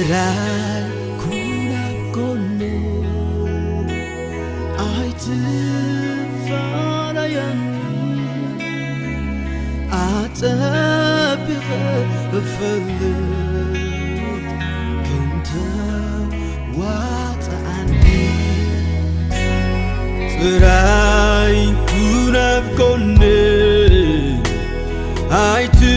Trai kuna kone Aite farayani Atabighe falit Kinta wata'ani Trai kuna kone Aite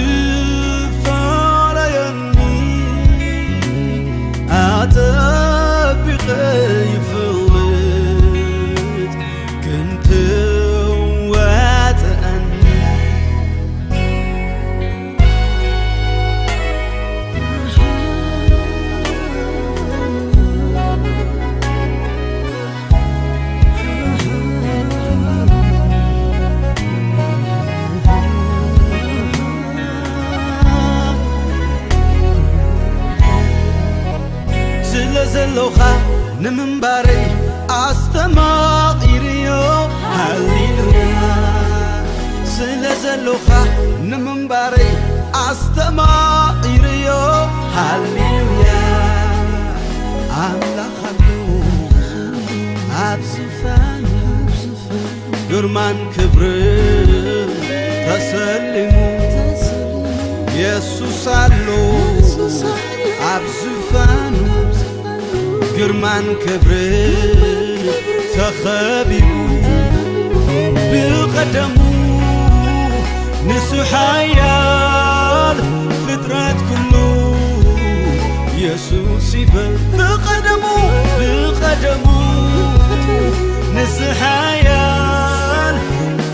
يفلت كنت واتأني زلوخا نمنباري أستماقيريو هاليلويا زلوخا نمنباري أستماقيريو هاليلويا أملاخلو أبزفاني قرمان كبر تسلمو يسوس علو أبزفانو قرمان كبر تخبيبو بقدمو نسحيال فطرات كله يسوس يبل بقدمو نسحيال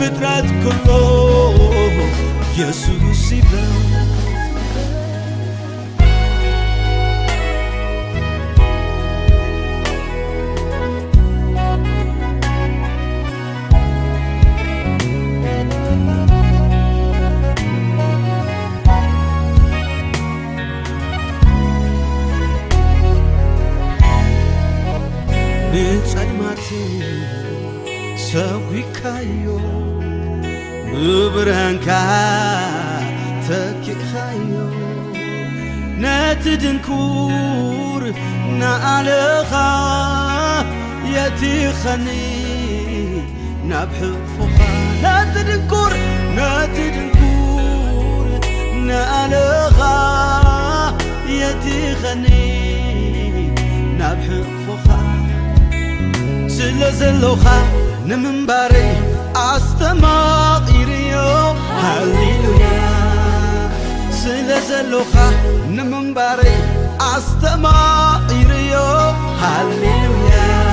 فطرات كله يسوس يبل سويكايو ببرهنكا تكيخايو ناتدنكور نالخا يتيخني نبحفوخا ناتدنكور نالخا يتيخني نبحفوخا زلوخا نمنباري أستماقيريو هاليلويا زلوخا نمنباري أستماقيريو هاليلويا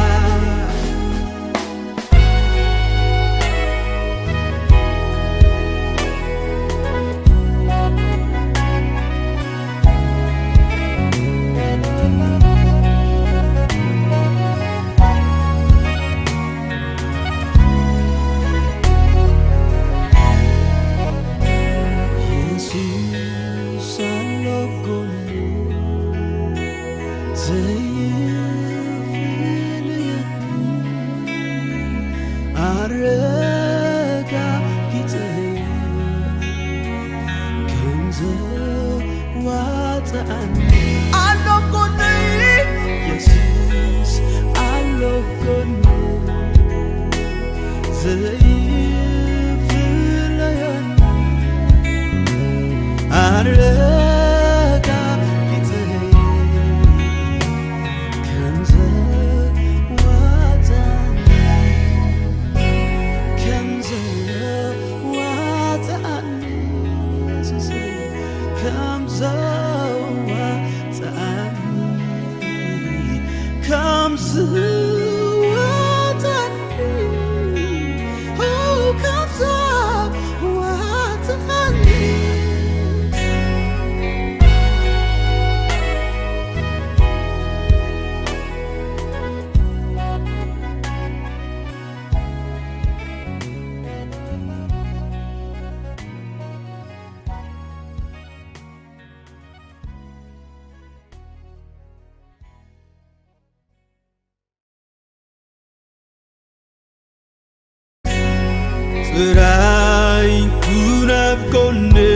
Trai kunap konne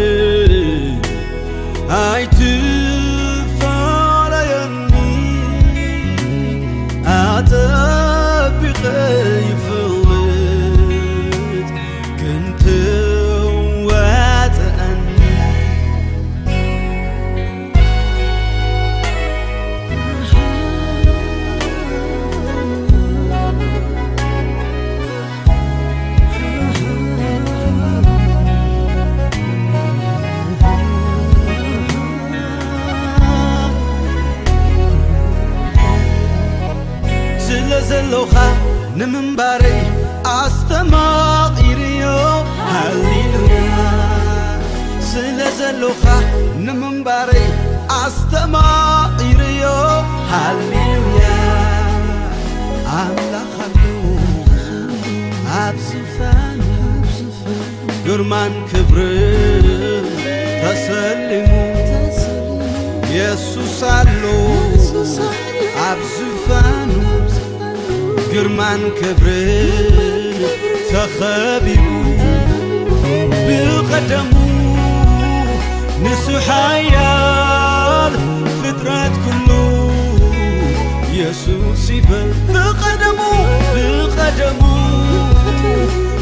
ai tu farayan زلوخا نمنباري أستمعيريو هاليلويا أملاك خلو أبزفان قرمان كبر تسلمو يسوس علو أبزفانو قرمان كبر تخبيبو بقدمو نسحيال فطرات كله يسوس يبل بقدمو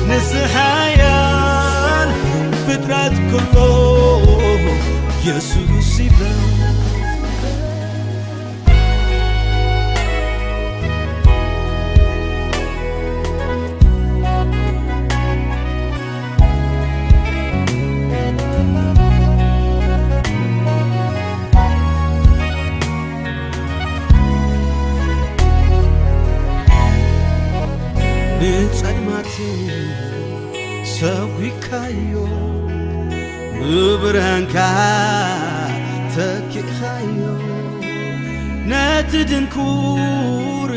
نسحيال فطرات كله يسوس يبل سويكايو ببرهنكا تكيخايو ناتدنكور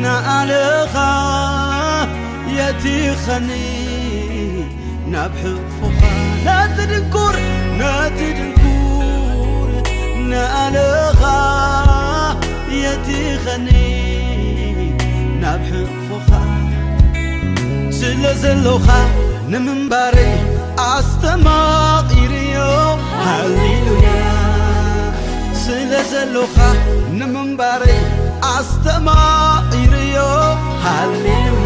نعلخا يتيخني نبحفوخا ناتدنكور نعلخا يتيخني نبحفوخا زلوخا نمنباري أستمعيريو هاليلويا زلوخا نمنباري أستمعيريو هاليلويا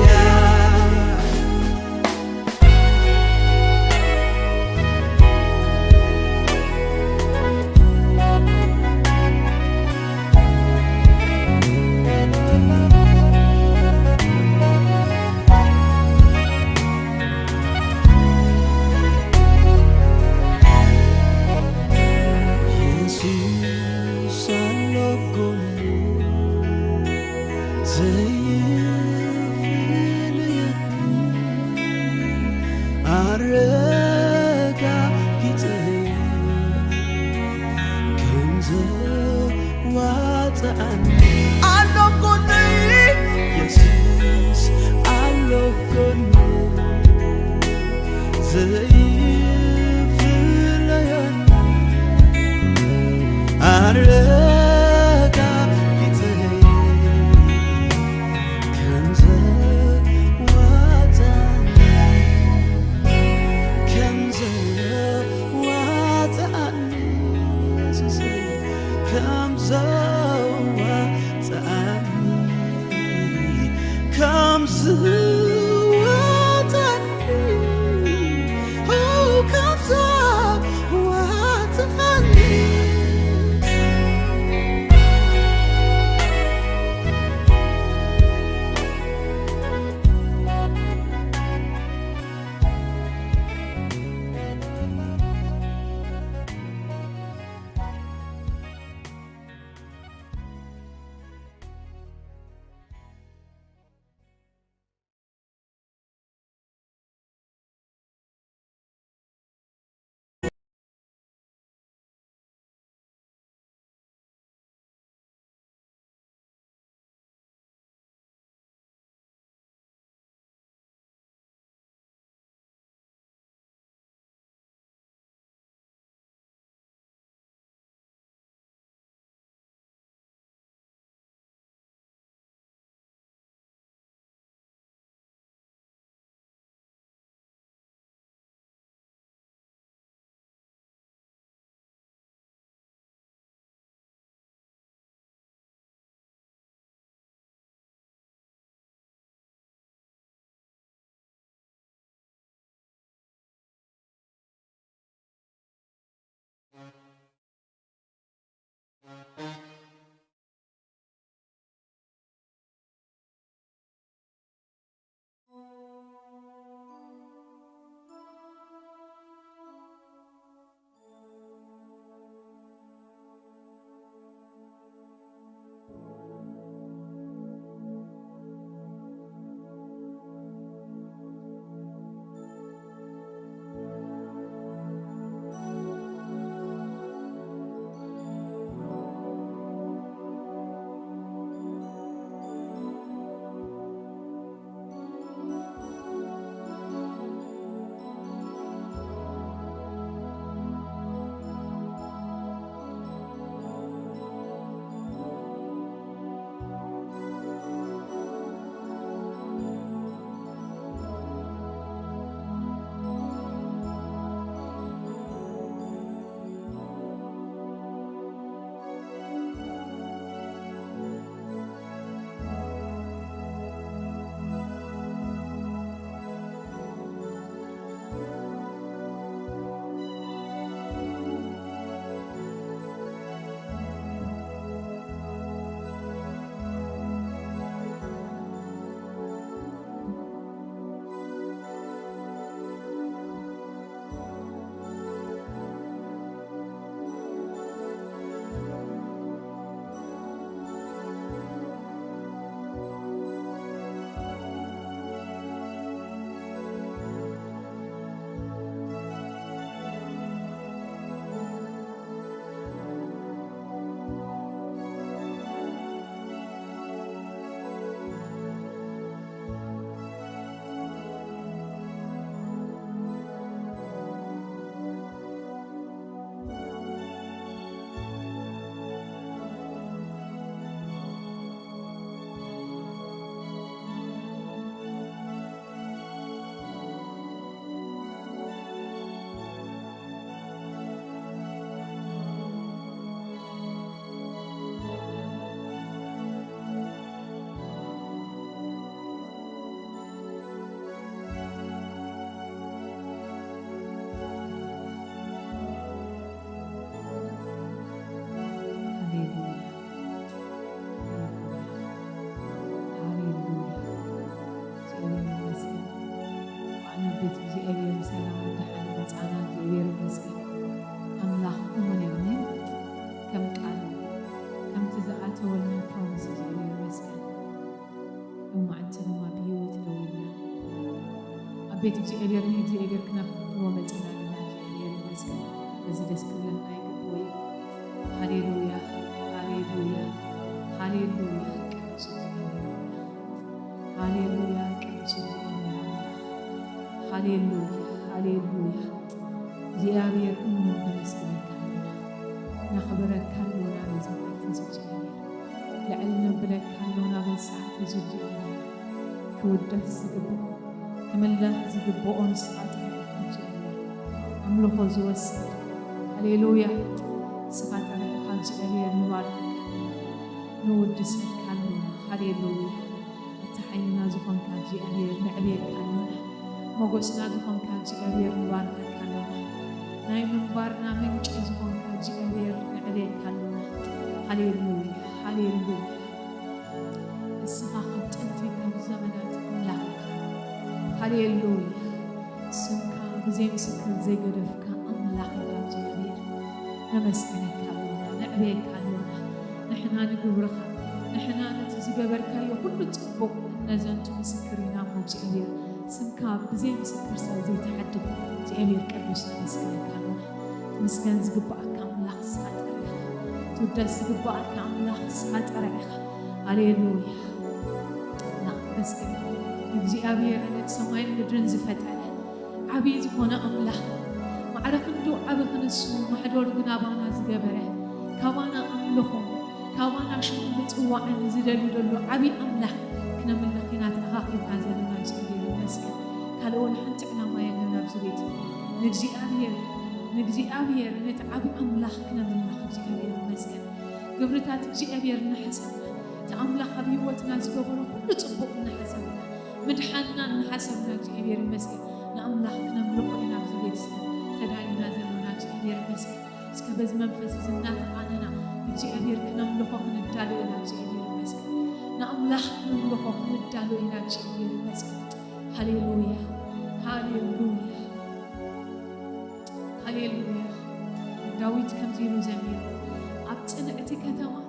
أبيت እግዚአብሔር ነው እግዚአብሔር كنا ومتنا እግዚአብሔር ይመስገን በዚህ ደስ ብሎን አይገባው ሃሌሉያ ሃሌሉያ ሃሌሉያ ሃሌሉያ ሃሌሉያ ሃሌሉያ እግዚአብሔር ይመስገን نخبرك كلنا بزمات زجاجير لعلنا بلك كلنا بساعة زجاجير كودس زجبو كملا زجبو أنصات زجاجير أملوه زوس هاليلويا سقط على زجاجير نوارك نودس كلنا هاليلويا التحينا زخم كزجاجير نعبير كلنا موجسنا زخم كزجاجير نوارك كلنا نايم بارنا من زخم እግዚአብሔር ንዕቤት ካለና ሃሌሉያ ሃሌሉያ እስኻ ጥንቲ ካብ ዘመናት አምላክ ሃሌሉያ ስምካ ብዘይ ምስክር ዘይገደፍካ አምላክ እግዚአብሔር ነመስግነካ ንዕቤት ካለና ንሕና ንግብርኻ ንሕና ነቲ ዝገበርካዮ ኩሉ ጽቡቕ ነዘንቱ ምስክሪና እግዚአብሔር ስምካ ብዘይ ምስክር ሰብ ዘይተሐድግ እግዚአብሔር ቅዱስ ነመስግነካ مسكن زقبأك أملاك ساترة تودس زقبأك أملاك ساترة هاليلويا لا مسكن يجي أبي أنا سماين مدرن زفتة عبيد هنا أملاك ما عرف إنه عبه نسوا ما حدور جنابنا زقبره كوانا أملهم كوانا شو متقوى عن زدلو دلو عبي أملاك كنا من لقينات أخاك بعزلنا جدير مسكن قالوا لحنت على ما يننا بزبيت نجي أبي እግዚአብሔር ነትዓብ አምላክ ክነምልኽ እግዚአብሔር ይመስገን ግብርታት እግዚአብሔር ንሐሰብና ተአምላኽ ኣብ ህይወትና ዝገበሮ ኩሉ ጽቡቕ ንሐሰብና ምድሓንና ንሐሰብና እግዚአብሔር ይመስገን ንአምላኽ ክነምልኽ ኢና ብዝቤት ተዳይና ዘለና እግዚአብሔር ይመስገን እስከ በዚ መንፈስ ዝናተቃነና እግዚአብሔር ክነምልኽ ክንዳሉ ኢና እግዚአብሔር ይመስገን ንአምላኽ ክነምልኽ ክንዳሉ ኢና እግዚአብሔር ይመስገን ሃሌሉያ ሃሌሉያ هاليلويا داويد كم زيرو زمير أبتنا اتكتما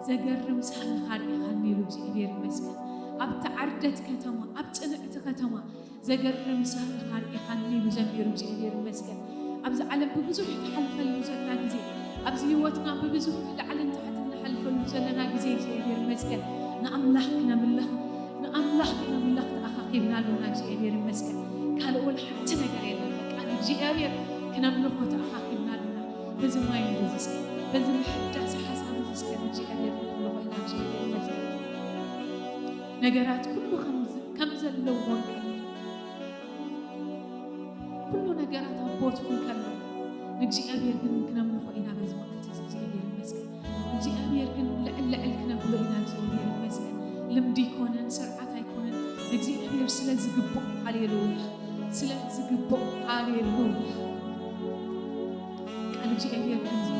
زجرم سحن خارج خنيلو زيبير مسكن أبتعردت كتما أبتنا اتكتما زجرم سحن خارج خنيلو زمير زيبير مسكن أبز علم ببزوح تحلف اللوزنا جزي أبز هوتنا ببزوح لعلن تحت نحلف اللوزنا جزي زيبير مسكن نأملحنا بالله نأملحنا بالله تأخيبنا لنا زيبير مسكن قالوا أول حتى نجرينا እግዚአብሔር ክነምልኾ ተኣኻኺብና ኣለና በዚ ማይ ንዝስከ በዚ ምሕዳስ ሓሳብ ዝስከ እግዚአብሔር ክነምልኾ ኢና እግዚአብሔር ይመስገን ነገራት ኩሉ ከም ዘለዎን ኩሉ ነገራት ኣቦት ኩን ከሎ ንእግዚአብሔር ግን ክነምልኾ ኢና በዚ መዓልቲ እግዚአብሔር ይመስገን እግዚአብሔር ግን ልዕል ክነብሎ ኢና እግዚአብሔር ይመስገን ልምዲ ይኮነን ስርዓት ኣይኮነን እግዚአብሔር ስለዝግብኦ ሃሌሉያ سلازق بق هاليلويا قال እግዚአብሔር كنزي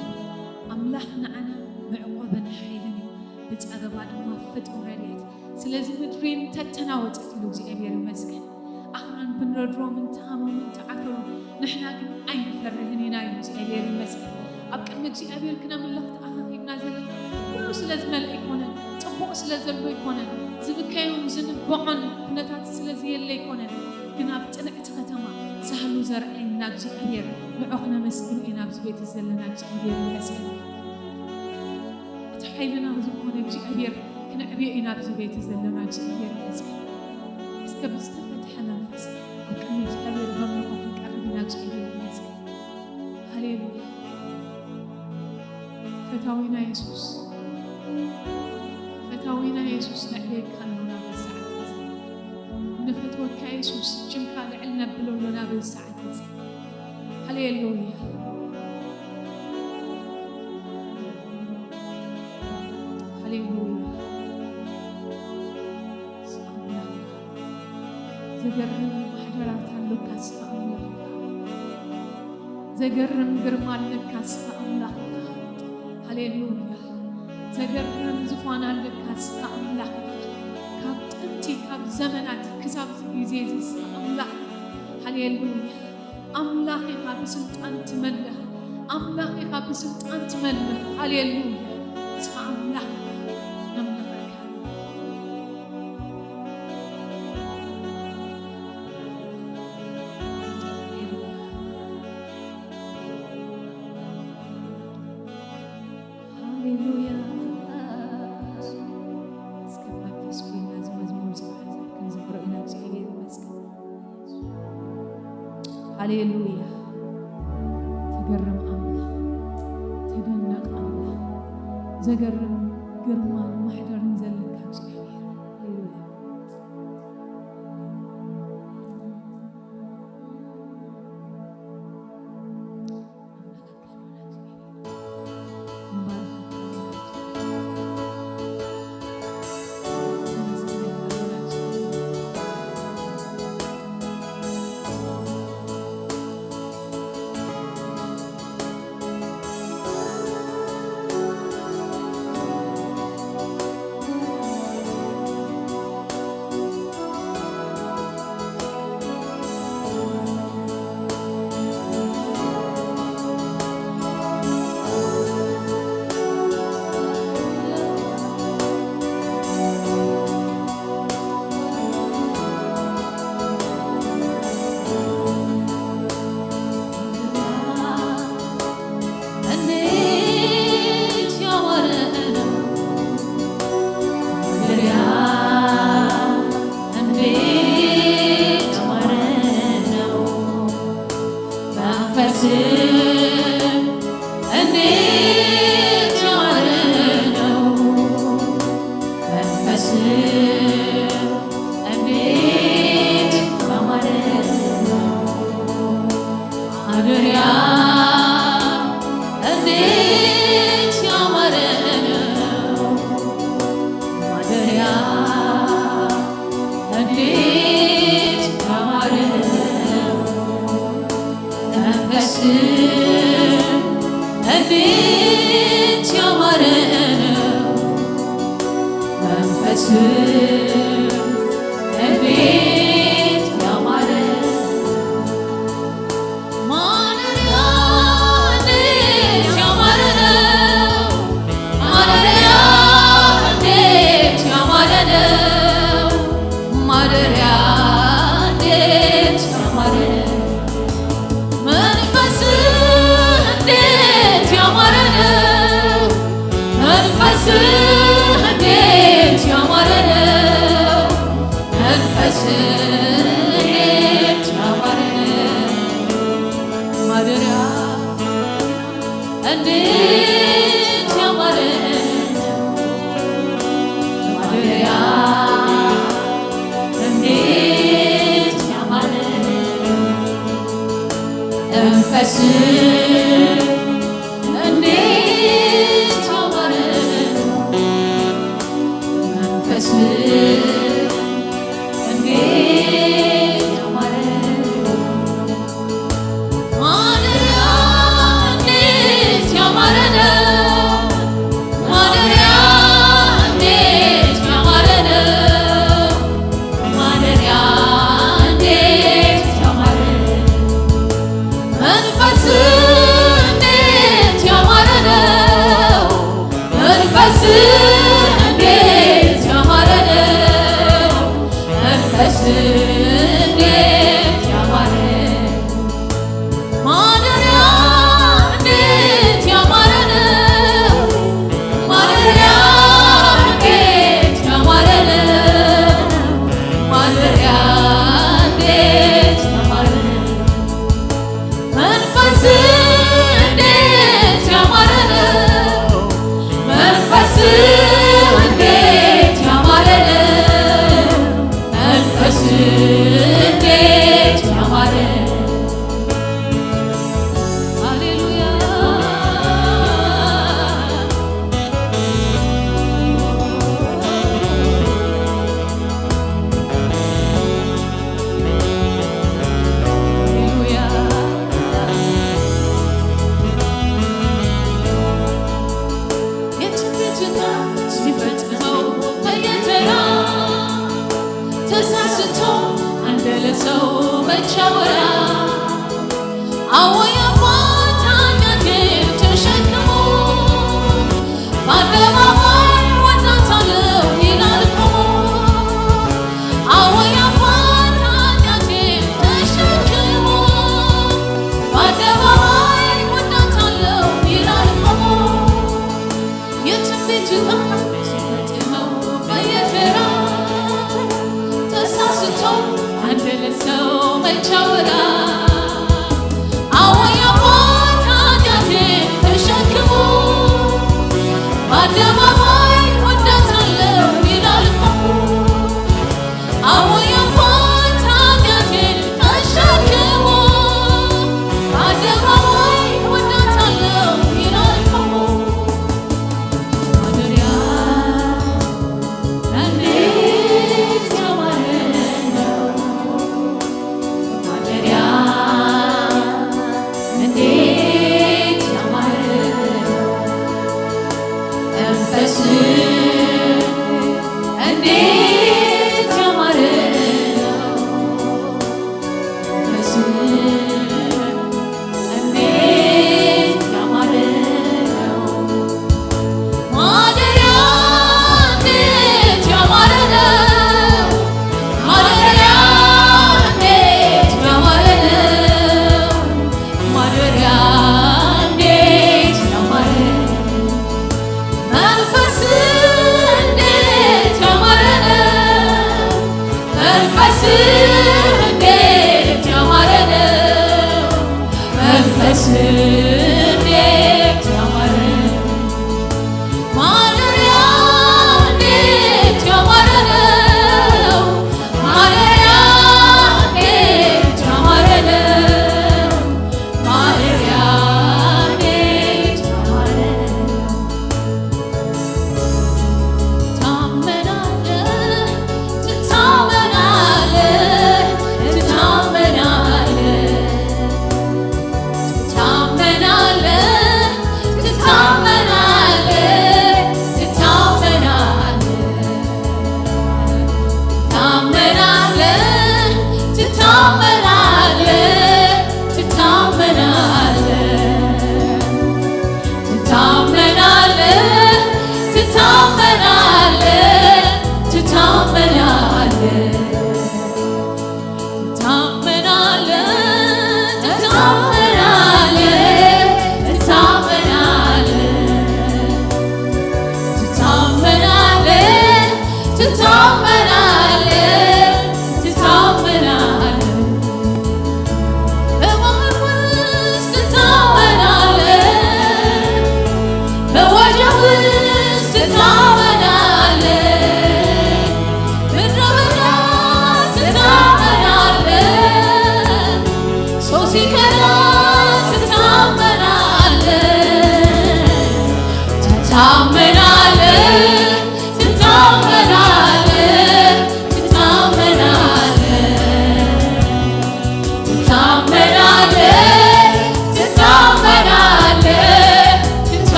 أملاحنا أنا معقوبا حيلني بتأذبات ما فتح رأيت سلازق مدرين تتناوت أتلو እግዚአብሔር مسكن أخران بنردرو من تامو من تعفرو نحنا كن أين فرهنينا እግዚአብሔር مسكن أبقى እግዚአብሔር كنا من لقط أخاكي بنازل كل سلازق ملء يكونن طبق سلازل يكونن زبكايون زنبعن بنتات سلازي اللي يكونن كنا بتنقت ختما سهلو زرعنا እግዚአብሔር معقنا مسكين إنا بزبيت الزلنا እግዚአብሔር مسكين تحيلنا زبون እግዚአብሔር كنا عبي إنا بزبيت الزلنا እግዚአብሔር مسكين اسكبت فتحنا نفس وكنا እግዚአብሔር بملقة نقربنا እግዚአብሔር مسكين هاليلويا فتاوينا يسوس نعبيك خلونا بالساعة نفتوى كيسوس جمكا لعلنا بلولنا بالساعة هاليلويا هاليلويا زجرم محجرات اللوكاس فأملاك زجرم قرمان لكاس فأملاك هاليلويا زجرم زفانا لكاس فأملاك كاب تنتي كاب زمنات كساب زيزيز أملاك هاليلويا أملاك كاب سلطان تملك أملاك كاب سلطان تملك هاليلويا أملاك نملك هاليلويا تقرم أملا تدنق أملا زقرم قرمان محضر نزلك هالشيء هاليلويا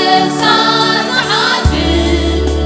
أبسان عادل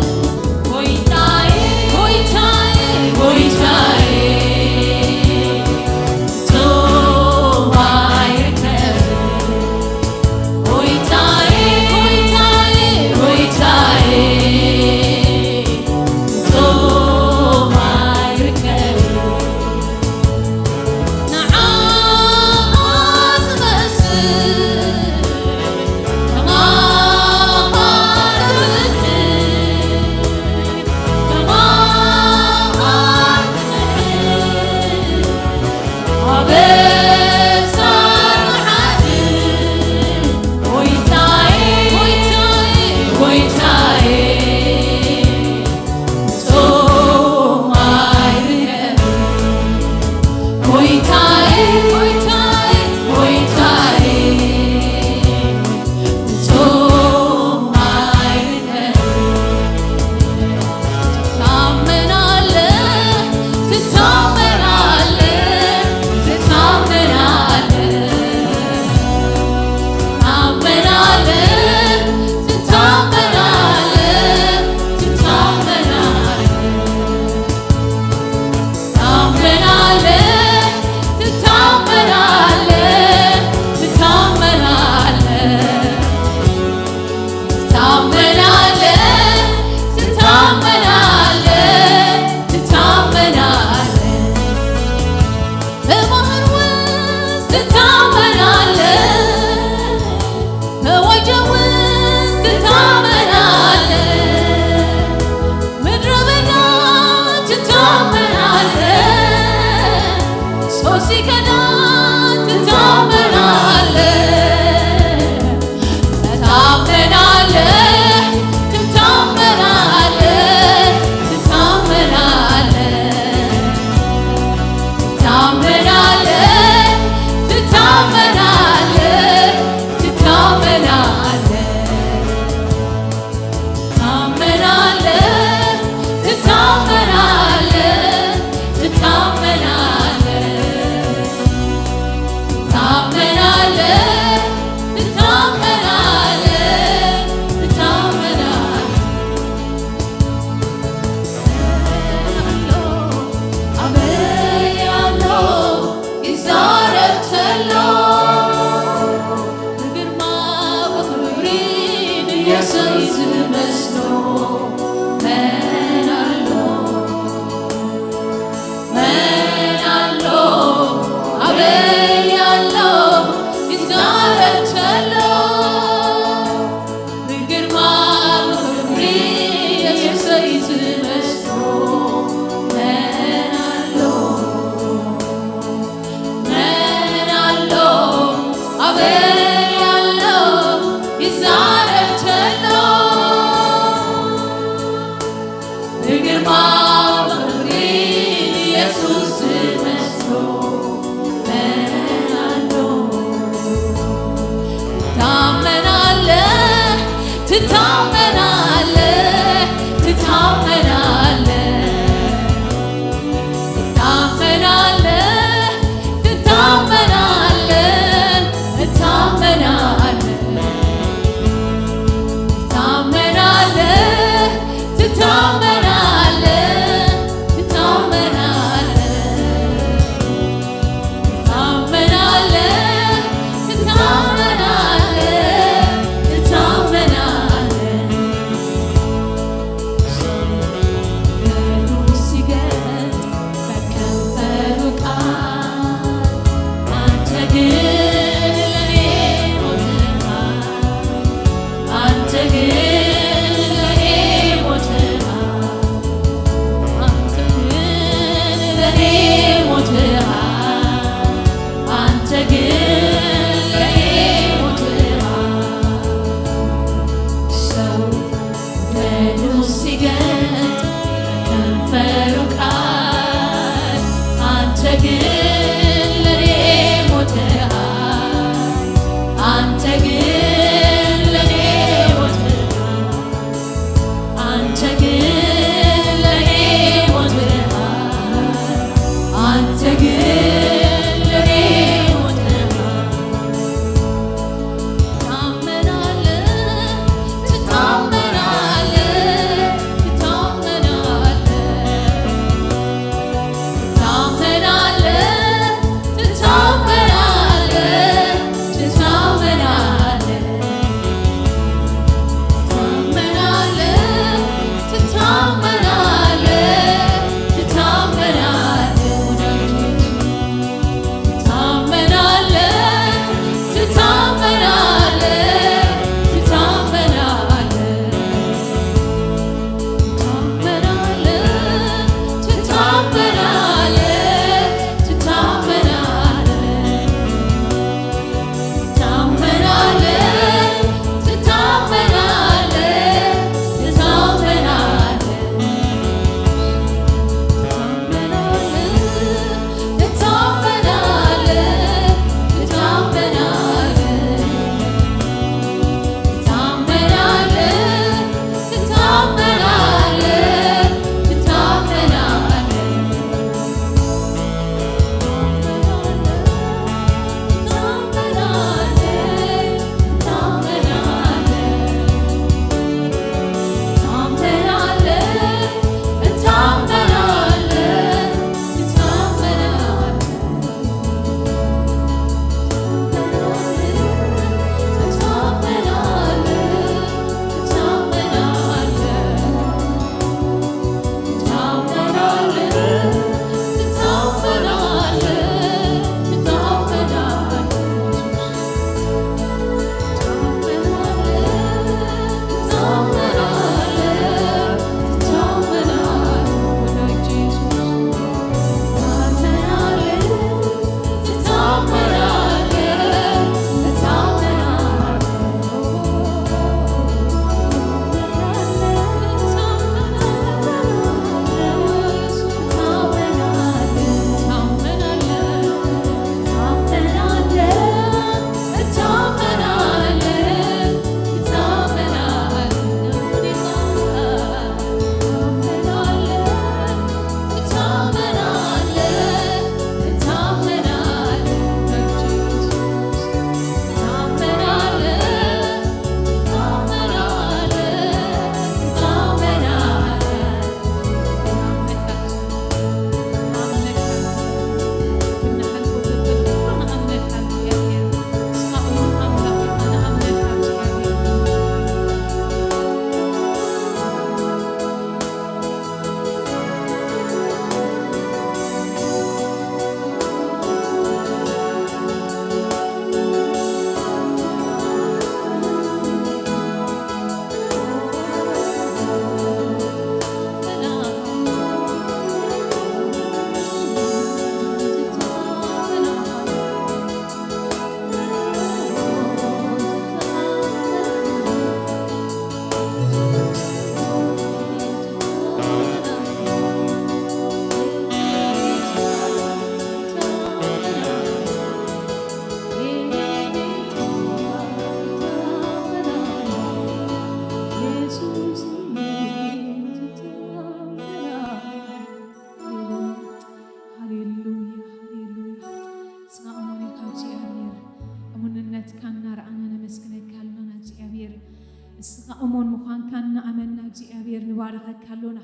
أمون مخان كان أمنا جيابير نبارك كلونا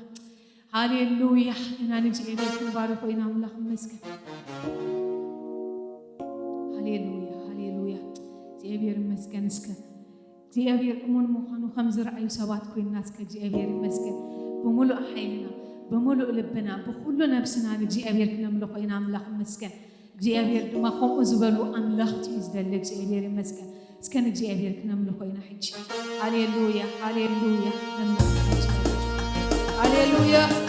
هاليلويا إنا نجيابير نبارك وإنا ملاخ مسك هاليلويا جيابير مسكن اسك جيابير أمون مخان وخمس رأي سبات كوين ناس كجيابير مسكن بملء حيلنا بملء لبنا بكل نفسنا جيابير كنا ملاخ وإنا ملاخ مسكن جيابير دما خم أزبلو أملاخ تيزدلك جيابير مسكن سكن جيابير كنا ملاخ وإنا حج هاليلويا هاليلويا تعال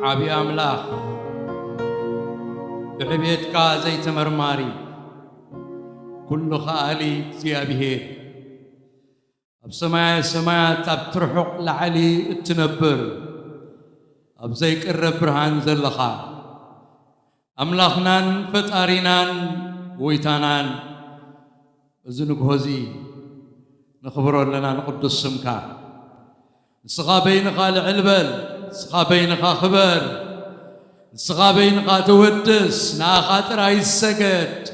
عبي أملاح بعبيتك زيت مرماري كل خالي زيابهير بسماء سماء تبترحق لعلي التنبر أبزيك الرب برهان زلخا أملاخنان فتارينان ويتانان زنق هزي نخبرون لنا نقدس سمكا سخابين قال علبل سخابين قا خبر سخابين قا تودس ناخاطر السجد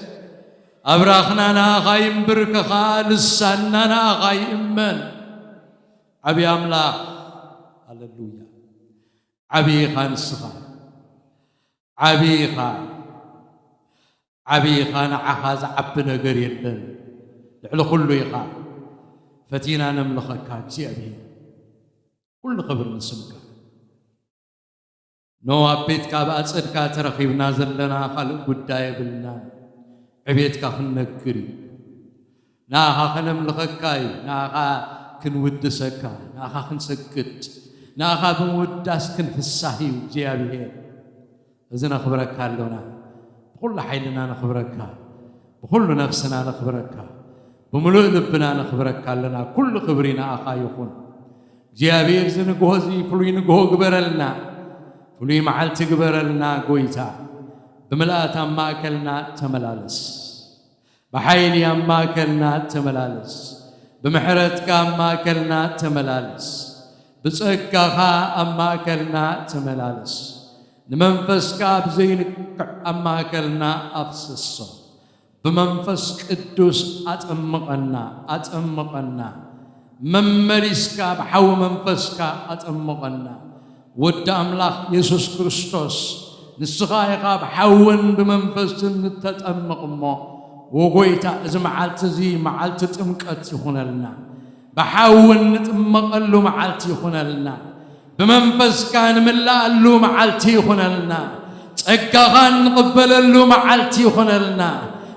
أبراخنا ناخايم بركخا لسانا ناخايمن عبي أملاح هللويا عبي خان السخا عبي خان عخاز عبنا قريلن لعلو كله يخا فتينا نملخك كاتسي أبي كل خبر نسمك نو أبيت كاب أصد كاترخيبنا زلنا خلق قداي بلنا عبيت كخنكري ناها خنم لخكاي ناها كن ودسكا ناها خنسكت ناها بموداس كن في الصحي وجيابيه إذن أخبرك هالونا بكل حيلنا نخبرك بكل نفسنا نخبرك بملؤ لبنا نخبرك لنا كل خبرنا أخا يكون جيابير زن جوزي فلوين جو قبرلنا فلوي معلت قبرلنا قويتا بملأت أما أكلنا تملالس بحيلي أما أكلنا تملالس بمحرتك أما أكلنا تملالس بسكها أما أكلنا تملالس نمنفسك بزينك أما أكلنا أفسسه بمنفس قدوس أتأمقنا ممرسك بحو منفسك أتأمقنا ود أملاك يسوس كريستوس نسخايقا بحون بمنفس نتأمقنا وقويتا إذا معالت زي معالت تمكت يخون لنا بحون نتأمقلو معالت يخون لنا بمنفس كان ملالو معالت يخون لنا تأقغان نقبللو معالت يخون لنا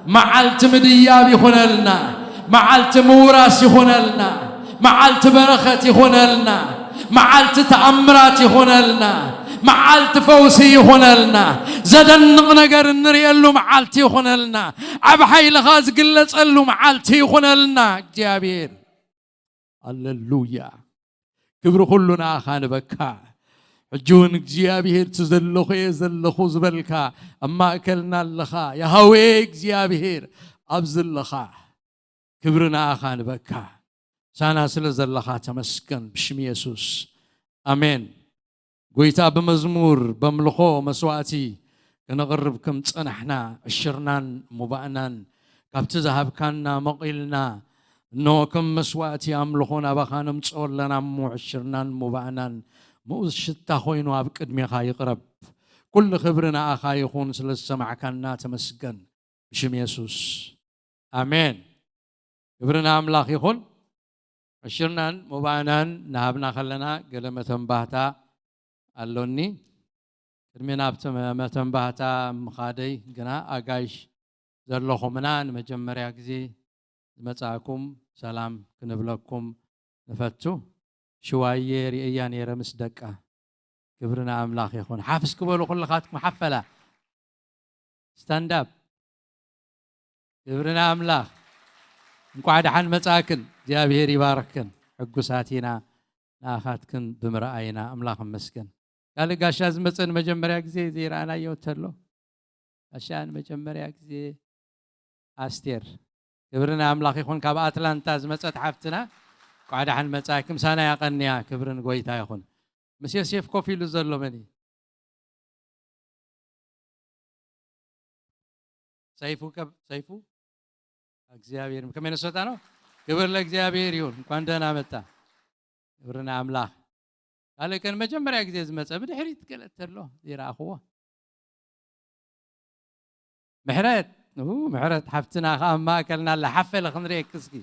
معالت مدياب يخون لنا معالت موراس يخون لنا معالت بركة يخون لنا معالت تأمرات يخون لنا معالت فوسي يخون لنا زدن نغنقر نريالو معالت يخون لنا عبحي لغاز قلت قلو معالت يخون لنا جابير هللويا كبر كلنا خان بكا حجون جابير تزلخو يزلخو زبلكا أما أكلنا اللخا يا هويك جابير أبزل لخا كبرنا خان بكا سانا سلزل لخا تمسكن بشم يسوس آمين قويتا بمزمور بملخو مسواتي كنغربكم تصنحنا عشرنان مبعنان كابت ذهب كاننا مقيلنا نو كم مسواتي أملخونا بخانم تصور لنا مو عشرنان مبعنان موز شتا خوينو أبك أدميخا يقرب كل خبرنا أخا يخون سلسمع كاننا تمسكن بشم يسوس آمين خبرنا أملاخ يخون عشرنان مبعنان نهبنا خلنا قلمة باهتا اللوني كرمينا بتم باهتا مخادي قنا أقايش زرلوخو منان مجمّر يكزي متاعكم سلام كنبلكم نفتو شوية رئيان يرمس دكا كبرنا أملاخ يخون حافظ كبولو كل خاتكم حفلة ستاند اب كبرنا أملاخ نقعد حن متاكن جابير يباركن حقو ساتينا ناخاتكن بمرأينا أملاخ مسكن قال قاشاز متن مجمّر يكزي زير أنا يوترلو عشان مجمّر يكزي أستير كبرنا أملاخ يخون كاب أتلانتا زمتت حفتنا قاعد حن متاكم سانا يقنيا كبرن قويتا يخون مسير سيف كوفي لزلو مني سيفو اكزيابير كمين سوتانو كبر لأكزيابير يون كواندنا متى كبرنا أملاخ قال كان مجمّر يكزيز متى بدي حريت كلتر له دير أخوه محرت محرت حفتنا خام ما أكلنا إلا حفل خنري كسكي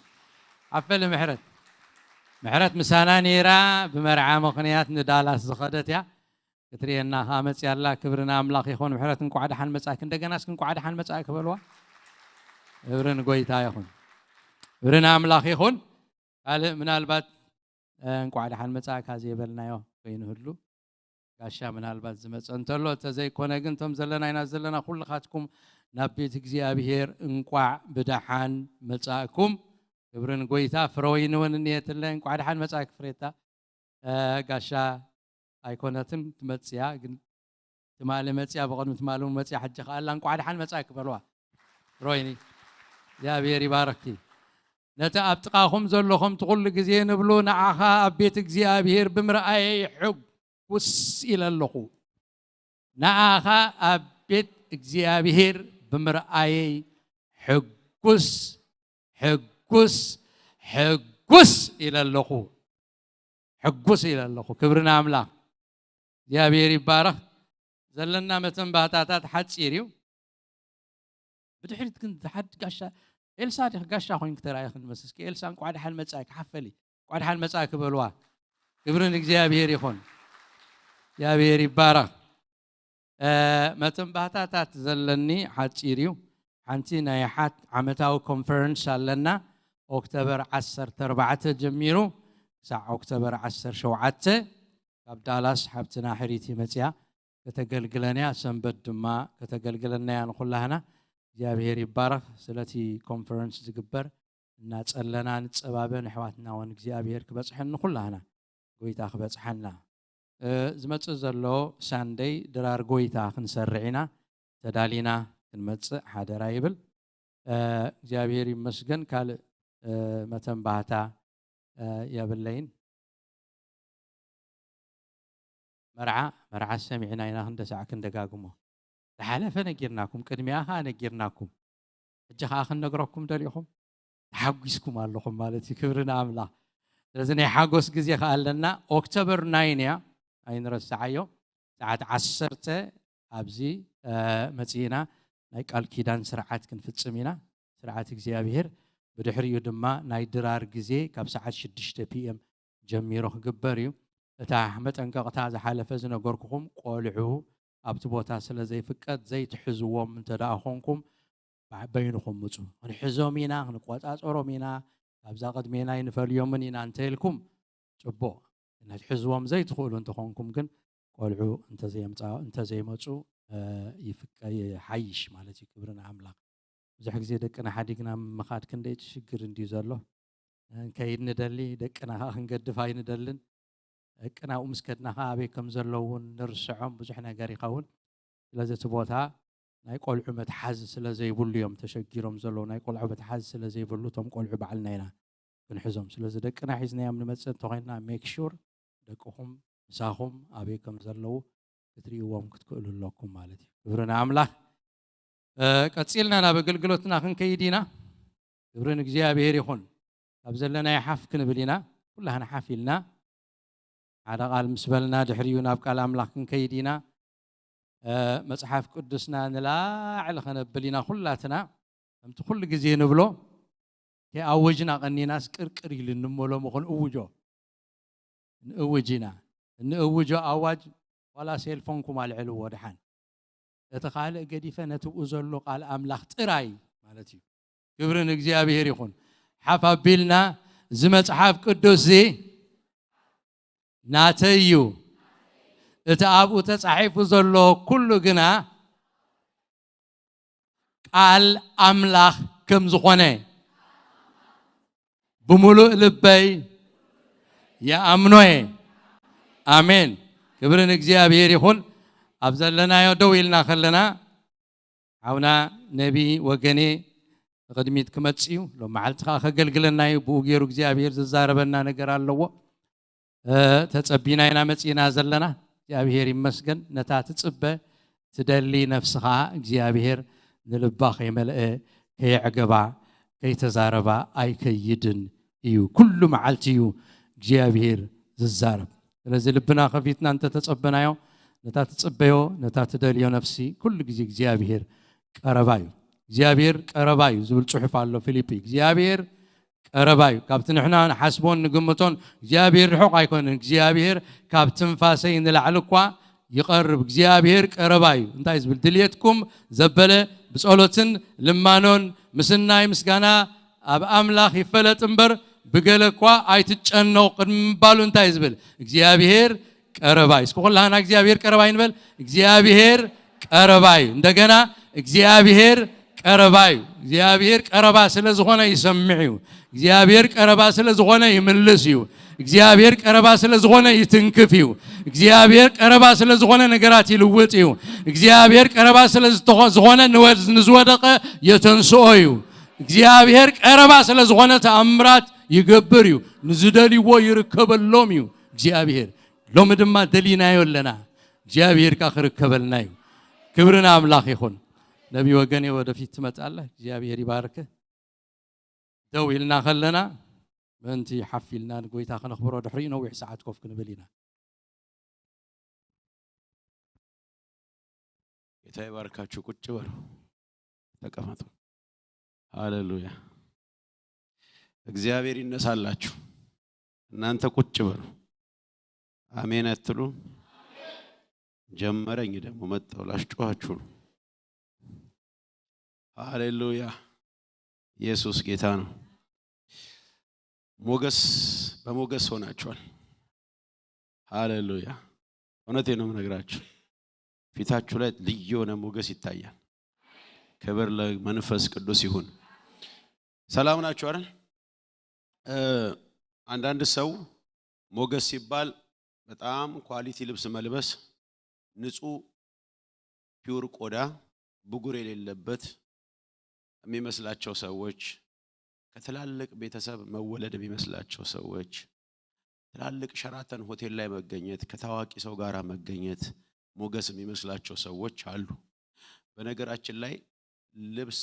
حفل محرت مسانا نيرا بمرعى مقنيات ندالاس زخدت يا كترينا خامس يلا كبرنا أملاخ يخون محرت نكو عاد حن مساكن دقناس نكو عاد حن مساك بلوا كبرنا قويتا يخون كبرنا أملاخ يخون قال من البات نكو عاد حن مساك هذه بلنا يو بين هدلو كاشا من البات زمت أنتلو تزاي كونا جنتم زلنا ينزلنا كل خاتكم نبيت إجزيابير انقع بدحان مساكم كبرن قويتا فروين ونيت الله انقع دحان مساك فريتا قاشا أيقونتم تمتسيا تمالي متسيا بقول متمالون متسيا حج قال انقع دحان مساك بلوا رويني يا بيري باركي نتا أبتقاهم زلهم تقول جزين بلو نعها أبيت إجزيابير بمرأي حب وس إلى اللقو نعها أبيت إجزيابير بمرأي حقوس إلى اللقو حقوس إلى اللقو كبرنا أملاك يا بيري بارك زلنا متن باتاتات حد سيريو بتحرد كنت حد قاشا إلسا قاشا خوين كتير أيخن مسسكي إلسا قاعد حال متساك حفلي قاعد حال متساك بلوا ክብርን እግዚአብሔር ይሁን እግዚአብሔር ይባረክ መተንባህታት ዘለኒ ሓፂርዩ ሓንቲ ናይ ሓት ዓመታዊ ኮንፈረንስ ኣለና ኦክቶበር 14 ጀሚሩ ሳዕ ኦክቶበር 17 ካብ ዳላስ ሓብትና ሕሪቲ መጽያ ከተገልግለንያ ሰንበት ድማ ከተገልግለናያ ንኹላህና እግዚአብሔር ይባረክ ስለቲ ኮንፈረንስ ዝግበር እና ጸለና ንጸባበን ሕዋትና ወን እግዚአብሔር ክበጽሐን ንኹላህና ጎይታ ክበጽሐና ዝመጽእ ዘሎ ሳንደይ ድራር ጎይታ ክንሰርዒና ተዳሊና ክንመጽእ ሓደራ ይብል እግዚአብሔር ይመስገን ካል መተንባህታ ያብለይን مرعى سمعنا إنا هند ساعة كندقاقمو تحالف نجيرناكم كدمياها نجيرناكم الجخا آخر نقرأكم دليكم حقوسكم اللهم مالتي كبرنا عملا لازم يحقوس جزية خالنا أكتوبر 9 أين رسعيو ساعة 10 أبزي متينا نايك الكيدان سرعات كنفتسمينا سرعات እግዚአብሔር بدحريو دما ناي درار جزية كاب ساعة 6 PM جميرو جبريو تا احمد انقطع زحالف زنغوركم قولعو ابت بوتا سلا زي فقد زي تحزوم تداخونكم بينكم مصو نحزومينا نقواصاصرومينا ابزا قدمينا ينفليومنينا انتلكم صبو نحزوم زي تقولوا انتخونكم كن قولعو انت زي مصو يفقي حيش مالتي كبرنا املاك بزح غزي دقنا حديقنا مخاد كندي شجر اندي زلو كايد ندلي دقنا هنقدف هاي ندلن كنا ومسكتنا هابي كم زلون نرسعهم بزحنا قاري خون لازم تبوتها نايقول عمد حز سلازي يقول يوم تشجيرهم زلون نايقول عمد حز سلازي يقولوا تم قول عب علينا هنا بنحزهم سلازي دكنا حزنا يوم نمسك تغينا ميك شور دكهم مساهم أبي كم زلوا تريوهم كتقولوا لكم مالتي برنا عمله كتسيلنا أنا بقلقلتنا خن كيدينا برنا جزيا بيري خن أبزلنا يحف كنا بلينا كلها نحافلنا على قال مسبلنا دحريونا بقال أملاكن كيدينا مصحف قدسنا نلا على خنبلينا كلاتنا أمت كل جزء نبلو كي أوجنا قني ناس كركري لنمولو مخن أوجو نأوجنا نأوجو أواج ولا سيلفونكم على العلو ودحان يتخيل قديفة نتوزلو قال أملاك تراي مالتي كبرنا እግዚአብሔር ይሁን حفابيلنا زمت حف قدس زي ناتيو اتعابو تصحيفو زلو كله جنا قال أملاخ كم زخونه بملو لبي يا أمنوي آمين كبرنا እግዚአብሔር ይሁን أبزلنا يدويلنا خلنا عونا نبي وجني قدميت كمتسيو لو معلتها خجلجلنا يبوغير እግዚአብሔር ززاربنا نجر الله تتصبينا ينا مصينا زلنا እግዚአብሔር ይመስገን ነታ ትጽበ ትደሊ ነፍስኻ እግዚአብሔር ንልባኽ የመልአ ከይዕገባ ከይተዛረባ ኣይከይድን እዩ ኩሉ መዓልቲ እዩ እግዚአብሔር ዝዛረብ ስለዚህ ልብና ከፊትና እንተ ተጸበናዮ ነታ ትጽበዮ ነታ ትደልዮ ነፍሲ ኩሉ ጊዜ እግዚአብሔር ቀረባዩ እግዚአብሔር ቀረባዩ ዝብል ጽሑፍ አለ ፊልጵ እግዚአብሔር ቀረባዩ ካብትን ንሕና ሓስቦን ንግምቶን እግዚአብሔር ርሑቕ ኣይኮነን እግዚአብሔር ካብትን ፋሰይ ንላዕልኳ ይቀርብ እግዚአብሔር ቀረባዩ እንታይ ዝብል ድልየትኩም ዘበለ ብጸሎትን ልማኖን ምስናይ ምስጋና ኣብ ኣምላኽ ይፈለጥ እምበር ብገለኳ ኣይትጨነው ቅድም ባሉ እንታይ ዝብል እግዚአብሔር ቀረባዩ እስኩ ሁላና እግዚአብሔር ቀረባዩ ንበል እግዚአብሔር ቀረባዩ እንደገና እግዚአብሔር ቀረባዩ እግዚአብሔር ቀረባ ስለዝኾነ ይሰምዑ እግዚአብሔር ቀረባ ስለዝኾነ ይምልስዩ እግዚአብሔር ቀረባ ስለዝኾነ ይትንክፍዩ እግዚአብሔር ቀረባ ስለዝኾነ ነገራት ይልውጥዩ እግዚአብሔር ቀረባ ስለዝኾነ ንዝወደቀ የተንስኦዩ እግዚአብሔር ቀረባ ስለዝኾነ ተአምራት ይገብርዩ ንዝደልይዎ ይርከበሎምዩ እግዚአብሔር ሎሚ ድማ ደሊናዮ ኣለና እግዚአብሔር ካኽርከበልናዩ ክብርና አምላኽ ይኹን ነቢ ወገኔ ወደፊት ትመጣለህ እግዚአብሔር ይባርክ ደውይልና خلنا በእንቲ ሓፊልና ንጎይታ ከነኽብሮ ድሕሪ ነዊሕ ሰዓት ኮፍ ክንብል ኢና ጌታ ይባርካችሁ ቁጭ በሉ ተቀመጡ ሃሌሉያ እግዚአብሔር ይነሳላችሁ እናንተ ቁጭ በሉ አሜን አትሉ ጀመረኝ ደግሞ መጣው ላስጮሃችሁ ሃሌሉያ ኢየሱስ ጌታ ነው ሞገስ በሞገስ ሆናችኋል ሃሌሉያ እውነቴን ነው የምነግራችሁ ፊታችሁ ላይ ልዩ የሆነ ሞገስ ይታያል ክብር ለመንፈስ ቅዱስ ይሁን ሰላም ናችሁ አይደል አንዳንድ ሰው ሞገስ ሲባል በጣም ኳሊቲ ልብስ መልበስ ንጹህ ፒውር ቆዳ ብጉር የሌለበት የሚመስላቸው ሰዎች ከተላልቅ ቤተሰብ መወለድ የሚመስላቸው ሰዎች ትላልቅ ሸራተን ሆቴል ላይ መገኘት ከታዋቂ ሰው ጋር መገኘት ሞገስ የሚመስላቸው ሰዎች አሉ በነገራችን ላይ ልብስ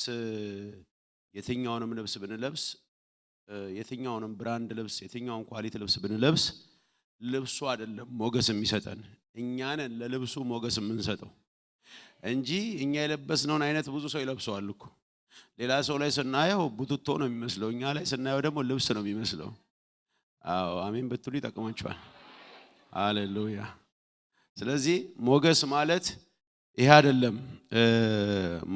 የትኛውንም ልብስ ብንለብስ የትኛውንም ብራንድ ልብስ የትኛውንም ኳሊቲ ልብስ ብንለብስ ልብሱ አይደለም ሞገስ የሚሰጠን እኛ ነን ለልብሱ ሞገስ የምንሰጠው እንጂ እኛ የለበስነውን አይነት ብዙ ሰው ይለብሰዋል እኮ ሌላ ሰው ላይ ስናየው ቡትቶ ነው የሚመስለው እኛ ላይ ስናየው ደግሞ ልብስ ነው የሚመስለው አዎ አሜን በትሉ ይጠቅማችኋል ሃሌሉያ ስለዚህ ሞገስ ማለት ይሄ አይደለም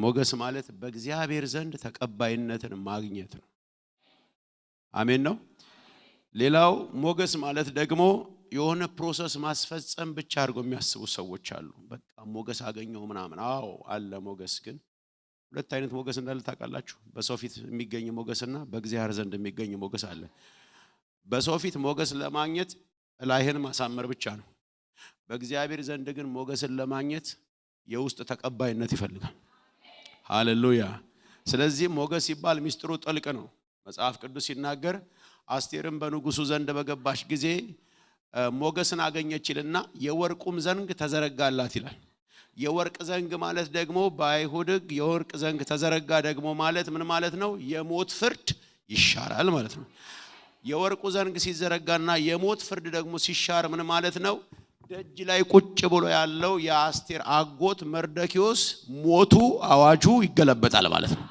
ሞገስ ማለት በእግዚአብሔር ዘንድ ተቀባይነትን ማግኘት ነው አሜን ነው ሌላው ሞገስ ማለት ደግሞ የሆነ ፕሮሰስ ማስፈጸም ብቻ አድርጎ የሚያስቡ ሰዎች አሉ በቃ ሞገስ አገኘው ምናምን አዎ አለ ሞገስ ግን ሁለት አይነት ሞገስ እንዳለ ታውቃላችሁ በሰው ፊት የሚገኝ ሞገስና በእግዚአብሔር ዘንድ የሚገኝ ሞገስ አለ በሰው ፊት ሞገስ ለማግኘት ላይህን ማሳመር ብቻ ነው በእግዚአብሔር ዘንድ ግን ሞገስን ለማግኘት የውስጥ ተቀባይነት ይፈልጋል ሃሌሉያ ስለዚህ ሞገስ ይባል ሚስጥሩ ጥልቅ ነው መጽሐፍ ቅዱስ ሲናገር አስቴርም በንጉሱ ዘንድ በገባሽ ጊዜ ሞገስን አገኘችልና የወርቁም ዘንግ ተዘረጋላት ይላል የወርቅ ዘንግ ማለት ደግሞ በአይሁድ ሕግ የወርቅ ዘንግ ተዘረጋ ደግሞ ማለት ምን ማለት ነው የሞት ፍርድ ይሻራል ማለት ነው የወርቁ ዘንግ ሲዘረጋና የሞት ፍርድ ደግሞ ሲሻር ምን ማለት ነው ደጅ ላይ ቁጭ ብሎ ያለው የአስቴር አጎት መርደኪዮስ ሞቱ አዋጁ ይገለበጣል ማለት ነው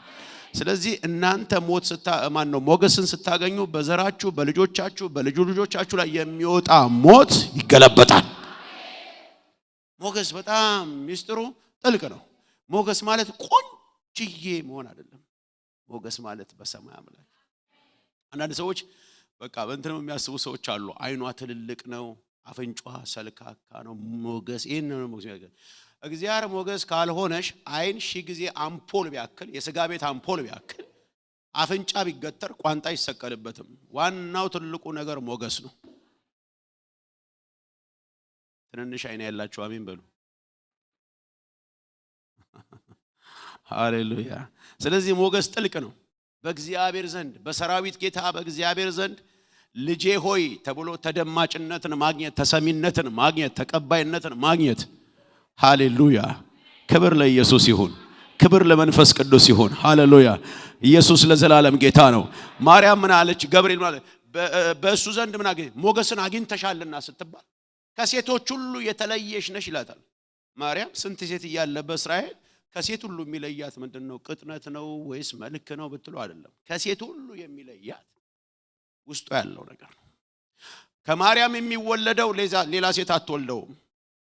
ስለዚህ እናንተ ሞት ማን ነው ሞገስን ስታገኙ በዘራችሁ በልጆቻችሁ በልጆቻችሁ ላይ የሚወጣ ሞት ይገለበጣል ሞገስ በጣም ሚስጥሩ ጥልቅ ነው ሞገስ ማለት ቆንጅዬ መሆን አይደለም ሞገስ ማለት በሰማይ አምላክ አንዳንድ ሰዎች በቃ በእንተም የሚያስቡ ሰዎች አሉ አይኗ ትልልቅ ነው አፍንጫዋ ሰልካካ ነው ሞገስ ይሄን ነው ሞገስ እግዚአብሔር ሞገስ ካልሆነሽ አይን ሺ ጊዜ አምፖል ቢያክል የሥጋ ቤት አምፖል ቢያክል አፍንጫ ቢገተር ቋንጣ ይሰቀልበትም ዋናው ትልቁ ነገር ሞገስ ነው ትንንሽ አይና ያላችሁ አሜን በሉ ሃሌሉያ ስለዚህ ሞገስ ጥልቅ ነው በእግዚአብሔር ዘንድ በሰራዊት ጌታ በእግዚአብሔር ዘንድ ልጄ ሆይ ተብሎ ተደማጭነትን ማግኘት ተሰሚነትን ማግኘት ተቀባይነትን ማግኘት ሃሌሉያ ክብር ለኢየሱስ ይሁን ክብር ለመንፈስ ቅዱስ ይሁን ሃሌሉያ ኢየሱስ ለዘላለም ጌታ ነው ማርያም ምን አለች ገብርኤል ማለት በእሱ ዘንድ ምን አገኘ ሞገስን አግኝተሻልና ስትባል ከሴቶች ሁሉ የተለየሽ ነሽ ይላታል ማርያም ስንት ሴት እያለ በእስራኤል ከሴት ሁሉ የሚለያት ምንድነው ቅጥነት ነው ወይስ መልክ ነው ብትሉ አይደለም ከሴት ሁሉ የሚለያት ውስጡ ያለው ነገር ነው ከማርያም የሚወለደው ሌላ ሴት አትወልደውም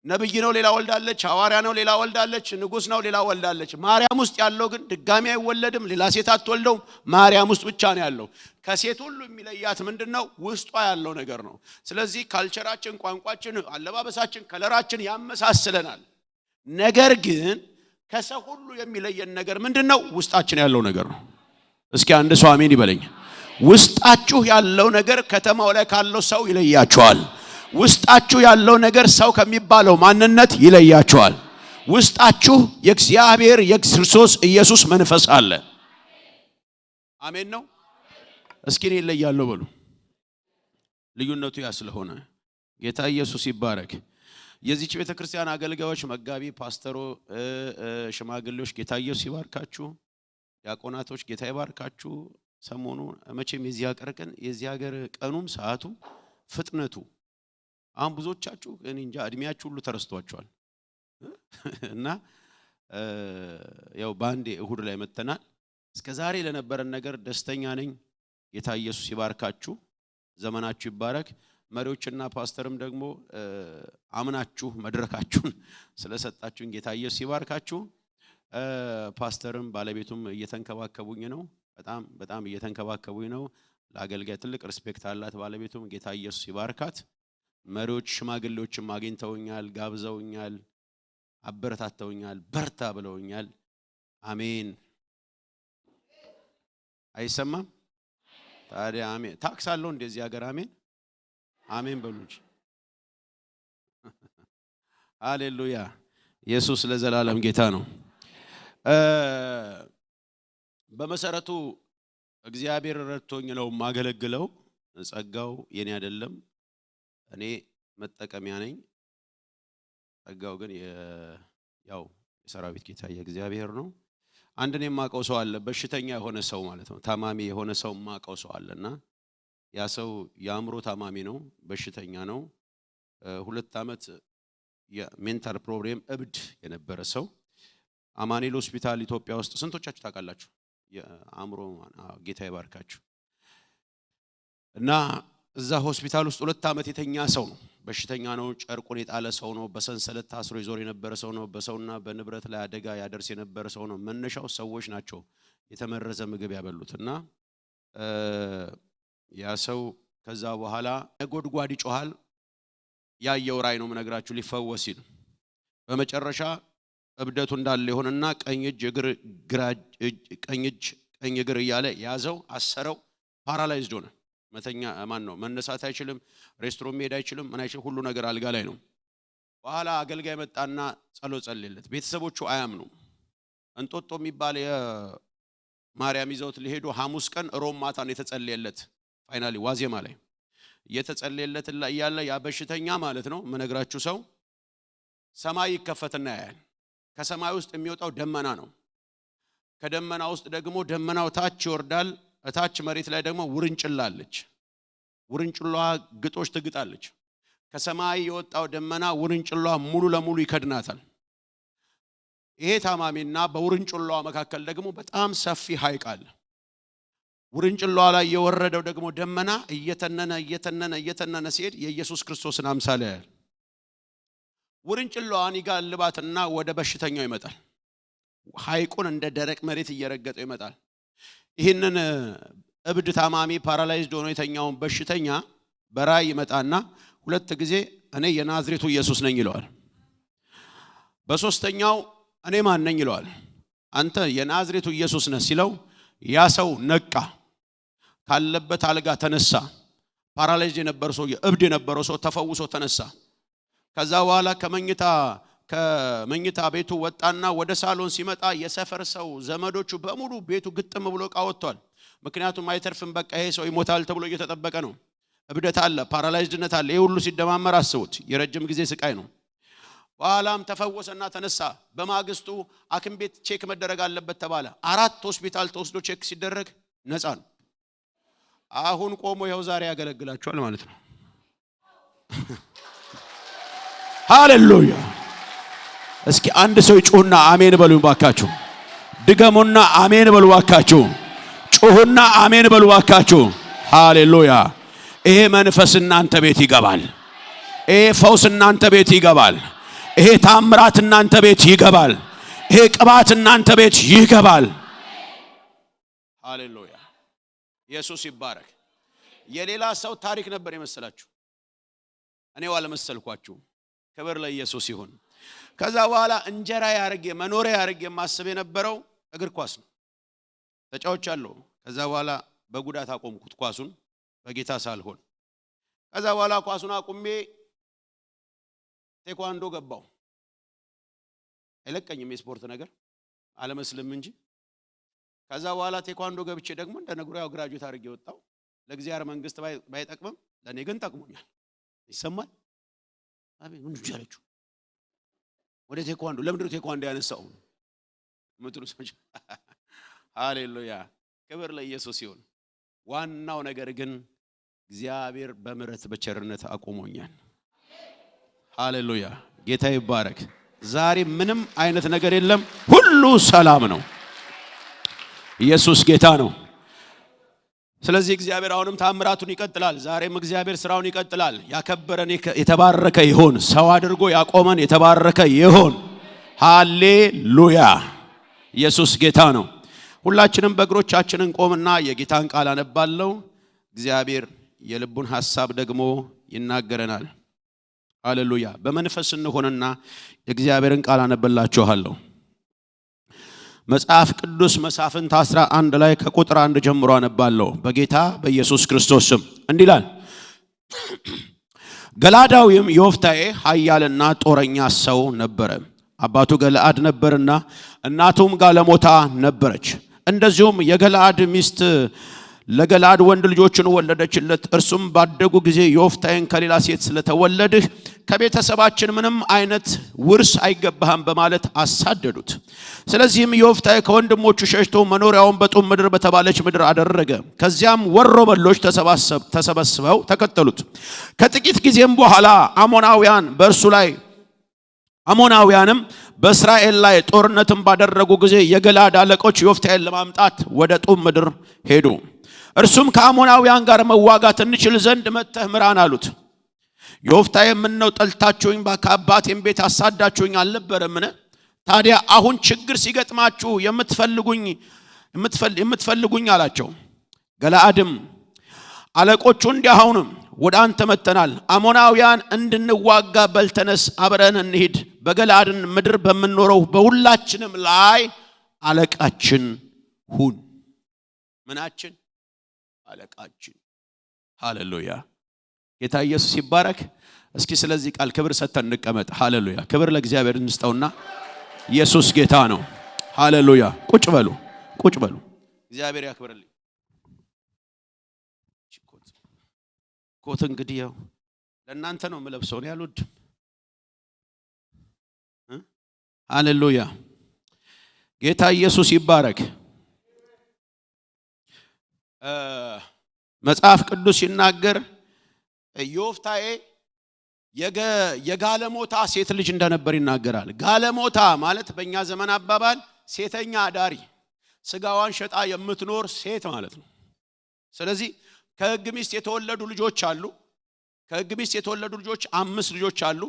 ነብይ ነው ሌላ ወልዳለች ሐዋርያ ነው ሌላ ወልዳለች ንጉስ ነው ሌላ ወልዳለች ማርያም ውስጥ ያለው ግን ድጋሚ አይወለድም ሌላ ሴት አትወልደውም ማርያም ውስጥ ብቻ ነው ያለው ከሴት ሁሉ የሚለያት ምንድነው ውስጧ ያለው ነገር ነው ስለዚህ ካልቸራችን ቋንቋችን አለባበሳችን ከለራችን ያመሳስለናል ነገር ግን ከሰው ሁሉ የሚለየን ነገር ምንድነው ውስጣችን ያለው ነገር ነው እስኪ አንድ ሰው አሜን ይበለኝ ውስጣችሁ ያለው ነገር ከተማው ላይ ካለው ሰው ይለያችኋል ውስጣችሁ ያለው ነገር ሰው ከሚባለው ማንነት ይለያችኋል ውስጣችሁ የእግዚአብሔር የክርስቶስ ኢየሱስ መንፈስ አለ አሜን ነው እስኪ እኔ ይለያለሁ በሉ ልዩነቱ ያ ስለሆነ ጌታ ኢየሱስ ይባረክ የዚህች ቤተክርስቲያን አገልጋዮች መጋቢ ፓስተሮ ሽማግሌዎች ጌታ ኢየሱስ ይባርካችሁ ዲያቆናቶች ጌታ ይባርካችሁ ሰሞኑ መቼም የዚህ ሀገር ቀኑም ሰዓቱ ፍጥነቱ አሁን ብዙዎቻችሁ እኔ እንጃ እድሜያችሁ ሁሉ ተረስቷቸዋል እና ያው ባንዴ እሁድ ላይ መተናል እስከዛሬ ለነበረን ነገር ደስተኛ ነኝ ጌታ ኢየሱስ ይባርካችሁ ዘመናችሁ ይባረክ መሪዎችና ፓስተርም ደግሞ አምናችሁ መድረካችሁን ስለሰጣችሁን ጌታ ኢየሱስ ይባርካችሁ። ፓስተርም ባለቤቱም እየተንከባከቡኝ ነው። በጣም እየተንከባከቡኝ ነው። ለአገልጋይ ትልቅ ሪስፔክት አላት ባለቤቱም። ጌታ ኢየሱስ ይባርካት። መሪዎች ሽማግሌዎችም አግኝተውኛል፣ ጋብዘውኛል፣ አበረታተውኛል፣ በርታ ብለውኛል። አሜን። አይሰማም ታዲያ? አሜን። ታክስ አለው እንደዚህ ሀገር? አሜን አሜን በሉ እንጂ። ሃሌሉያ። ኢየሱስ ለዘላለም ጌታ ነው። በመሰረቱ እግዚአብሔር ረድቶኝ ነው ማገለግለው። ጸጋው የኔ አይደለም፣ እኔ መጠቀሚያ ነኝ። ጸጋው ግን ያው የሰራዊት ጌታ የእግዚአብሔር ነው። አንድ እኔ የማውቀው ሰው አለ፣ በሽተኛ የሆነ ሰው ማለት ነው። ታማሚ የሆነ ሰው የማውቀው ሰው አለና ያ ሰው የአእምሮ ታማሚ ነው፣ በሽተኛ ነው። 2 ዓመት የሜንታል ፕሮብሌም እብድ የነበረ ሰው አማኑኤል ሆስፒታል ኢትዮጵያ ውስጥ ስንቶቻችሁ ታውቃላችሁ? የአእምሮ ጌታ ይባርካችሁ። እና እዛ ሆስፒታል ውስጥ 2 ዓመት የተኛ ሰው ነው። በሽተኛ ነው፣ ጨርቁን የጣለ ሰው ነው፣ በሰንሰለት ታስሮ ይዞር የነበረ ሰው ነው፣ በሰውና በንብረት ላይ አደጋ ያደርስ የነበረ ሰው ነው። መነሻው ሰዎች ናቸው የተመረዘ ምግብ ያበሉትና ያ ሰው ከዛ በኋላ ነጎድጓድ ይጮሃል። ያየው ራእይ ነው የምነግራችሁ፣ ሊፈወስ ሲል በመጨረሻ እብደቱ እንዳለ ይሆንና ቀኝ እግር እያለ ያዘው፣ አሰረው፣ ፓራላይዝድ ሆነ። መነሳት አይችልም፣ ሬስቶራንት መሄድ አይችልም፣ ምን አይችልም፣ ሁሉ ነገር አልጋ ላይ ነው። በኋላ አገልጋይ መጣና ጸሎት ጸለየለት። ቤተሰቦቹ አያምኑ። እንጦጦ የሚባል የማርያም ይዘውት ሊሄዱ ሐሙስ ቀን ሮም ማታ ነው የተጸለየለት። ፋይናሊ ዋዜማ ላይ የተጸለየለት እያለ ያ በሽተኛ ማለት ነው መነግራችሁ ሰው ሰማይ ይከፈትና ያያል። ከሰማይ ውስጥ የሚወጣው ደመና ነው። ከደመና ውስጥ ደግሞ ደመናው ታች ይወርዳል። እታች መሬት ላይ ደግሞ ውርንጭላ አለች። ውርንጭላዋ ግጦሽ ትግጣለች። ከሰማይ የወጣው ደመና ውርንጭላዋ ሙሉ ለሙሉ ይከድናታል። ይሄ ታማሚና በውርንጭላዋ መካከል ደግሞ በጣም ሰፊ ሐይቅ አለ። ውርንጭላዋ ላይ የወረደው ደግሞ ደመና እየተነነ ሲሄድ የኢየሱስ ክርስቶስን አምሳል ያያል። ውርንጭላዋን ይጋልባትና ወደ በሽተኛው ይመጣል። ሐይቁን እንደ ደረቅ መሬት እየረገጠው ይመጣል። ይህንን እብድ ታማሚ ፓራላይዝድ ሆኖ የተኛውን በሽተኛ በራእይ ይመጣና 2 ጊዜ እኔ የናዝሬቱ ኢየሱስ ነኝ ይለዋል። በሶስተኛው እኔ ማን ነኝ ይለዋል። አንተ የናዝሬቱ ኢየሱስ ነህ ሲለው ያ ሰው ነቃ፣ ካለበት አልጋ ተነሳ። ፓራላይዝድ የነበረው ሰው እብድ የነበረው ሰው ተፈውሶ ተነሳ። ከዛ በኋላ ከመኝታ ቤቱ ወጣና ወደ ሳሎን ሲመጣ የሰፈር ሰው ዘመዶቹ በሙሉ ቤቱ ግጥም ብሎ ቃወቷል። ምክንያቱም አይተርፍም፣ በቃ ይሄ ሰው ይሞታል ተብሎ እየተጠበቀ ነው። እብደት አለ፣ ፓራላይዝድነት አለ። ይሄ ሁሉ ሲደማመር አስቡት፣ የረጅም ጊዜ ስቃይ ነው። በኋላም ተፈወሰና ተነሳ። በማግስቱ ሐኪም ቤት ቼክ መደረግ አለበት ተባለ። 4 ሆስፒታል ተወስዶ ቼክ ሲደረግ ነፃ ነው። አሁን ቆሞ ይኸው ዛሬ ያገለግላችኋል ማለት ነው። ሃሌሉያ። እስኪ አንድ ሰው ጩሁና አሜን በሉ ባካችሁ። ድገሙና አሜን በሉ ባካችሁ። ጩሁና አሜን በሉ ባካችሁ። ሃሌሉያ። ይሄ መንፈስ እናንተ ቤት ይገባል። ይሄ ፈውስ እናንተ ቤት ይገባል። ይሄ ታምራት እናንተ ቤት ይገባል። ይሄ ቅባት እናንተ ቤት ይገባል። ሃሌሉያ። ኢየሱስ ይባረክ። የሌላ ሰው ታሪክ ነበር የመሰላችሁ፣ እኔው አልመሰልኳችሁ። ክብር ለኢየሱስ ይሁን። ከዛ በኋላ እንጀራ ያርጌ መኖሪያ ያርጌ ማስብ የነበረው እግር ኳስ ነው። ተጫውቻለሁ። ከዛ በኋላ በጉዳት አቆምኩት ኳሱን በጌታ ሳልሆን። ከዛ በኋላ ኳሱን አቁሜ ቴኳንዶ ገባው። አይለቀኝም የስፖርት ነገር አለመስልም እንጂ። ከዛ በኋላ ቴኳንዶ ገብቼ ደግሞ እንደነገሩ ያው ግራጁዌት አድርጌ ወጣው። ለእግዚአብሔር መንግስት ባይጠቅምም ለኔ ግን ጠቅሞኛል። ይሰማል። አሜን። ምን ይቻላችሁ? ወደ ቴኳንዶ ለምንድነው ቴኳንዶ ያነሳው? ምትሉ ሰዎች ሃሌሉያ። ክብር ለኢየሱስ ይሁን። ዋናው ነገር ግን እግዚአብሔር በምህረት በቸርነት አቆሞኛል። ሃሌሉያ። ጌታ ይባረክ። ዛሬ ምንም አይነት ነገር የለም፣ ሁሉ ሰላም ነው። ኢየሱስ ጌታ ነው። ስለዚህ እግዚአብሔር አሁንም ታምራቱን ይቀጥላል። ዛሬም እግዚአብሔር ስራውን ይቀጥላል። ያከበረን የተባረከ ይሁን። ሰው አድርጎ ያቆመን የተባረከ ይሁን። ሃሌሉያ! ኢየሱስ ጌታ ነው። ሁላችንም በእግሮቻችን እንቆምና የጌታን ቃል አነባለሁ። እግዚአብሔር የልቡን ሐሳብ ደግሞ ይናገረናል። ሃሌሉያ! በመንፈስ እንሆንና የእግዚአብሔርን ቃል አነብላችኋለሁ። መጽሐፍ ቅዱስ መሳፍንት 11 ላይ ከቁጥር 1 ጀምሮ አነባለሁ። በጌታ በኢየሱስ ክርስቶስ ስም እንዲህ ይላል። ገላዳዊም ዮፍታሔ ኃያልና ጦረኛ ሰው ነበረ። አባቱ ገለአድ ነበርና እናቱም ጋለሞታ ነበረች። እንደዚሁም የገለአድ ሚስት ለገለአድ ወንድ ልጆችን ወለደችለት። እርሱም ባደጉ ጊዜ ዮፍታሔን ከሌላ ሴት ስለተወለድህ ከቤተሰባችን ምንም አይነት ውርስ አይገባህም በማለት አሳደዱት። ስለዚህም ዮፍታሔ ከወንድሞቹ ሸሽቶ መኖሪያውን በጡም ምድር በተባለች ምድር አደረገ። ከዚያም ወሮበሎች ተሰበስበው ተከተሉት። ከጥቂት ጊዜም በኋላ አሞናውያንም በእስራኤል ላይ ጦርነትን ባደረጉ ጊዜ የገለአድ አለቆች ዮፍታሔን ለማምጣት ወደ ጡም ምድር ሄዱ። እርሱም ከአሞናውያን ጋር መዋጋት እንችል ዘንድ መጥተህ ምራን አሉት። ዮፍታሔ ምነው ጠልታችሁኝ ከአባቴም ቤት አሳዳችሁኝ አልነበረምን? ታዲያ አሁን ችግር ሲገጥማችሁ የምትፈልጉኝ አላቸው። ገለአድም አለቆቹ እንዲያሁን ወደ አንተ መጥተናል፣ አሞናውያን እንድንዋጋ በልተነስ አብረን እንሂድ፣ በገለአድን ምድር በምንኖረው በሁላችንም ላይ አለቃችን ሁን። ምናችን? አለቃችን። ሃሌሉያ! ጌታ ኢየሱስ ይባረክ። እስኪ ስለዚህ ቃል ክብር ሰጥተን እንቀመጥ። ሃሌሉያ! ክብር ለእግዚአብሔር እንስጠውና ኢየሱስ ጌታ ነው። ሃሌሉያ! ቁጭ በሉ። እግዚአብሔር ያክብርልኝ። ኮት እንግዲህ ያው ለእናንተ ነው የምለብሰው ነው ያሉት። ሃሌሉያ! ጌታ ኢየሱስ ይባረክ። መጽሐፍ ቅዱስ ሲናገር ዮፍታሔ የጋለሞታ ሴት ልጅ እንደነበር ይናገራል። ጋለሞታ ማለት በእኛ ዘመን አባባል ሴተኛ አዳሪ፣ ስጋዋን ሸጣ የምትኖር ሴት ማለት ነው። ስለዚህ ከሕግ ሚስት የተወለዱ ልጆች አሉ። ከሕግ ሚስት የተወለዱ ልጆች 5 ልጆች አሉ።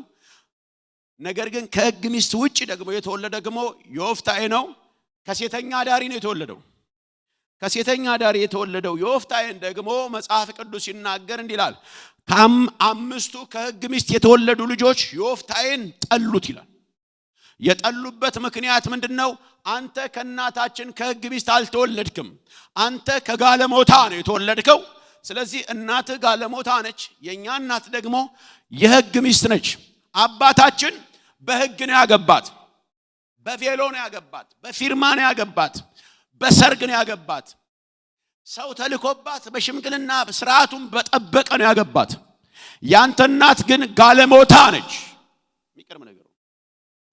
ነገር ግን ከሕግ ሚስት ውጪ ደግሞ የተወለደ ደግሞ ዮፍታሔ ነው። ከሴተኛ አዳሪ ነው የተወለደው። ከሴተኛ አዳሪ የተወለደው ዮፍታሔን ደግሞ መጽሐፍ ቅዱስ ሲናገር እንዲህ ይላል፣ ከ5ቱ ከሕግ ሚስት የተወለዱ ልጆች ዮፍታሔን ጠሉት ይላል። የጠሉበት ምክንያት ምንድነው? አንተ ከእናታችን ከሕግ ሚስት አልተወለድክም፣ አንተ ከጋለሞታ ነው የተወለድከው። ስለዚህ እናትህ ጋለሞታ ነች፣ የኛ እናት ደግሞ የሕግ ሚስት ነች። አባታችን በሕግ ነው ያገባት፣ በቬሎ ነው ያገባት፣ በፊርማ ነው ያገባት፣ በሰርግ ነው ያገባት። ሰው ተልኮባት በሽምግልና ስርዓቱን በጠበቀ ነው ያገባት። ያንተ እናት ግን ጋለሞታ ነች። የሚቀርም ነገር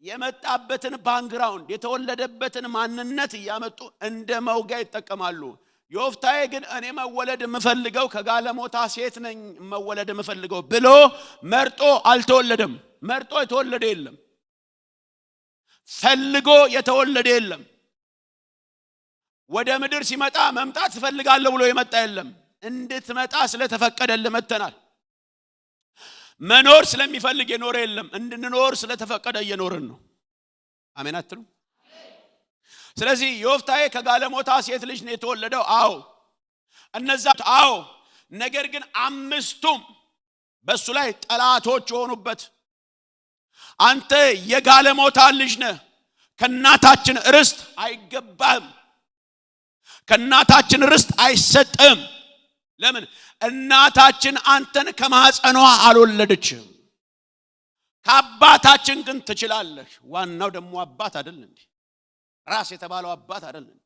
የመጣበትን ባክግራውንድ የተወለደበትን ማንነት ያመጡ እንደ መውጊያ ይጠቀማሉ። ዮፍታሔ ግን እኔ መወለድ የምፈልገው ከጋለሞታ ሴት ነኝ መወለድ የምፈልገው ብሎ መርጦ አልተወለደም። መርጦ የተወለደ የለም፣ ፈልጎ የተወለደ የለም። ወደ ምድር ሲመጣ መምጣት ፈልጋለሁ ብሎ የመጣ የለም። እንድትመጣ ስለተፈቀደልህ መተናል። መኖር ስለሚፈልግ የኖረ የለም። እንድንኖር ስለተፈቀደ እየኖርን ነው። አሜን አትሉ? ስለዚህ ዮፍታሔ ከጋለሞታ ሴት ልጅ ነው የተወለደው። አዎ እነዛ አዎ። ነገር ግን 5ቱም በሱ ላይ ጠላቶች የሆኑበት፣ አንተ የጋለሞታ ልጅ ነህ፣ ከእናታችን ርስት አይገባህም፣ ከእናታችን ርስት አይሰጥም። ለምን? እናታችን አንተን ከማህፀኗ አልወለደችም፣ ከአባታችን ግን ትችላለህ። ዋናው ደግሞ አባት አይደል እንዴ? ራስ የተባለው አባት አይደል እንዴ?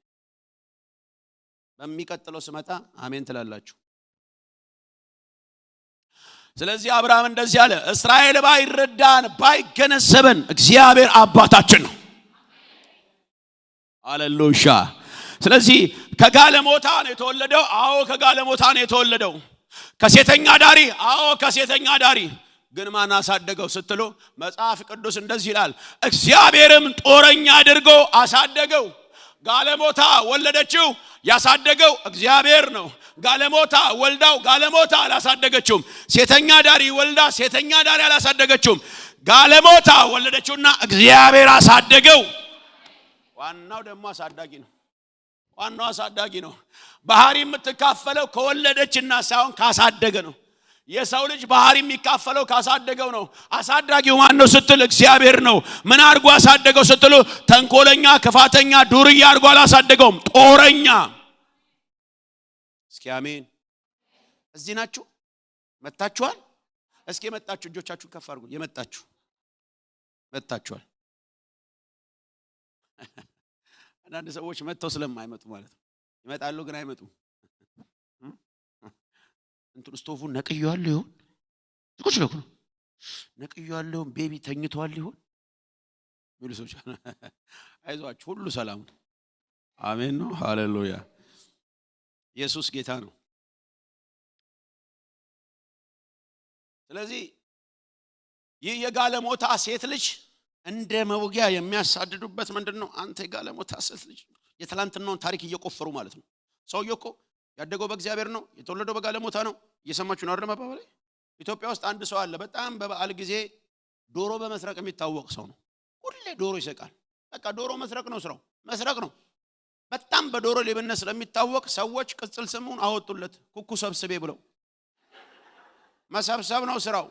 በሚቀጥለው ስመጣ አሜን ትላላችሁ። ስለዚህ አብርሃም እንደዚህ አለ፣ እስራኤል ባይረዳን ባይገነዘበን እግዚአብሔር አባታችን ነው። ሃሌሉያ። ስለዚህ ከጋለሞታ ነው የተወለደው። አዎ ከጋለሞታ ነው የተወለደው። ከሴተኛ ዳሪ፣ አዎ ከሴተኛ ዳሪ። ግን ማን አሳደገው ስትሉ መጽሐፍ ቅዱስ እንደዚህ ይላል፣ እግዚአብሔርም ጦረኛ አድርጎ አሳደገው፣ ጋለሞታ ወለደችው ያሳደገው እግዚአብሔር ነው። ጋለሞታ ወልዳው ጋለሞታ አላሳደገችውም። ሴተኛ ዳሪ ወልዳ ሴተኛ ዳሪ አላሳደገችውም። ጋለሞታ ወለደችውና እግዚአብሔር አሳደገው። ዋናው ደግሞ አሳዳጊ ነው። ዋናው አሳዳጊ ነው። ባህሪ የምትካፈለው ከወለደችና ሳይሆን ካሳደገ ነው። የሰው ልጅ ባህሪ የሚካፈለው ካሳደገው ነው። አሳዳጊው ማን ነው ስትል እግዚአብሔር ነው። ምን አድርጎ አሳደገው ስትሉ ተንኮለኛ፣ ክፋተኛ፣ ዱርዬ አድርጎ አላሳደገውም። ጦረኛ። እስኪ አሜን። እዚህ ናችሁ? መጣችኋል? እስኪ መጣችሁ እጆቻችሁን ከፍ አድርጉ። የመጣችሁ መጣችኋል። አንዳንድ ሰዎች መጥተው ስለማይመጡ ማለት ነው። ይመጣሉ ግን አይመጡም። እንትን ስቶፉን ነቅየዋለሁ ይሆን? ዝቁጭ ነው ነቅየዋለሁ። ቤቢ ተኝቷል ይሆን? ሚሉሶች አይዟችሁ፣ ሁሉ ሰላም ነው። አሜን ነው። ሃሌሉያ። ኢየሱስ ጌታ ነው። ስለዚህ ይህ የጋለሞታ ሴት ልጅ እንደ መውጊያ የሚያሳድዱበት ምንድነው? አንተ የጋለሞታ ሴት ልጅ የትላንትናውን ታሪክ እየቆፈሩ ማለት ነው። ሰውየው እኮ ያደገው በእግዚአብሔር ነው፣ የተወለደው በጋለሞታ ነው። እየሰማችሁ ነው አይደል? ማባባለ ኢትዮጵያ ውስጥ አንድ ሰው አለ። በጣም በበዓል ጊዜ ዶሮ በመስረቅ የሚታወቅ ሰው ነው። ሁሌ ዶሮ ይሰቃል። በቃ ዶሮ መስረቅ ነው ስራው፣ መስረቅ ነው። በጣም በዶሮ ሌብነት ስለሚታወቅ ሰዎች ቅጽል ስሙን አወጡለት፣ ኩኩ ሰብስቤ ብለው። መሰብሰብ ነው ስራው።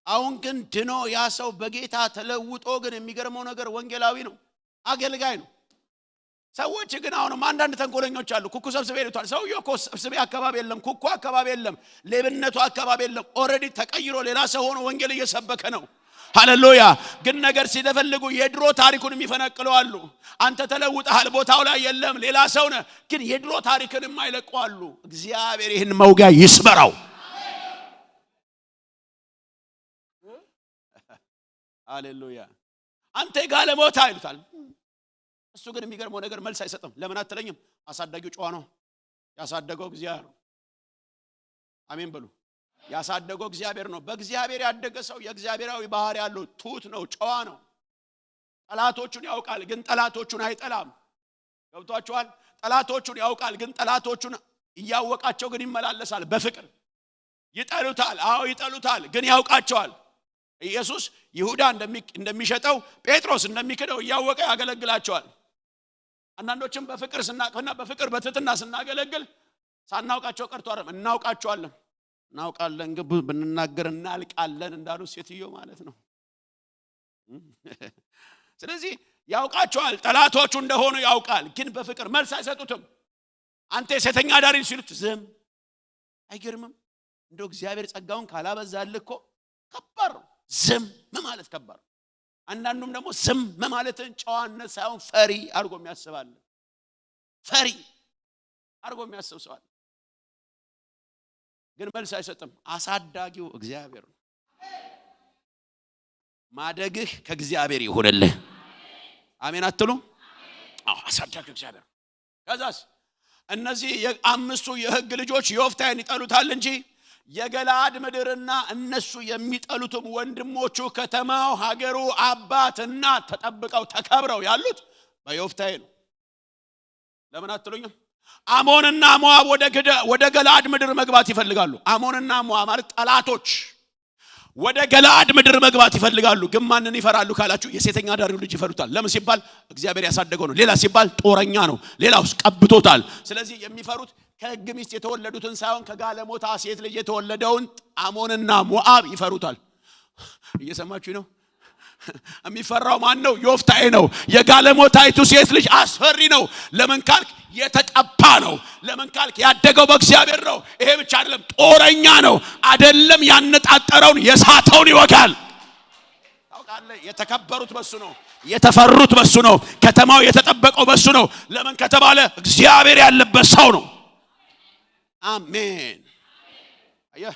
አሁን ግን ድኖ ያ ሰው በጌታ ተለውጦ ግን የሚገርመው ነገር ወንጌላዊ ነው፣ አገልጋይ ነው። ሰዎች ግን አሁንም አንዳንድ ተንኮለኞች አሉ። ኩኩ ሰብስቤ ይሉታል። ሰውየው እኮ ሰብስቤ አካባቢ የለም፣ ኩኩ አካባቢ የለም፣ ሌብነቱ አካባቢ የለም። ኦሬዲ ተቀይሮ ሌላ ሰው ሆኖ ወንጌል እየሰበከ ነው። ሃሌሉያ። ግን ነገር ሲደፈልጉ የድሮ ታሪኩን የሚፈነቅሉ አሉ። አንተ ተለውጠሃል፣ ቦታው ላይ የለም፣ ሌላ ሰው ነህ። ግን የድሮ ታሪክን የማይለቁ አሉ። እግዚአብሔር ይህን መውጊያ ይስበራው። ሃሌሉያ። አንተ ጋለሞታ ይሉታል። እሱ ግን የሚገርመው ነገር መልስ አይሰጥም። ለምን አትለኝም? አሳዳጊው ጨዋ ነው። ያሳደገው እግዚአብሔር ነው። አሜን በሉ። ያሳደገው እግዚአብሔር ነው። በእግዚአብሔር ያደገ ሰው የእግዚአብሔራዊ ባህሪ ያለው ትሁት ነው፣ ጨዋ ነው። ጠላቶቹን ያውቃል፣ ግን ጠላቶቹን አይጠላም። ገብቷችኋል? ጠላቶቹን ያውቃል፣ ግን ጠላቶቹን እያወቃቸው ግን ይመላለሳል በፍቅር። ይጠሉታል፣ አዎ ይጠሉታል፣ ግን ያውቃቸዋል። ኢየሱስ ይሁዳ እንደሚሸጠው ጴጥሮስ እንደሚክደው እያወቀ ያገለግላቸዋል። አንዳንዶችም በፍቅር ስናቀና በፍቅር በትህትና ስናገለግል ሳናውቃቸው ቀርቶ አይደለም፣ እናውቃቸዋለን። እናውቃለን ግን ብንናገር እናልቃለን እንዳሉ ሴትዮ ማለት ነው። ስለዚህ ያውቃቸዋል፣ ጠላቶቹ እንደሆኑ ያውቃል፣ ግን በፍቅር መልስ አይሰጡትም። አንተ ሴተኛ ዳሪ ሲሉት ዝም። አይገርምም? እንደው እግዚአብሔር ጸጋውን ካላበዛልህ እኮ ከባድ ነው። ዝም ማለት ከባድ። አንዳንዱም ደግሞ ዝም ማለትን ጨዋነት ሳይሆን ፈሪ አድርጎ የሚያስባል። ፈሪ አድርጎ የሚያስብ ሰው አለ፣ ግን መልስ አይሰጥም። አሳዳጊው እግዚአብሔር ነው። ማደግህ ከእግዚአብሔር ይሁንልህ። አሜን አትሉ? አዎ፣ አሳዳጊው እግዚአብሔር። ከዛስ እነዚህ የአምስቱ የሕግ ልጆች ዮፍታሔን ይጠሉታል እንጂ የገላድ ምድርና እነሱ የሚጠሉትም ወንድሞቹ ከተማው፣ ሀገሩ፣ አባትና ተጠብቀው ተከብረው ያሉት በዮፍታሔ ነው። ለምን አትሉኝም? አሞንና ሞዓብ ወደ ገላድ ምድር መግባት ይፈልጋሉ። አሞንና ሞዓብ ማለት ጠላቶች ወደ ገላድ ምድር መግባት ይፈልጋሉ። ግን ማንን ይፈራሉ ካላችሁ የሴተኛ ዳሪው ልጅ ይፈሩታል። ለምን ሲባል እግዚአብሔር ያሳደገው ነው። ሌላ ሲባል ጦረኛ ነው። ሌላውስ ቀብቶታል። ስለዚህ የሚፈሩት ከሕግ ሚስት የተወለዱትን ሳይሆን ከጋለሞታ ሴት ልጅ የተወለደውን አሞንና ሞዓብ ይፈሩታል። እየሰማችሁ ነው? የሚፈራው ማን ነው? ዮፍታሔ ነው። የጋለሞታይቱ ሴት ልጅ አስፈሪ ነው። ለምን ካልክ የተቀባ ነው። ለምን ካልክ ያደገው በእግዚአብሔር ነው። ይሄ ብቻ አይደለም፣ ጦረኛ ነው። አይደለም ያነጣጠረውን የሳተውን ይወጋል። ታውቃለህ? የተከበሩት በሱ ነው፣ የተፈሩት በሱ ነው፣ ከተማው የተጠበቀው በሱ ነው። ለምን ከተባለ እግዚአብሔር ያለበት ሰው ነው። አሜን። አየህ፣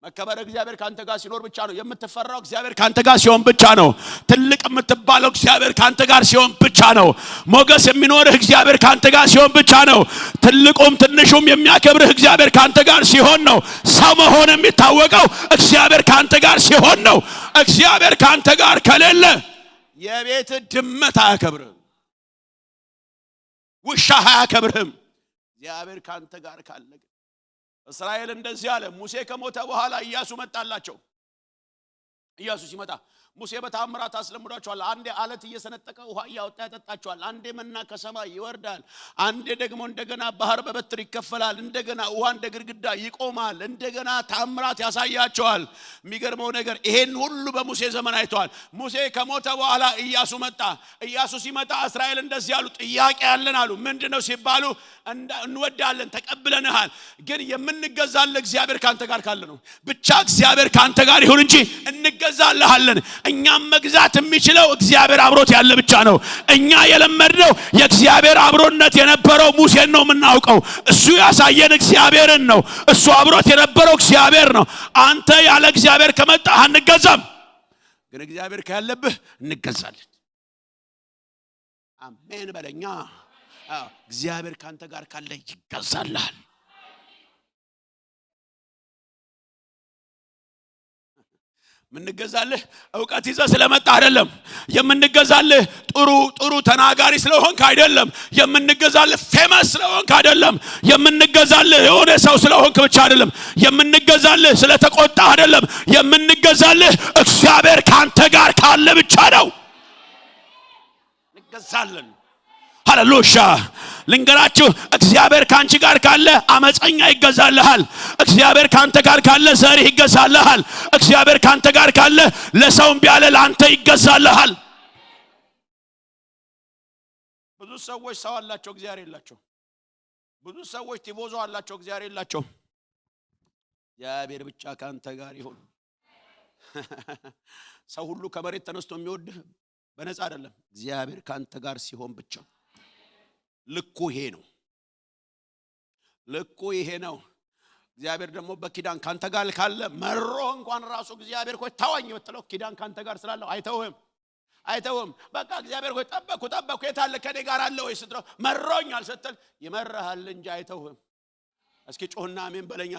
መከበር እግዚአብሔር ካንተ ጋር ሲኖር ብቻ ነው። የምትፈራው እግዚአብሔር ካንተ ጋር ሲሆን ብቻ ነው። ትልቅ የምትባለው እግዚአብሔር ካንተ ጋር ሲሆን ብቻ ነው። ሞገስ የሚኖርህ እግዚአብሔር ካንተ ጋር ሲሆን ብቻ ነው። ትልቁም ትንሹም የሚያከብርህ እግዚአብሔር ካንተ ጋር ሲሆን ነው። ሰው መሆን የሚታወቀው እግዚአብሔር ካንተ ጋር ሲሆን ነው። እግዚአብሔር ካንተ ጋር ከሌለ የቤት ድመት አያከብርህ። ውሻ አያከብርህም። እግዚአብሔር ካንተ ጋር ካለ እስራኤል እንደዚህ አለ። ሙሴ ከሞተ በኋላ ኢያሱ መጣላቸው። ኢያሱ ሲመጣ ሙሴ በታምራት አስለምዷቸዋል። አንዴ አለት እየሰነጠቀ ውሃ ያወጣ ያጠጣቸዋል። አንዴ መና ከሰማይ ይወርዳል። አንዴ ደግሞ እንደገና ባህር በበትር ይከፈላል። እንደገና ውሃ እንደ ግድግዳ ይቆማል። እንደገና ታምራት ያሳያቸዋል። የሚገርመው ነገር ይሄን ሁሉ በሙሴ ዘመን አይተዋል። ሙሴ ከሞተ በኋላ ኢያሱ መጣ። ኢያሱ ሲመጣ እስራኤል እንደዚህ ያሉ ጥያቄ ያለን አሉ። ምንድነው ሲባሉ እንወዳለን ተቀብለናል፣ ግን የምንገዛልህ እግዚአብሔር ካንተ ጋር ካለ ነው። ብቻ እግዚአብሔር ካንተ ጋር ይሁን እንጂ እንገዛልሃለን። እኛም መግዛት የሚችለው እግዚአብሔር አብሮት ያለ ብቻ ነው። እኛ የለመድነው የእግዚአብሔር አብሮነት የነበረው ሙሴን ነው የምናውቀው። እሱ ያሳየን እግዚአብሔርን ነው። እሱ አብሮት የነበረው እግዚአብሔር ነው። አንተ ያለ እግዚአብሔር ከመጣህ አንገዛም፣ ግን እግዚአብሔር ካለብህ እንገዛለን። አሜን በለኛ። እግዚአብሔር ካንተ ጋር ካለ ይገዛልሃል። ምንገዛልህ ዕውቀት ይዘህ ስለመጣ አይደለም። የምንገዛልህ ጥሩ ተናጋሪ ስለሆንክ አይደለም። የምንገዛልህ ፌመስ ስለሆንክ አይደለም። የምንገዛልህ የሆነ ሰው ስለሆንክ ብቻ አይደለም። የምንገዛልህ ስለተቆጣ አይደለም። የምንገዛልህ እግዚአብሔር ካንተ ጋር ካለ ብቻ ነው። እንገዛለን። ሃሌሉያ። ልንገራችሁ፣ እግዚአብሔር ካንቺ ጋር ካለ አመፀኛ ይገዛልሃል። እግዚአብሔር ካንተ ጋር ካለ ዘርህ ይገዛልሃል። እግዚአብሔር ካንተ ጋር ካለ ለሰውም ቢያለ ላንተ ይገዛልሃል። ብዙ ሰዎች ሰው አላቸው፣ እግዚአብሔር የላቸው። ብዙ ሰዎች ቲቦዞ አላቸው፣ እግዚአብሔር የላቸው። እግዚአብሔር ብቻ ካንተ ጋር ይሁን። ሰው ሁሉ ከመሬት ተነስቶ የሚወድህ በነፃ አይደለም። እግዚአብሔር ካንተ ጋር ሲሆን ብቻ ልኩ ይሄ ነው። ልኩ ይሄ ነው። እግዚአብሔር ደግሞ በኪዳን ካንተ ጋር ካለ መሮ እንኳን ራሱ እግዚአብሔር ሆይ ተወኝ ብትለው ኪዳን ካንተ ጋር ስላለው አይተውም። በቃ እግዚአብሔር ሆይ ጠበቅኩ የታለ ከኔ ጋር አለ ወይ ስትለው መሮኛል ስትል ይመረሃል እንጂ አይተውም። እስኪ ጮህና አሜን በለኛ።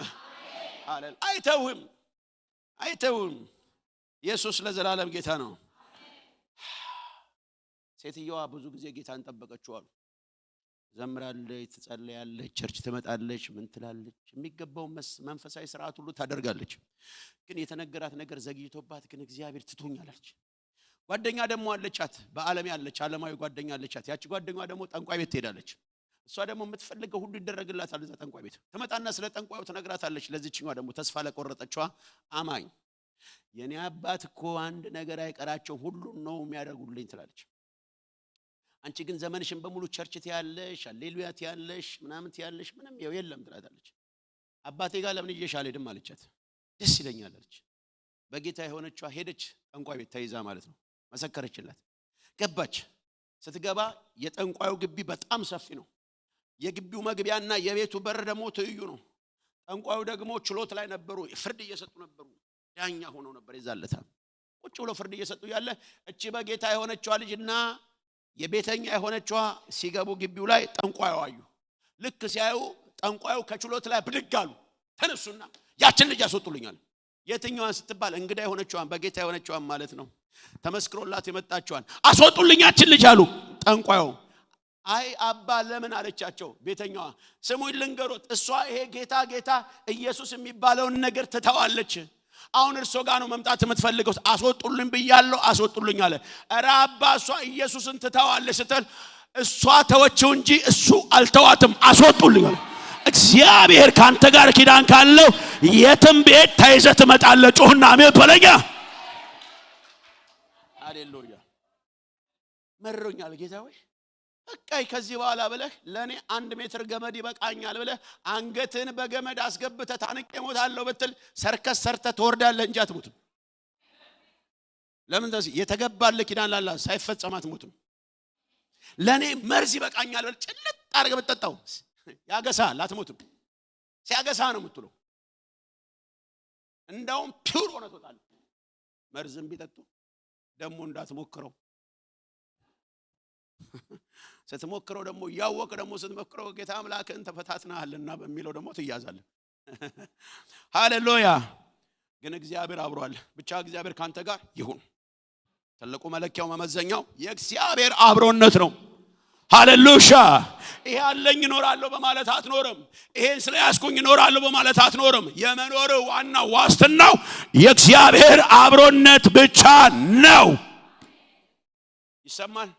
አሜን። አይተውም። ኢየሱስ ለዘላለም ጌታ ነው። ሴትየዋ ብዙ ጊዜ ጌታን ጠበቀችው አሉ። ዘምራለች፣ ትጸልያለች፣ ቸርች ትመጣለች፣ ምን ትላለች፣ የሚገባው መንፈሳዊ ስርዓት ሁሉ ታደርጋለች። ግን የተነገራት ነገር ዘግይቶባት ግን እግዚአብሔር ትቶኛለች። ጓደኛ ደግሞ አለቻት፣ በአለም ያለች ዓለማዊ ጓደኛ አለቻት። ያቺ ጓደኛዋ ደግሞ ጠንቋይ ቤት ትሄዳለች። እሷ ደግሞ የምትፈልገው ሁሉ ይደረግላታል እዛ ጠንቋይ ቤት። ትመጣና ስለ ጠንቋዩ ትነግራታለች። ለዚህኛዋ ደግሞ ተስፋ ለቆረጠችዋ አማኝ የኔ አባት እኮ አንድ ነገር አይቀራቸው ሁሉ ነው የሚያደርጉልኝ ትላለች። አንቺ ግን ዘመንሽን በሙሉ ቸርች ትያለሽ፣ ሃሌሉያ ትያለሽ፣ ምናምን ትያለሽ፣ ምንም የለም ትላታለች። አባቴ ጋር ለምን ይዤሽ አልሄድም አለቻት። ደስ ይለኛል አለች። በጌታ የሆነችዋ ሄደች ጠንቋይ ቤት ተይዛ ማለት ነው። መሰከረችላት። ገባች። ስትገባ የጠንቋዩ ግቢ በጣም ሰፊ ነው። የግቢው መግቢያና የቤቱ በር ደግሞ ትይዩ ነው። ጠንቋዩ ደግሞ ችሎት ላይ ነበሩ፣ ፍርድ እየሰጡ ነበሩ። ዳኛ ሆነው ነበር። ይዛለታ ቁጭ ብሎ ፍርድ እየሰጡ ያለ እቺ በጌታ የሆነችዋ ልጅና የቤተኛ የሆነችዋ ሲገቡ ግቢው ላይ ጠንቋዩ አዩ። ልክ ሲያዩ ጠንቋዩ ከችሎት ላይ ብድግ አሉ። ተነሱና ያችን ልጅ ያስወጡልኛል። የትኛዋን ስትባል እንግዳ የሆነችዋን በጌታ የሆነችዋን ማለት ነው። ተመስክሮላት የመጣችዋን አስወጡልኝ ያችን ልጅ አሉ ጠንቋዩ። አይ አባ ለምን አለቻቸው ቤተኛዋ። ስሙኝ ልንገሮት፣ እሷ ይሄ ጌታ ኢየሱስ የሚባለውን ነገር ትተዋለች። አሁን እርሶ ጋር ነው መምጣት የምትፈልገው። አስወጡልኝ ብያለሁ አስወጡልኝ አለ። ኧረ አባ እሷ ኢየሱስን ትተዋለች ስትል እሷ ተወችው እንጂ እሱ አልተዋትም፣ አስወጡልኝ አለ። እግዚአብሔር ካንተ ጋር ኪዳን ካለው የትም ቤት ተይዘህ ትመጣለህ። ጮህና አሜን በለኛ። ሃሌሉያ። መሮኛል ጌታ ሆይ በቃ ከዚህ በኋላ ብለህ ለኔ 1 ሜትር ገመድ ይበቃኛል ብለህ አንገትን በገመድ አስገብተህ ታንቄ ሞታለሁ ብትል ሰርከስ ሰርተህ ትወርዳለህ እንጂ አትሞትም። ለምን እንደዚህ የተገባልህ ኪዳን ላላ ሳይፈጸም አትሞትም። ለኔ መርዝ ይበቃኛል ብለህ ጭልጥ አድርገህ ብትጠጣው ያገሳል፣ አትሞትም። ሲያገሳ ነው የምትለው። እንደውም ፒውር ሆነ ትወጣለህ። መርዝም ቢጠጡ ደግሞ እንዳትሞክረው። ስትሞክረው ደግሞ ያወቀ ደግሞ ስትሞክረው ጌታ አምላክን ተፈታትናልና በሚለው ደግሞ ትያዛለህ። ሃሌሉያ። ግን እግዚአብሔር አብሮአል። ብቻ እግዚአብሔር ካንተ ጋር ይሁን። ትልቁ መለኪያው መመዘኛው የእግዚአብሔር አብሮነት ነው። ሃሌሉያ ይሄ አለኝ እኖራለሁ በማለት አትኖርም ይሄን ስለያስኩኝ እኖራለሁ በማለት አትኖርም የመኖር ዋና ዋስትናው የእግዚአብሔር አብሮነት ብቻ ነው ይሰማል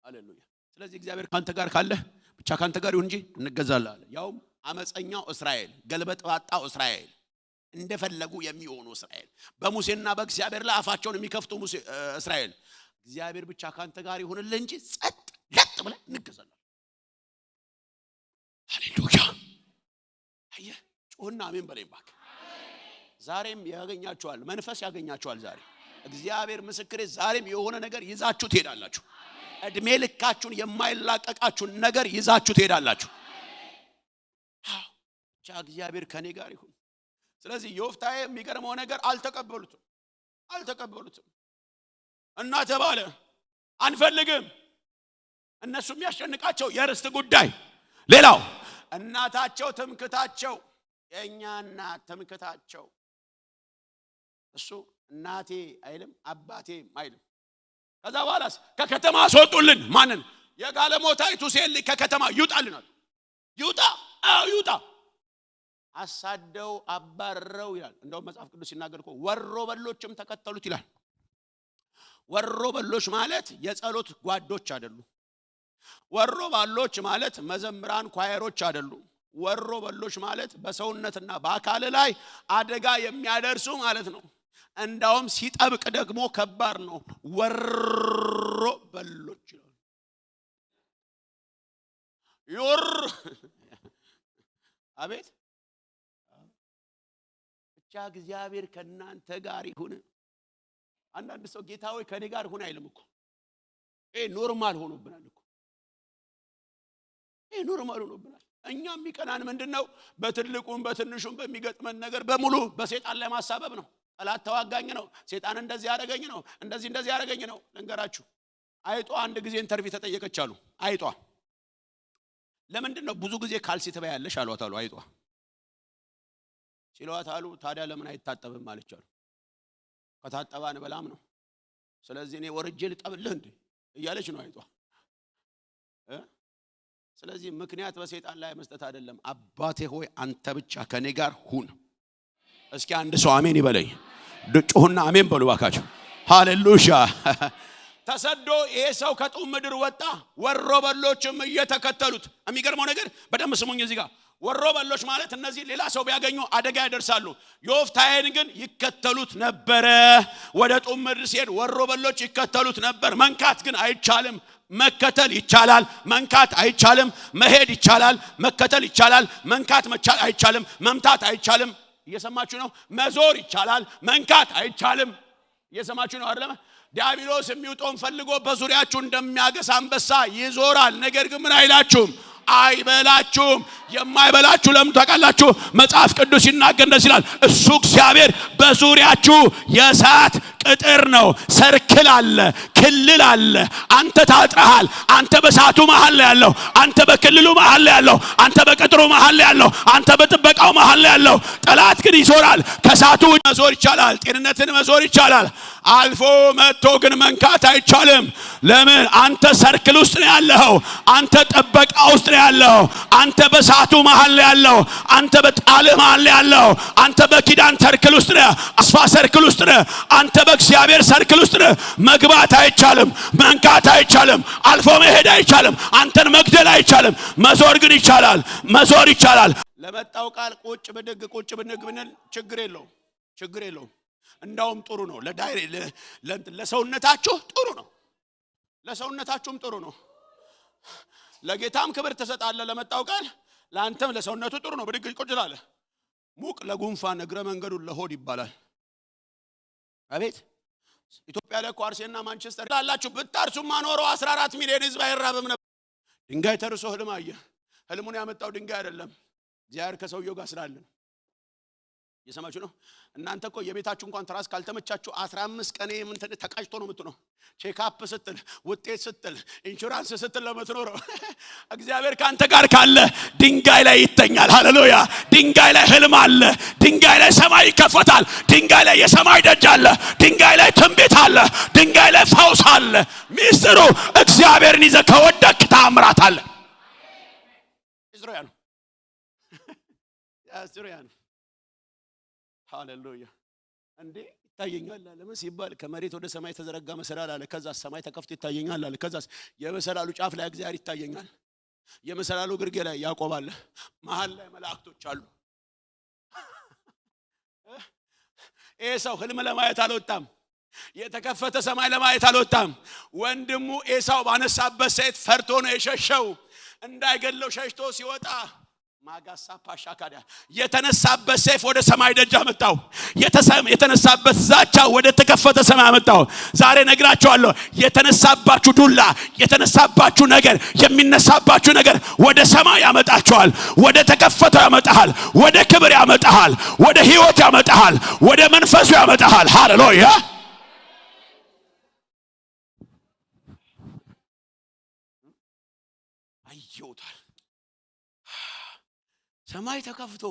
ሃሌሉያ ስለዚህ እግዚአብሔር ካንተ ጋር ካለ ብቻ ካንተ ጋር ይሁን እንጂ እንገዛለን ያው አመፀኛው እስራኤል ገልበጥባጣው እስራኤል እንደፈለጉ የሚሆኑ እስራኤል በሙሴና በእግዚአብሔር ላይ አፋቸውን የሚከፍቱ ሙሴ እስራኤል እግዚአብሔር ብቻ ካንተ ጋር ይሁንልህ እንጂ ጸጥ ለጥ ብለህ እንገዛለን ሃሌሉያ አየ ጮህና አሜን በለኝ ባክ ዛሬም ያገኛችኋል መንፈስ ያገኛችኋል ዛሬ እግዚአብሔር ምስክሬ ዛሬም የሆነ ነገር ይዛችሁ ትሄዳላችሁ እድሜ ልካችሁን የማይላቀቃችሁን ነገር ይዛችሁ ትሄዳላችሁ ብቻ እግዚአብሔር ከኔ ጋር ይሁን ስለዚህ ዮፍታሔ የሚገርመው ነገር አልተቀበሉትም እና ተባለ አንፈልግም እነሱ የሚያስጨንቃቸው የርስት ጉዳይ ሌላው እናታቸው ትምክታቸው የኛ እናት ትምክታቸው እሱ እናቴ አይልም አባቴ አይልም ከዛ በኋላስ ከከተማ አስወጡልን ማንን የጋለሞታይቱ ሴት ከከተማ ይውጣልናል ይውጣ አሳደው አባረው ይላል እንደውም መጽሐፍ ቅዱስ ሲናገርኮ ወሮ በሎችም ተከተሉት ይላል ወሮ በሎች ማለት የጸሎት ጓዶች አይደሉ ወሮ ባሎች ማለት መዘምራን ኳየሮች አይደሉ ወሮ በሎች ማለት በሰውነትና በአካል ላይ አደጋ የሚያደርሱ ማለት ነው እንዳውም ሲጠብቅ ደግሞ ከባድ ነው ወሮ በሎች ይወር አቤት ብቻ እግዚአብሔር ከናንተ ጋር ይሁን አንዳንድ ሰው ጌታ ሆይ ከኔ ጋር ሁን አይልም እኮ ኖርማል ሆኖብናል እኮ ኖርማል ሆኖብናል እኛ የሚቀናን ምንድነው በትልቁም በትንሹም በሚገጥመን ነገር በሙሉ በሰይጣን ላይ ማሳበብ ነው ጠላት ተዋጋኝ ነው ሰይጣን እንደዚህ ያደረገኝ ነው እንደዚህ ያደረገኝ ነው ልንገራችሁ አይጧ አንድ ጊዜ ኢንተርቪው ተጠየቀች አሉ አይጧ ለምንድነው ብዙ ጊዜ ካልሲ ትበያለሽ አሏት አሉ አይጧ ሲሏት አሉ ታዲያ ለምን አይታጠብም አለች አሉ ከታጠባን በላም ነው ስለዚህ እኔ ወርጄ ልጠብልህ እንዴ እያለች ነው አይጧ ስለዚህ ምክንያት በሰይጣን ላይ መስጠት አይደለም አባቴ ሆይ አንተ ብቻ ከኔ ጋር ሁን እስኪ አንድ ሰው አሜን ይበለኝ ጮህና አሜን በሉ ባካችሁ ሃሌሉያ ተሰዶ ይሄ ሰው ከጡም ምድር ወጣ ወሮ በሎችም እየተከተሉት የሚገርመው ነገር በደም ስሙኝ እዚህ ጋር ወሮ በሎች ማለት እነዚህ ሌላ ሰው ቢያገኙ አደጋ ያደርሳሉ ዮፍታሔን ግን ይከተሉት ነበር ወደ ጡም ምድር ሲሄድ ወሮ በሎች ይከተሉት ነበር መንካት ግን አይቻልም መከተል ይቻላል መንካት አይቻልም መሄድ ይቻላል መከተል ይቻላል መንካት አይቻልም መምታት አይቻልም እየሰማችሁ ነው መዞር ይቻላል መንካት አይቻልም እየሰማችሁ ነው አይደለም ዲያብሎስ የሚውጠውን ፈልጎ በዙሪያችሁ እንደሚያገሳ አንበሳ ይዞራል ነገር ግን ምን አይላችሁም አይበላችሁም የማይበላችሁ ለምን ታውቃላችሁ መጽሐፍ ቅዱስ ይናገር እንደዚህ ይላል እሱ እግዚአብሔር በዙሪያችሁ የእሳት ቅጥር ነው ሰርክል አለ ክልል አለ አንተ ታጥረሃል አንተ በእሳቱ መሃል ላይ ያለው አንተ በክልሉ መሃል ላይ ያለው አንተ በቅጥሩ መሃል ላይ ያለው አንተ በጥበቃው መሃል ላይ ያለው ጠላት ግን ይዞራል ከእሳቱ መዞር ይቻላል ጤንነትን መዞር ይቻላል አልፎ መጥቶ ግን መንካት አይቻልም ለምን አንተ ሰርክል ውስጥ ነው ያለው አንተ ጥበቃ ውስጥ ነው ያለው አንተ በእሳቱ መሃል ላይ ያለው አንተ በጣል መሃል ላይ ያለው አንተ በኪዳን ሰርክል ውስጥ ነው አስፋ ሰርክል ውስጥ ነው አንተ በእግዚአብሔር ሰርክል ውስጥ ነው መግባት አይቻልም መንካት አይቻልም አልፎ መሄድ አይቻልም አንተን መግደል አይቻልም መዞር ግን ይቻላል ለመጣው ቃል ቁጭ ብድግ ብንል ችግር የለውም እንዳውም ጥሩ ነው ለሰውነታችሁ ጥሩ ነው ለሰውነታችሁም ጥሩ ነው ለጌታም ክብር ተሰጣለ ለመጣው ቃል ለአንተም ለሰውነቱ ጥሩ ነው ብድግ ቁጭ ትላለህ ሙቅ ለጉንፋን እግረ መንገዱ ለሆድ ይባላል አቤት ኢትዮጵያ ላይ ኳርሴና ማንቸስተር ላላችሁ ብታርሱማ ኖሮ 14 ሚሊዮን ህዝብ አይራብም ነበር ድንጋይ ተርሶ ህልም አየ ህልሙን ያመጣው ድንጋይ አይደለም እግዚአብሔር ከሰውየው ጋር ስላለ የሰማችሁ ነው። እናንተ እኮ የቤታችሁ እንኳን ትራስ ካልተመቻችሁ 15 ቀን ምን ተቃጭቶ ነው የምትኖረው። ቼክአፕ ስትል ውጤት ስትል ኢንሹራንስ ስትል ለምትኖረው እግዚአብሔር ካንተ ጋር ካለ ድንጋይ ላይ ይተኛል። ሃሌሉያ። ድንጋይ ላይ ህልም አለ። ድንጋይ ላይ ሰማይ ይከፈታል። ድንጋይ ላይ የሰማይ ደጅ አለ። ድንጋይ ላይ ትንቢት አለ። ድንጋይ ላይ ፈውስ አለ። ሚስጥሩ እግዚአብሔርን ይዘህ ከወደቅክ ተአምራት አለ። ኢዝራኤል ኢዝራኤል ሃሌሉያ። እንዴ ይታየኛል አለ ሲባል ከመሬት ወደ ሰማይ ተዘረጋ መሰላል አለ። ከዛ ሰማይ ተከፍቶ ይታየኛል አለ። ከዛ የመሰላሉ ጫፍ ላይ እግዚአብሔር ይታየኛል። የመሰላሉ ግርጌ ላይ ያዕቆብ አለ። መሃል ላይ መላእክቶች አሉ። ኤሳው ህልም ለማየት አልወጣም። የተከፈተ ሰማይ ለማየት አልወጣም። ወንድሙ ኤሳው ባነሳበት ሰይፍ ፈርቶ ነው የሸሸው። እንዳይገለው ሸሽቶ ሲወጣ ማጋሳ ፓሻካዳ የተነሳበት ሰይፍ ወደ ሰማይ ደጅ አመጣው። የተነሳበት ዛቻ ወደ ተከፈተ ሰማይ አመጣው። ዛሬ ነግራችኋለሁ፣ የተነሳባችሁ ዱላ፣ የተነሳባችሁ ነገር፣ የሚነሳባችሁ ነገር ወደ ሰማይ ያመጣችኋል። ወደ ተከፈተው ያመጣሃል። ወደ ክብር ያመጣሃል። ወደ ህይወት ያመጣሃል። ወደ መንፈሱ ያመጣሃል። ሃሌሉያ። አይዮታል ሰማይ ተከፍቶ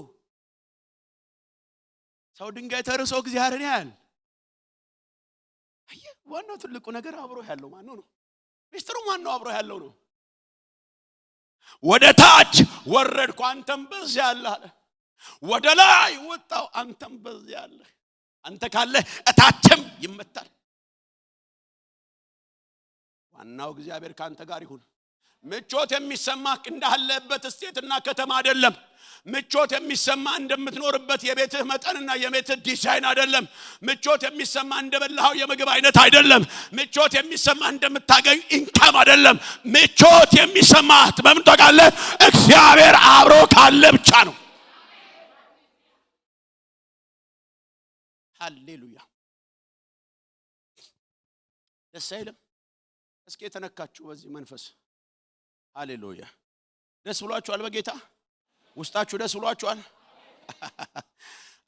ሰው ድንጋይ ተርሶ እግዚአብሔርን ያያል። አየ ዋናው ትልቁ ነገር አብሮ ያለው ማን ነው? ሚስጥሩ ማን ነው? አብሮ ያለው ነው። ወደ ታች ወረድኩ አንተም በዚያ አለ አለ። ወደ ላይ ወጣው አንተም በዚያ አለ። አንተ ካለ እታችም ይመታል። ዋናው እግዚአብሔር ካንተ ጋር ይሁን። ምቾት የሚሰማህ እንዳለበት ስቴትና ከተማ አይደለም። ምቾት የሚሰማ እንደምትኖርበት የቤትህ መጠንና የቤትህ ዲዛይን አይደለም። ምቾት የሚሰማ እንደበላው የምግብ አይነት አይደለም። ምቾት የሚሰማ እንደምታገኝ ኢንካም አይደለም። ምቾት የሚሰማ በምን ታውቃለህ? እግዚአብሔር አብሮ ካለ ብቻ ነው። ሃሌሉያ። ደስ አይልም? እስኪ ተነካችሁ በዚህ መንፈስ ሃሌሉያ። ደስ ብሏችኋል? በጌታ ውስጣችሁ ደስ ብሏችኋል?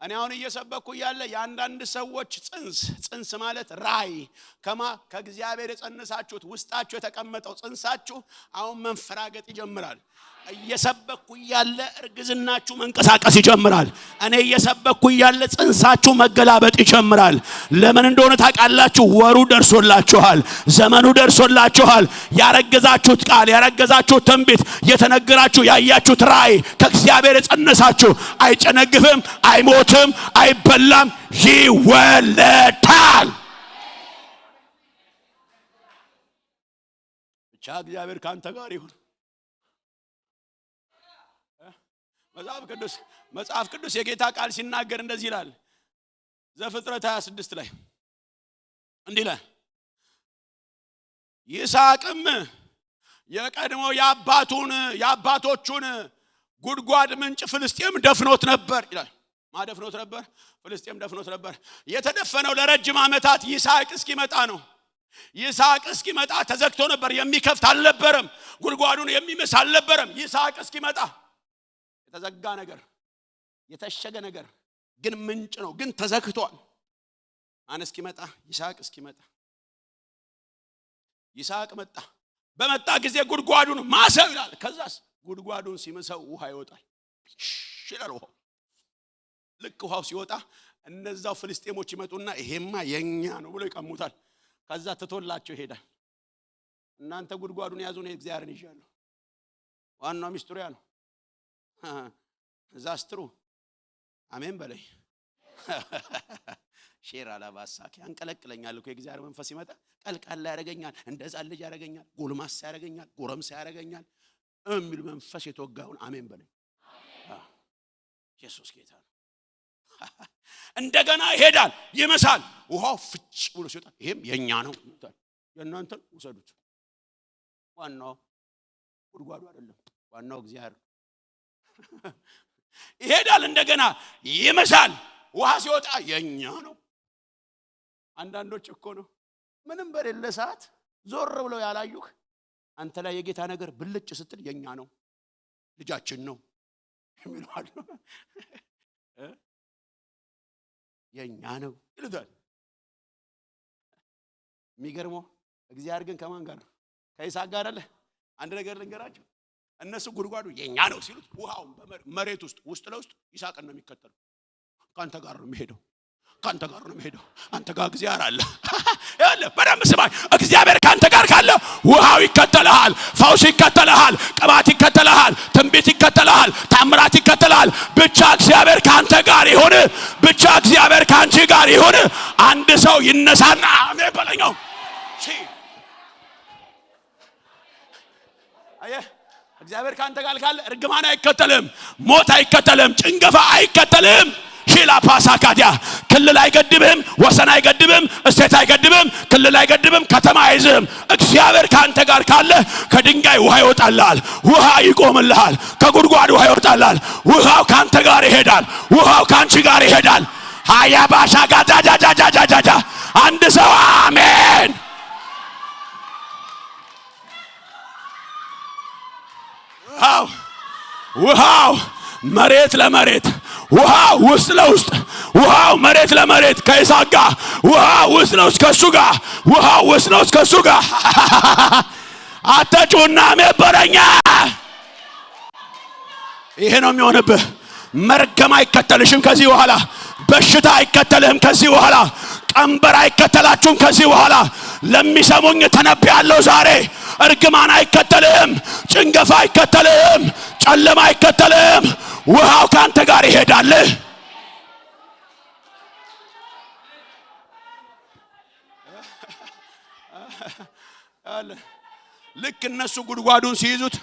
እኔ አሁን እየሰበኩ ያለ የአንዳንድ ሰዎች ጽንስ ማለት ራይ ከእግዚአብሔር የጸነሳችሁት ውስጣችሁ የተቀመጠው ጽንሳችሁ አሁን መንፈራገጥ ይጀምራል። እየሰበኩ ያለ እርግዝናችሁ መንቀሳቀስ ይጀምራል። እኔ እየሰበኩ ያለ ጽንሳችሁ መገላበጥ ይጀምራል። ለምን እንደሆነ ታውቃላችሁ? ወሩ ደርሶላችኋል። ዘመኑ ደርሶላችኋል። ያረገዛችሁት ቃል፣ ያረገዛችሁት ትንቢት፣ የተነገራችሁ ያያችሁት ራይ ከእግዚአብሔር የጸነሳችሁ አይጨነግፍም፣ አይሞትም፣ አይበላም፣ ይወለዳል። ብቻ እግዚአብሔር ካንተ ጋር ይሁን። መጽሐፍ ቅዱስ የጌታ ቃል ሲናገር እንደዚህ ይላል። ዘፍጥረት 26 ላይ እንዲህ ይላል፣ ይስሐቅም የቀድሞ የአባቶቹን ጉድጓድ ምንጭ ፍልስጤም ደፍኖት ነበር ይላል። ማደፍኖት ነበር? ፍልስጤም ደፍኖት ነበር። የተደፈነው ለረጅም ዓመታት ይስሐቅ እስኪመጣ ነው። ይስሐቅ እስኪመጣ ተዘግቶ ነበር። የሚከፍት አልነበረም። ጉድጓዱን የሚመስ አልነበረም። ይስሐቅ እስኪመጣ የተዘጋ ነገር፣ የተሸገ ነገር ግን ምንጭ ነው፣ ግን ተዘግቷል። ማን እስኪመጣ? ይስሐቅ እስኪመጣ። ይስሐቅ መጣ። በመጣ ጊዜ ጉድጓዱን ማሰው ይላል። ከዛስ ጉድጓዱን ሲመሰው ውሃ ይወጣል። ይላል ውሃው። ልክ ውሃው ሲወጣ እነዛው ፍልስጤሞች ይመጡና ይሄማ የኛ ነው ብሎ ይቀሙታል። ከዛ ተቶላቸው ይሄዳል። እናንተ ጉድጓዱን ያዙ፣ ነው እግዚአብሔርን ይዣለሁ። ዋናው ሚስጥሩ ያ ነው። ዛስትሩ አሜን በለይ። ሼር አላባሳኪ አንቀለቅለኛል እኮ የእግዚአብሔር መንፈስ ሲመጣ ቀልቃላ ያረጋኛል፣ እንደዛ ልጅ ያረጋኛል፣ ጎልማሳ ያረጋኛል፣ ጎረምሳ ያረጋኛል የሚል መንፈስ የተወጋውን አሜን በለይ። ኢየሱስ ጌታ ነው። እንደገና ይሄዳል፣ ይመሳል። ውሃው ፍጭ ብሎ ሲወጣ ይሄም የኛ ነው ይላል። የእናንተን ወሰዱት። ዋናው ጉድጓዱ አይደለም፣ ዋናው እግዚአብሔር። ይሄዳል፣ እንደገና ይመሳል። ውሃ ሲወጣ የኛ ነው። አንዳንዶች እኮ ነው ምንም በሌለ ሰዓት ዞር ብለው ያላዩህ አንተ ላይ የጌታ ነገር ብልጭ ስትል የኛ ነው፣ ልጃችን ነው የሚሏል። የኛ ነው ይሉታል። የሚገርመው እግዚአብሔር ግን ከማን ጋር ነው? ከይስሐቅ ጋር አይደለ? አንድ ነገር ልንገራችሁ። እነሱ ጉድጓዱ የኛ ነው ሲሉት ውሃው መሬት ውስጥ ለውስጥ ይስሐቅን ነው የሚከተለው። ካንተ ጋር ነው የሚሄደው፣ ካንተ ጋር ነው የሚሄደው። አንተ ጋር እግዚአብሔር አለ። ያለ በደንብ ስማኝ። እግዚአብሔር ካንተ ጋር ካለ ውሃው ይከተልሃል፣ ፈውስ ይከተልሃል፣ ቅባት ይከተልሃል፣ ትንቢት ይከተልሃል፣ ታምራት ይከተልሃል። ብቻ እግዚአብሔር ካንተ ጋር ይሁን፣ ብቻ እግዚአብሔር ካንቺ ጋር ይሁን። አንድ ሰው ይነሳና አሜን በለኛው። አየህ እግዚአብሔር ካንተ ጋር ካለ እርግማን አይከተልም፣ ሞት አይከተልም፣ ጭንገፋ አይከተልም። ሺላ ፓሳካዲያ ክልል አይገድብም፣ ወሰን አይገድብም፣ እስቴት አይገድብም፣ ክልል አይገድብም፣ ከተማ አይዝም። እግዚአብሔር ካንተ ጋር ካለ ከድንጋይ ውሃ ይወጣልሃል፣ ውሃ ይቆምልሃል፣ ከጉድጓድ ውሃ ይወጣልሃል። ውሃው ካንተ ጋር ይሄዳል፣ ውሃው ካንቺ ጋር ይሄዳል። ሃያ ባሻጋጃጃጃጃጃጃ አንድ ሰው አሜን። ውሃው መሬት ለመሬት፣ ውሃው ውስጥ ለውስጥ፣ ውሃው መሬት ለመሬት ከይስሐቅ ጋር፣ ውሃው ውስጥ ለውስጥ ከሱ ጋር፣ ውሃው ውስጥ ለውስጥ ከሱ ጋር። አትጩና መበረኛ ይሄ ነው የሚሆንብህ። መርገም አይከተልሽም ከዚህ በኋላ፣ በሽታ አይከተልህም ከዚህ በኋላ፣ ቀንበር አይከተላችሁም ከዚህ በኋላ። ለሚሰሙኝ ተነብያለሁ ዛሬ። እርግማን አይከተልህም፣ ጭንገፋ አይከተልህም፣ ጨለማ አይከተልህም። ውሃው ካንተ ጋር ይሄዳል። ልክ እነሱ ጉድጓዱን ሲይዙት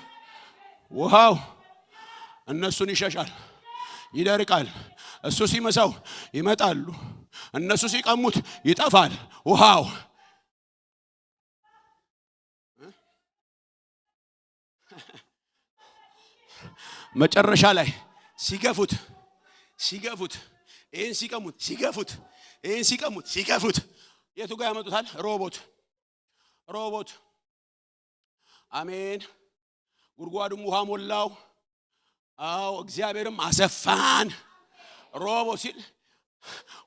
ውሃው እነሱን ይሸሻል፣ ይደርቃል። እሱ ሲመሳው ይመጣሉ፣ እነሱ ሲቀሙት ይጠፋል ውሃው። መጨረሻ ላይ ሲገፉት ይሄን ሲቀሙት ይሄን ሲገፉት የቱ ጋር ያመጡታል? ሮቦት አሜን። ጉድጓዱም ውሃ ሞላው። አዎ እግዚአብሔርም አሰፋን። ሮቦት ሲል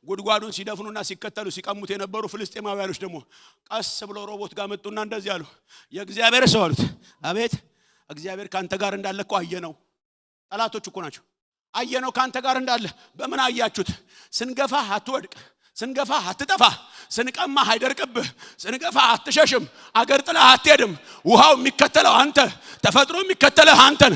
ጉድጓዱን ሲደፍኑና ሲከተሉ ሲቀሙት የነበሩ ፍልስጤማውያኖች ደግሞ ቀስ ብሎ ሮቦት ጋር መጡና እንደዚህ አሉ። የእግዚአብሔር ሰው አሉት። አቤት እግዚአብሔር ካንተ ጋር እንዳለ እኮ አየነው። ጠላቶች እኮ ናቸው። አየነው ካንተ ጋር እንዳለ። በምን አያችሁት? ስንገፋ አትወድቅ፣ ስንገፋ አትጠፋ፣ ስንቀማ አይደርቅብህ፣ ስንገፋ አትሸሽም፣ አገር ጥላ አትሄድም። ውሃው የሚከተለው አንተ፣ ተፈጥሮ የሚከተለው አንተን።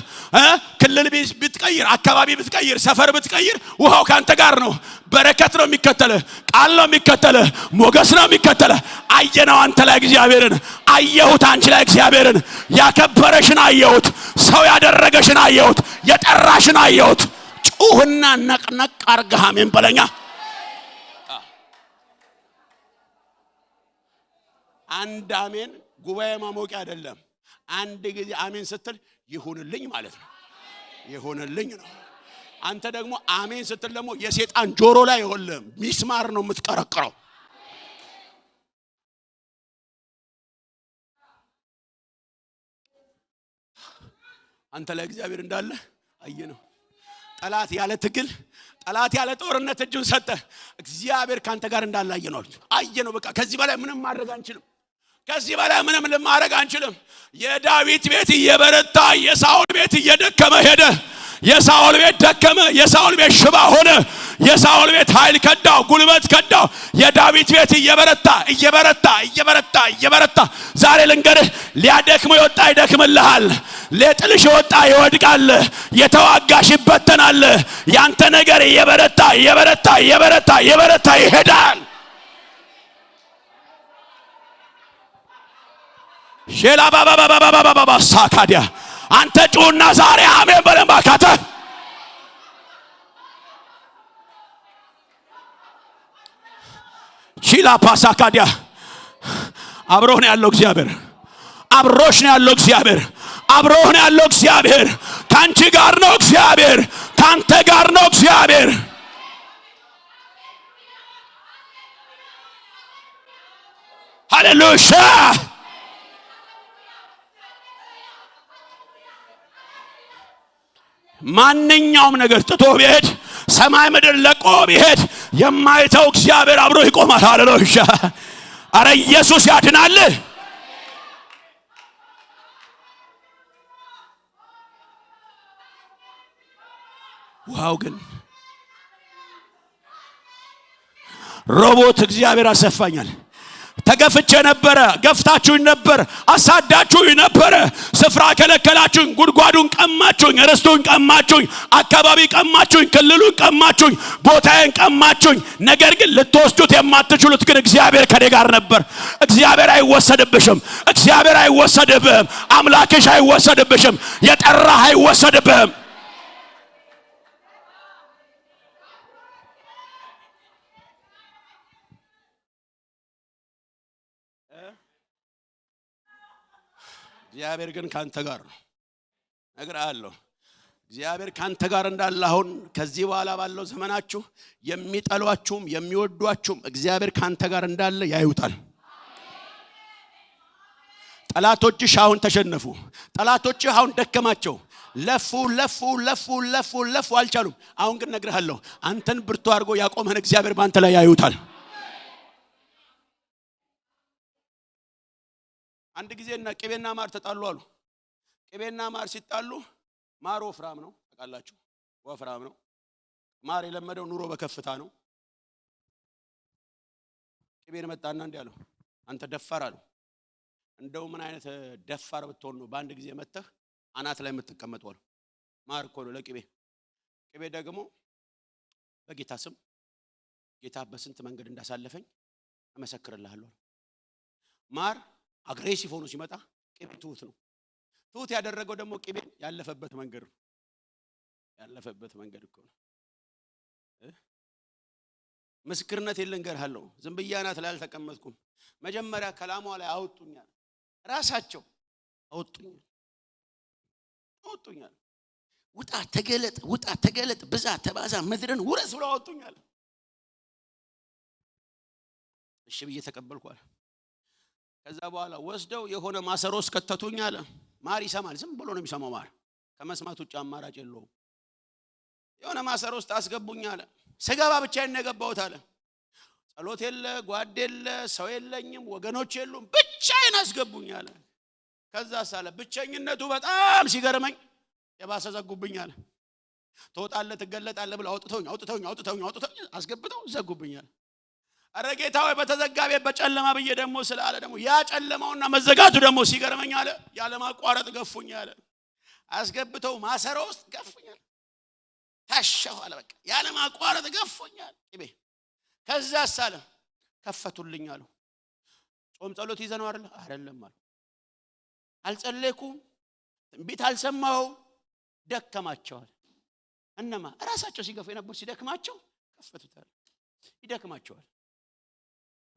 ክልል ብትቀይር፣ አካባቢ ብትቀይር፣ ሰፈር ብትቀይር ውሃው ካንተ ጋር ነው። በረከት ነው የሚከተልህ፣ ቃል ነው የሚከተልህ፣ ሞገስ ነው የሚከተልህ። አየነው አንተ ላይ እግዚአብሔርን፣ አየሁት አንቺ ላይ እግዚአብሔርን። ያከበረሽን አየሁት፣ ሰው ያደረገሽን አየሁት፣ የጠራሽን አየሁት። ጩህና ነቅነቅ አርገህ አሜን በለኛ። አንድ አሜን ጉባኤ ማሞቂያ አይደለም። አንድ ጊዜ አሜን ስትል ይሁንልኝ ማለት ነው። ይሁንልኝ ነው። አንተ ደግሞ አሜን ስትል ደግሞ የሰይጣን ጆሮ ላይ ይሆንም ሚስማር ነው የምትቀረቅረው። አንተ ላይ እግዚአብሔር እንዳለ አየነው። ጠላት ያለ ትግል፣ ጠላት ያለ ጦርነት እጁን ሰጠ። እግዚአብሔር ካንተ ጋር እንዳለ አየነው። በቃ ከዚህ በላይ ምንም ማድረግ አንችልም። ከዚህ በላይ ምንም ለማድረግ አንችልም። የዳዊት ቤት እየበረታ የሳኦል ቤት እየደከመ ሄደ። የሳኦል ቤት ደከመ፣ የሳኦል ቤት ሽባ ሆነ፣ የሳኦል ቤት ኃይል ከዳው፣ ጉልበት ከዳው። የዳዊት ቤት እየበረታ ዛሬ ልንገርህ፣ ሊያደክመው የወጣ ይደክምልሃል፣ ለጥልሽ የወጣ ይወድቃል፣ የተዋጋሽ ይበተናል። ያንተ ነገር እየበረታ ይሄዳል። ሼላ ባባባባባባባ ሳካዲያ አንተ ጩና ዛሬ አሜን በለማ ካተ ሺላ ፓሳካዲያ አብሮህ ነው ያለው እግዚአብሔር። አብሮሽ ነው ያለው እግዚአብሔር። አብሮህ ነው ያለው እግዚአብሔር። ካንቺ ጋር ነው እግዚአብሔር። ካንተ ጋር ነው እግዚአብሔር። ሃሌሉያ። ማንኛውም ነገር ጥቶ ቢሄድ፣ ሰማይ ምድር ለቆ ቢሄድ፣ የማይተው እግዚአብሔር አብሮ ይቆማል። ሃሌሉያ! አረ ኢየሱስ ያድናል። ዋው! ግን ሮቦት እግዚአብሔር አሰፋኛል። ተገፍቼ ነበረ፣ ገፍታችሁኝ ነበር፣ አሳዳችሁኝ ነበር፣ ስፍራ ከለከላችሁኝ፣ ጉድጓዱን ቀማችሁኝ፣ ርስቱን ቀማችሁኝ፣ አካባቢ ቀማችሁኝ፣ ክልሉን ቀማችሁኝ፣ ቦታዬን ቀማችሁኝ። ነገር ግን ልትወስዱት የማትችሉት ግን እግዚአብሔር ከኔ ጋር ነበር። እግዚአብሔር አይወሰድብሽም። እግዚአብሔር አይወሰድብህም። አምላክሽ አይወሰድብሽም። የጠራህ አይወሰድብህም። እግዚአብሔር ግን ካንተ ጋር ነው። እነግርሃለሁ እግዚአብሔር ካንተ ጋር እንዳለ አሁን ከዚህ በኋላ ባለው ዘመናችሁ የሚጠሏችሁም የሚወዷችሁም እግዚአብሔር ካንተ ጋር እንዳለ ያዩታል። ጠላቶችሽ አሁን ተሸነፉ። ጠላቶችህ አሁን ደከማቸው። ለፉ አልቻሉም። አሁን ግን እነግርሃለሁ አንተን ብርቱ አድርጎ ያቆመን እግዚአብሔር ባንተ ላይ ያዩታል። አንድ ጊዜ እና ቅቤና ማር ተጣሉ አሉ። ቅቤና ማር ሲጣሉ ማር ወፍራም ነው ታውቃላችሁ፣ ወፍራም ነው። ማር የለመደው ኑሮ በከፍታ ነው። ቅቤን መጣና እንዲህ አለው፣ አንተ ደፋር አለው። እንደው ምን አይነት ደፋር ብትሆን ነው በአንድ ጊዜ መተህ አናት ላይ የምትቀመጠው አለው። ማር እኮ ነው ለቅቤ። ቅቤ ደግሞ በጌታ ስም ጌታ በስንት መንገድ እንዳሳለፈኝ እመሰክርልሃለሁ። ማር አግሬሲቭ ሆኖ ሲመጣ ቅቤ ትሁት ነው። ትሁት ያደረገው ደግሞ ቅቤ ያለፈበት መንገድ ነው። ያለፈበት መንገድ እኮ ነው። ምስክርነት የለንገርሃለሁ። ዝም ብዬ አናት ላይ አልተቀመጥኩም። መጀመሪያ ከላሟ ላይ አወጡኛል። ራሳቸው አወጡኛል። ውጣ ተገለጥ፣ ብዛ ተባዛ፣ ምድርን ውረስ ብለው አወጡኛል። እሺ ብዬ ተቀበልኳል። ከዛ በኋላ ወስደው የሆነ ማሰሮስ ከተቱኝ አለ። ማር ይሰማል፣ ዝም ብሎ ነው የሚሰማው። ማር ከመስማት ውጭ አማራጭ የለውም። የሆነ ማሰሮስ አስገቡኝ አለ። ስገባ ብቻዬን ነው የገባሁት አለ። ጸሎት የለ፣ ጓድ የለ፣ ሰው የለኝም፣ ወገኖች የሉም፣ ብቻዬን አስገቡኝ አለ። ከዛ ሳለ ብቸኝነቱ በጣም ሲገርመኝ የባሰ ዘጉብኝ አለ። ትወጣለህ ትገለጣለህ ብለው አውጥተውኝ አስገብተው ዘጉብኝ አለ። አረ ጌታ ሆይ በተዘጋ ቤት በጨለማ ብዬ ደግሞ ስላለ ደግሞ ያ ጨለማውና መዘጋቱ ደግሞ ሲገርመኝ አለ። ያለ ማቋረጥ ገፉኝ አለ። አስገብተው ማሰሮ ውስጥ ገፉኝ አለ። ታሸሁ አለ። በቃ ያለ ማቋረጥ ገፉኝ አለ። ቅቤ ከዛ ሳለ ከፈቱልኝ አሉ። ጾም ጸሎት ይዘነው አይደለም አሉ። አልጸለይኩም፣ ትንቢት አልሰማው፣ ደከማቸዋል። እነማ ራሳቸው ሲገፉ የነበሩ ሲደክማቸው ከፈቱታል። ይደክማቸዋል።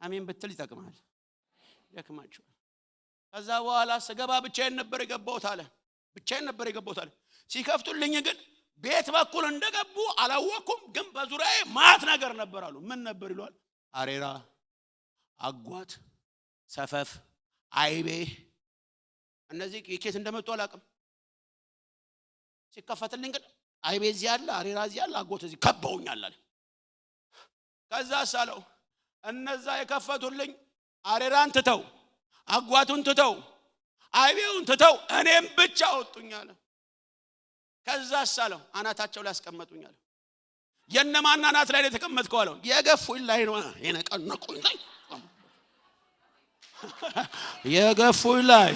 አሜን ብትል ይጠቅማል። ይደክማቸዋል። ከዛ በኋላ ስገባ ብቻዬን ነበር የገባሁት አለ። ሲከፍቱልኝ ግን ቤት በኩል እንደገቡ አላወኩም። ግን በዙሪያዬ ማት ነገር ነበር አሉ። ምን ነበር ይሏል? አሬራ፣ አጓት፣ ሰፈፍ፣ አይቤ። እነዚህ የኬት እንደመጡ አላውቅም። ሲከፈትልኝ ግን አይቤ እዚህ ያለ፣ አሬራ እዚህ ያለ፣ አጓት እዚህ ከበውኛል አለ። ከዛ ሳለው እነዛ የከፈቱልኝ አሬራን ትተው፣ አጓቱን ትተው፣ አይቤውን ትተው እኔም ብቻ ወጡኛል። ከዛ ሳለው አናታቸው ላይ አስቀመጡኛል። የነማን አናት ላይ ተቀመጥከው አለው። የገፉኝ ላይ ነው የነቀነቁኝ ላይ የገፉኝ ላይ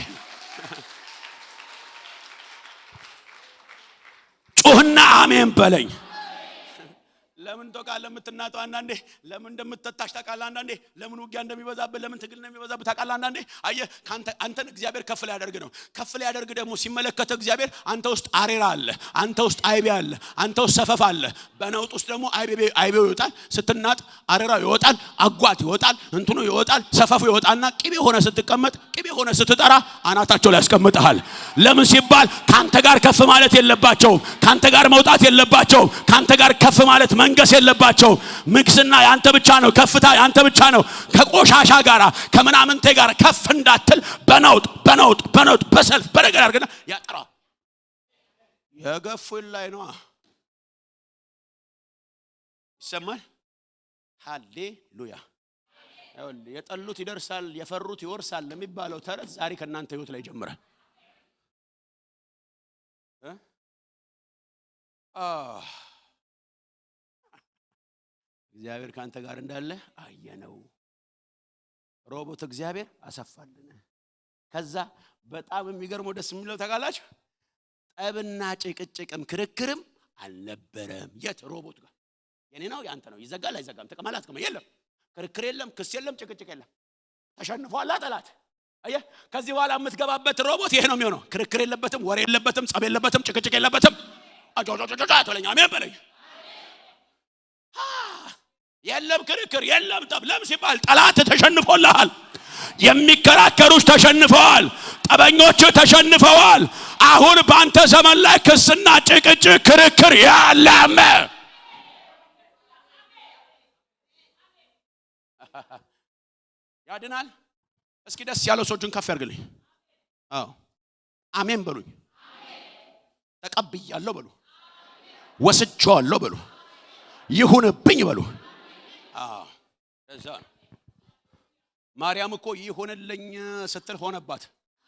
ጩህና አሜን በለኝ። ለምን ተቃለ የምትናጠው አንዳንዴ ለምን እንደምትተታሽ ታቃላ አንዳንዴ ለምን ውጊያ እንደሚበዛበት ለምን ትግል እንደሚበዛበት ታቃላ አንዳንዴ አየህ አንተን እግዚአብሔር ከፍ ላይ ያደርግ ነው። ከፍ ላይ ያደርግ ደግሞ ሲመለከተ እግዚአብሔር አንተ ውስጥ አሬራ አለ፣ አንተ ውስጥ አይቤ አለ፣ አንተ ውስጥ ሰፈፍ አለ። በነውጥ ውስጥ ደግሞ አይቤው ይወጣል። ስትናጥ አሬራው ይወጣል፣ አጓት ይወጣል፣ እንትኑ ይወጣል፣ ሰፈፉ ይወጣልና ቅቤ ሆነ ስትቀመጥ፣ ቅቤ ሆነ ስትጠራ አናታቸው ላይ ያስቀምጣል። ለምን ሲባል ካንተ ጋር ከፍ ማለት የለባቸውም፣ ካንተ ጋር መውጣት የለባቸውም፣ ካንተ ጋር ከፍ ማለት መንገስ የለባቸው። ምግስና ያንተ ብቻ ነው፣ ከፍታ ያንተ ብቻ ነው። ከቆሻሻ ጋራ ከምናምንቴ ጋር ከፍ እንዳትል በነውጥ በሰልፍ በነገር አድርገና ያጠራ የገፉኝ ላይ ነው። ይሰማል ሃሌሉያ የጠሉት ይደርሳል የፈሩት ይወርሳል ለሚባለው ተረት ዛሬ ከናንተ ህይወት ላይ ጀምራል እግዚአብሔር ካንተ ጋር እንዳለ አየነው ሮቦት እግዚአብሔር አሰፋልን ከዛ በጣም የሚገርመው ደስ የሚለው ተጋላችሁ ጠብና ጭቅጭቅም ክርክርም አልነበረም የት ሮቦት ጋር የኔ ነው ያንተ ነው ይዘጋል አይዘጋም ተቀማላት ከመ የለም ክርክር የለም ክስ የለም ጭቅጭቅ የለም ተሸንፏል ጠላት አየ ከዚህ በኋላ የምትገባበት ሮቦት ይሄ ነው የሚሆነው ክርክር የለበትም ወሬ የለበትም ጸብ የለበትም ጭቅጭቅ የለበትም አጆጆጆጆ አትለኛ አሜን በለኝ የለም ክርክር የለም ጠብ ለም ሲባል ጠላት ተሸንፎልሃል የሚከራከሩሽ ተሸንፈዋል ጠበኞች ተሸንፈዋል አሁን ባንተ ዘመን ላይ ክስና ጭቅጭቅ ክርክር ያለም ያድናል እስኪ ደስ ያለው ሰዎችን ከፍ ያርግልኝ አዎ አሜን በሉኝ ተቀብያለሁ በሉ ወስጄዋለሁ በሉ ይሁንብኝ በሉ አዎ እዛ ማርያም እኮ ይሁንልኝ ስትል ሆነባት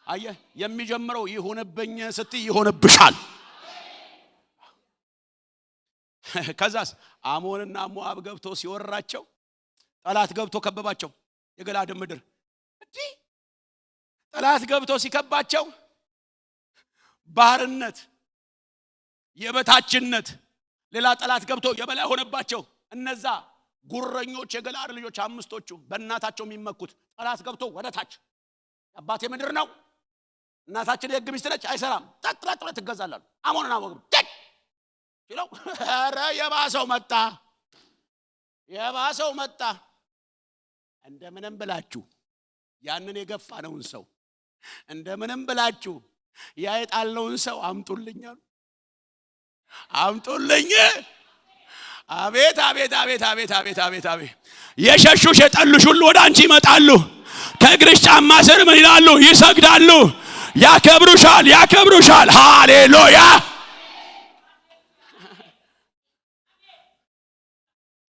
አየ የሚጀምረው ይሁንብኝ ስትይ ይሁንብሻል ከዛስ አሞንና ሞአብ ገብቶ ሲወራቸው ጠላት ገብቶ ከበባቸው የገላድ ምድር እንዴ ጠላት ገብቶ ሲከባቸው ባርነት የበታችነት ሌላ ጠላት ገብቶ የበላይ ሆነባቸው እነዛ ጉረኞች የገላድ ልጆች አምስቶቹ በእናታቸው የሚመኩት ጠላት ገብቶ ወደታች አባቴ ምድር ነው እናታችን የሕግ ሚስት ነች አይሰራም ጠቅላላ ትገዛላሉ አሞንና ሞአብ ይለው ኧረ የባሰው መጣ እንደምንም ብላችሁ ያንን የገፋነውን ሰው እንደምንም ብላችሁ ያይጣልነውን ሰው አምጡልኝ አቤት አቤት አቤት አቤት አቤት አቤት አቤት የሸሹሽ የጠሉሽ ሁሉ ወደ አንቺ ይመጣሉ ከእግርሽ ጫማ ስር ምን ይላሉ ይሰግዳሉ ያከብሩሻል ሃሌሉያ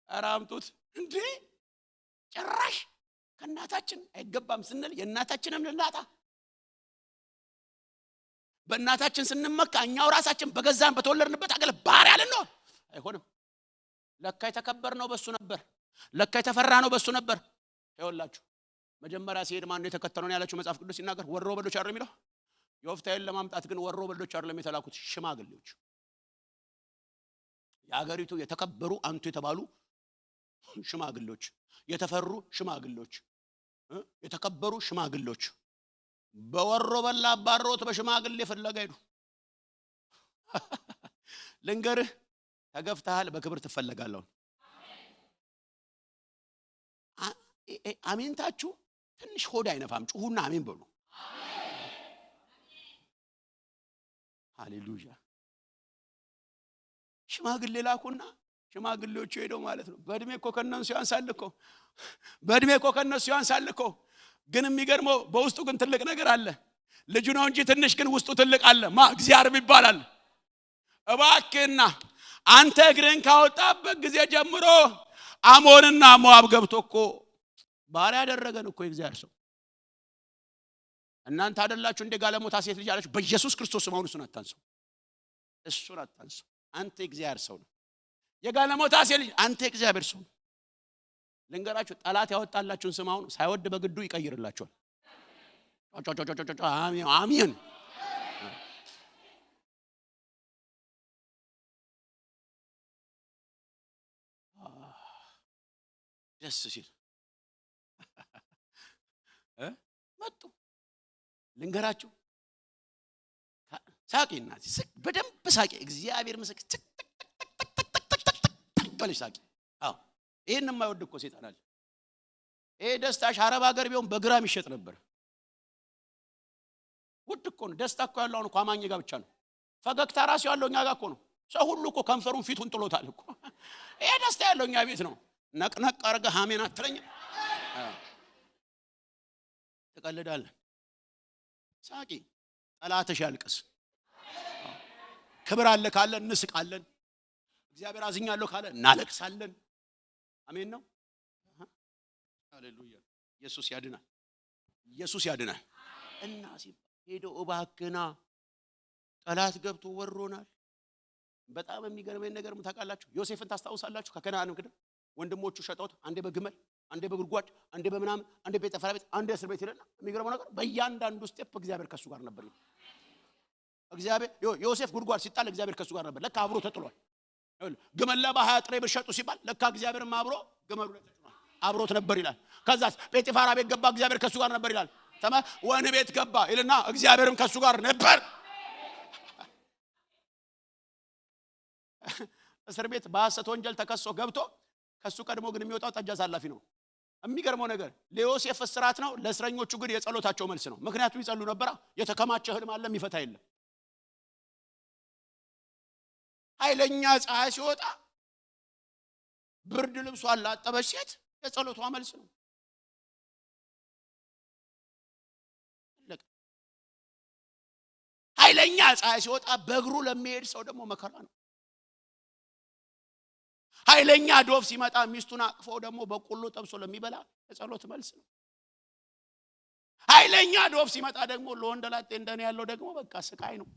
አራምጡት እንዴ ጭራሽ ከናታችን አይገባም ስንል የናታችንም ልናጣ በእናታችን ስንመካ እኛው ራሳችን በገዛን በተወለድንበት አገለ ባሪያ ልንሆን አይሆንም ለካ የተከበርነው በሱ ነበር ለካ የተፈራነው በሱ ነበር ይወላችሁ መጀመሪያ ሲሄድ ማን ነው የተከተለውን ያላችሁ መጽሐፍ ቅዱስ ሲናገር ወሮ በሎች አይደል የሚለው ዮፍታሔን ለማምጣት ግን ወሮ በሎች አይደለም የተላኩት ሽማግሌዎች ያገሪቱ የተከበሩ አንቱ የተባሉ ሽማግሌዎች የተፈሩ ሽማግሌዎች የተከበሩ ሽማግሌዎች በወሮ በላ ባሮት በሽማግሌ ፍለጋ ሄዱ ልንገርህ ተገፍተሃል በክብር ትፈለጋለህ አሜንታችሁ ትንሽ ሆድ አይነፋም ጩሁና አሜን በሉ ሃሌሉያ ሽማግሌ ላኩና ሽማግሌዎቹ ሄደው ማለት ነው በእድሜ እኮ ከነሱ ያንሳልኮ ግን የሚገርመው በውስጡ ግን ትልቅ ነገር አለ ልጁ ነው እንጂ ትንሽ ግን ውስጡ ትልቅ አለ እግዚአብሔር ይባላል እባክህና አንተ እግርን ካወጣበት ጊዜ ጀምሮ አሞንና ሞአብ ገብቶ እኮ ባሪያ ያደረገን እኮ እግዚአብሔር ሰው እናንተ አይደላችሁ እንደ ጋለሞታ ሴት ልጅ አላችሁ በኢየሱስ ክርስቶስ ስም እሱን አታንሱ አንተ እግዚአብሔር ሰው ነው የጋለሞታ ሴት ልጅ አንተ እግዚአብሔር ሰው ነው ልንገራችሁ ጠላት ያወጣላችሁን ስም አሁን ሳይወድ በግዱ ይቀይርላችኋል አሜን ደስ ሲል መጡ ልንገራችሁ ሳቂና በደንብ ሳቂ እግዚአብሔር መስክ በልሽ ሳቂ አዎ ይሄን የማይወድ እኮ ሰይጣን አለ ይሄ ደስታሽ አረብ ሀገር ቢሆን በግራም ይሸጥ ነበር ውድ እኮ ነው ደስታ እኮ ያለው ነው ቋማኝ ጋር ብቻ ነው ፈገግታ ራስ ያለው እኛ ጋር እኮ ነው ሰው ሁሉ እኮ ከንፈሩን ፊቱን ጥሎታል እኮ ይሄ ደስታ ያለው እኛ ቤት ነው ነቅነቅ አርገህ አሜን አትለኝ ተቀልዳለህ ሳቂ ጠላትሽ ያልቅስ ክብር አለ ካለ እንስቃለን እግዚአብሔር አዝኛለሁ ካለ እናለቅሳለን አሜን ነው ሃሌሉያ ኢየሱስ ያድናል ኢየሱስ ያድናል እና ሲባል ሄዶ እባክና ጠላት ገብቶ ወሮናል በጣም የሚገርመኝ ነገር ምን ታውቃላችሁ ዮሴፍን ታስታውሳላችሁ ከከነዓን ምድር ወንድሞቹ ሸጠውት አንዴ በግመል አንዴ በጉድጓድ አንዴ በመናም አንዴ በጠፈራ ቤት አንዴ እስር ቤት ይለና የሚገርመው ነገር በእያንዳንዱ ስቴፕ እግዚአብሔር ከሱ ጋር ነበር እግዚአብሔር ዮሴፍ ጉድጓድ ሲጣል እግዚአብሔር ከሱ ጋር ነበር ለካ አብሮ ተጥሏል ግመል ለባህ ጥሬ በሸጡ ሲባል ለካ እግዚአብሔርም አብሮ ግመሉ ላይ ተጥሏል አብሮት ነበር ይላል ከዛስ ጴጥፋራ ቤት ገባ እግዚአብሔር ከሱ ጋር ነበር ይላል ተማ ወህኒ ቤት ገባ ይልና እግዚአብሔርም ከሱ ጋር ነበር እስር ቤት በሐሰት ወንጀል ተከሶ ገብቶ ከሱ ቀድሞ ግን የሚወጣው ጠጅ አሳላፊ ነው የሚገርመው ነገር ለዮሴፍ እስራት ነው ለእስረኞቹ ግን የጸሎታቸው መልስ ነው ምክንያቱም ይጸሉ ነበር የተከማቸ ህልም አለ የሚፈታ የለም ኃይለኛ ፀሐይ ሲወጣ ብርድ ልብሷን ላጠበች ሴት የጸሎቷ መልስ ነው ኃይለኛ ፀሐይ ሲወጣ በእግሩ ለሚሄድ ሰው ደግሞ መከራ ነው ኃይለኛ ዶፍ ሲመጣ ሚስቱን አቅፎ ደግሞ በቆሎ ጠብሶ ለሚበላ የጸሎት መልስ ነው ኃይለኛ ዶፍ ሲመጣ ደግሞ ለወንደላጤ እንደኔ ያለው ደግሞ በቃ ስቃይ ነው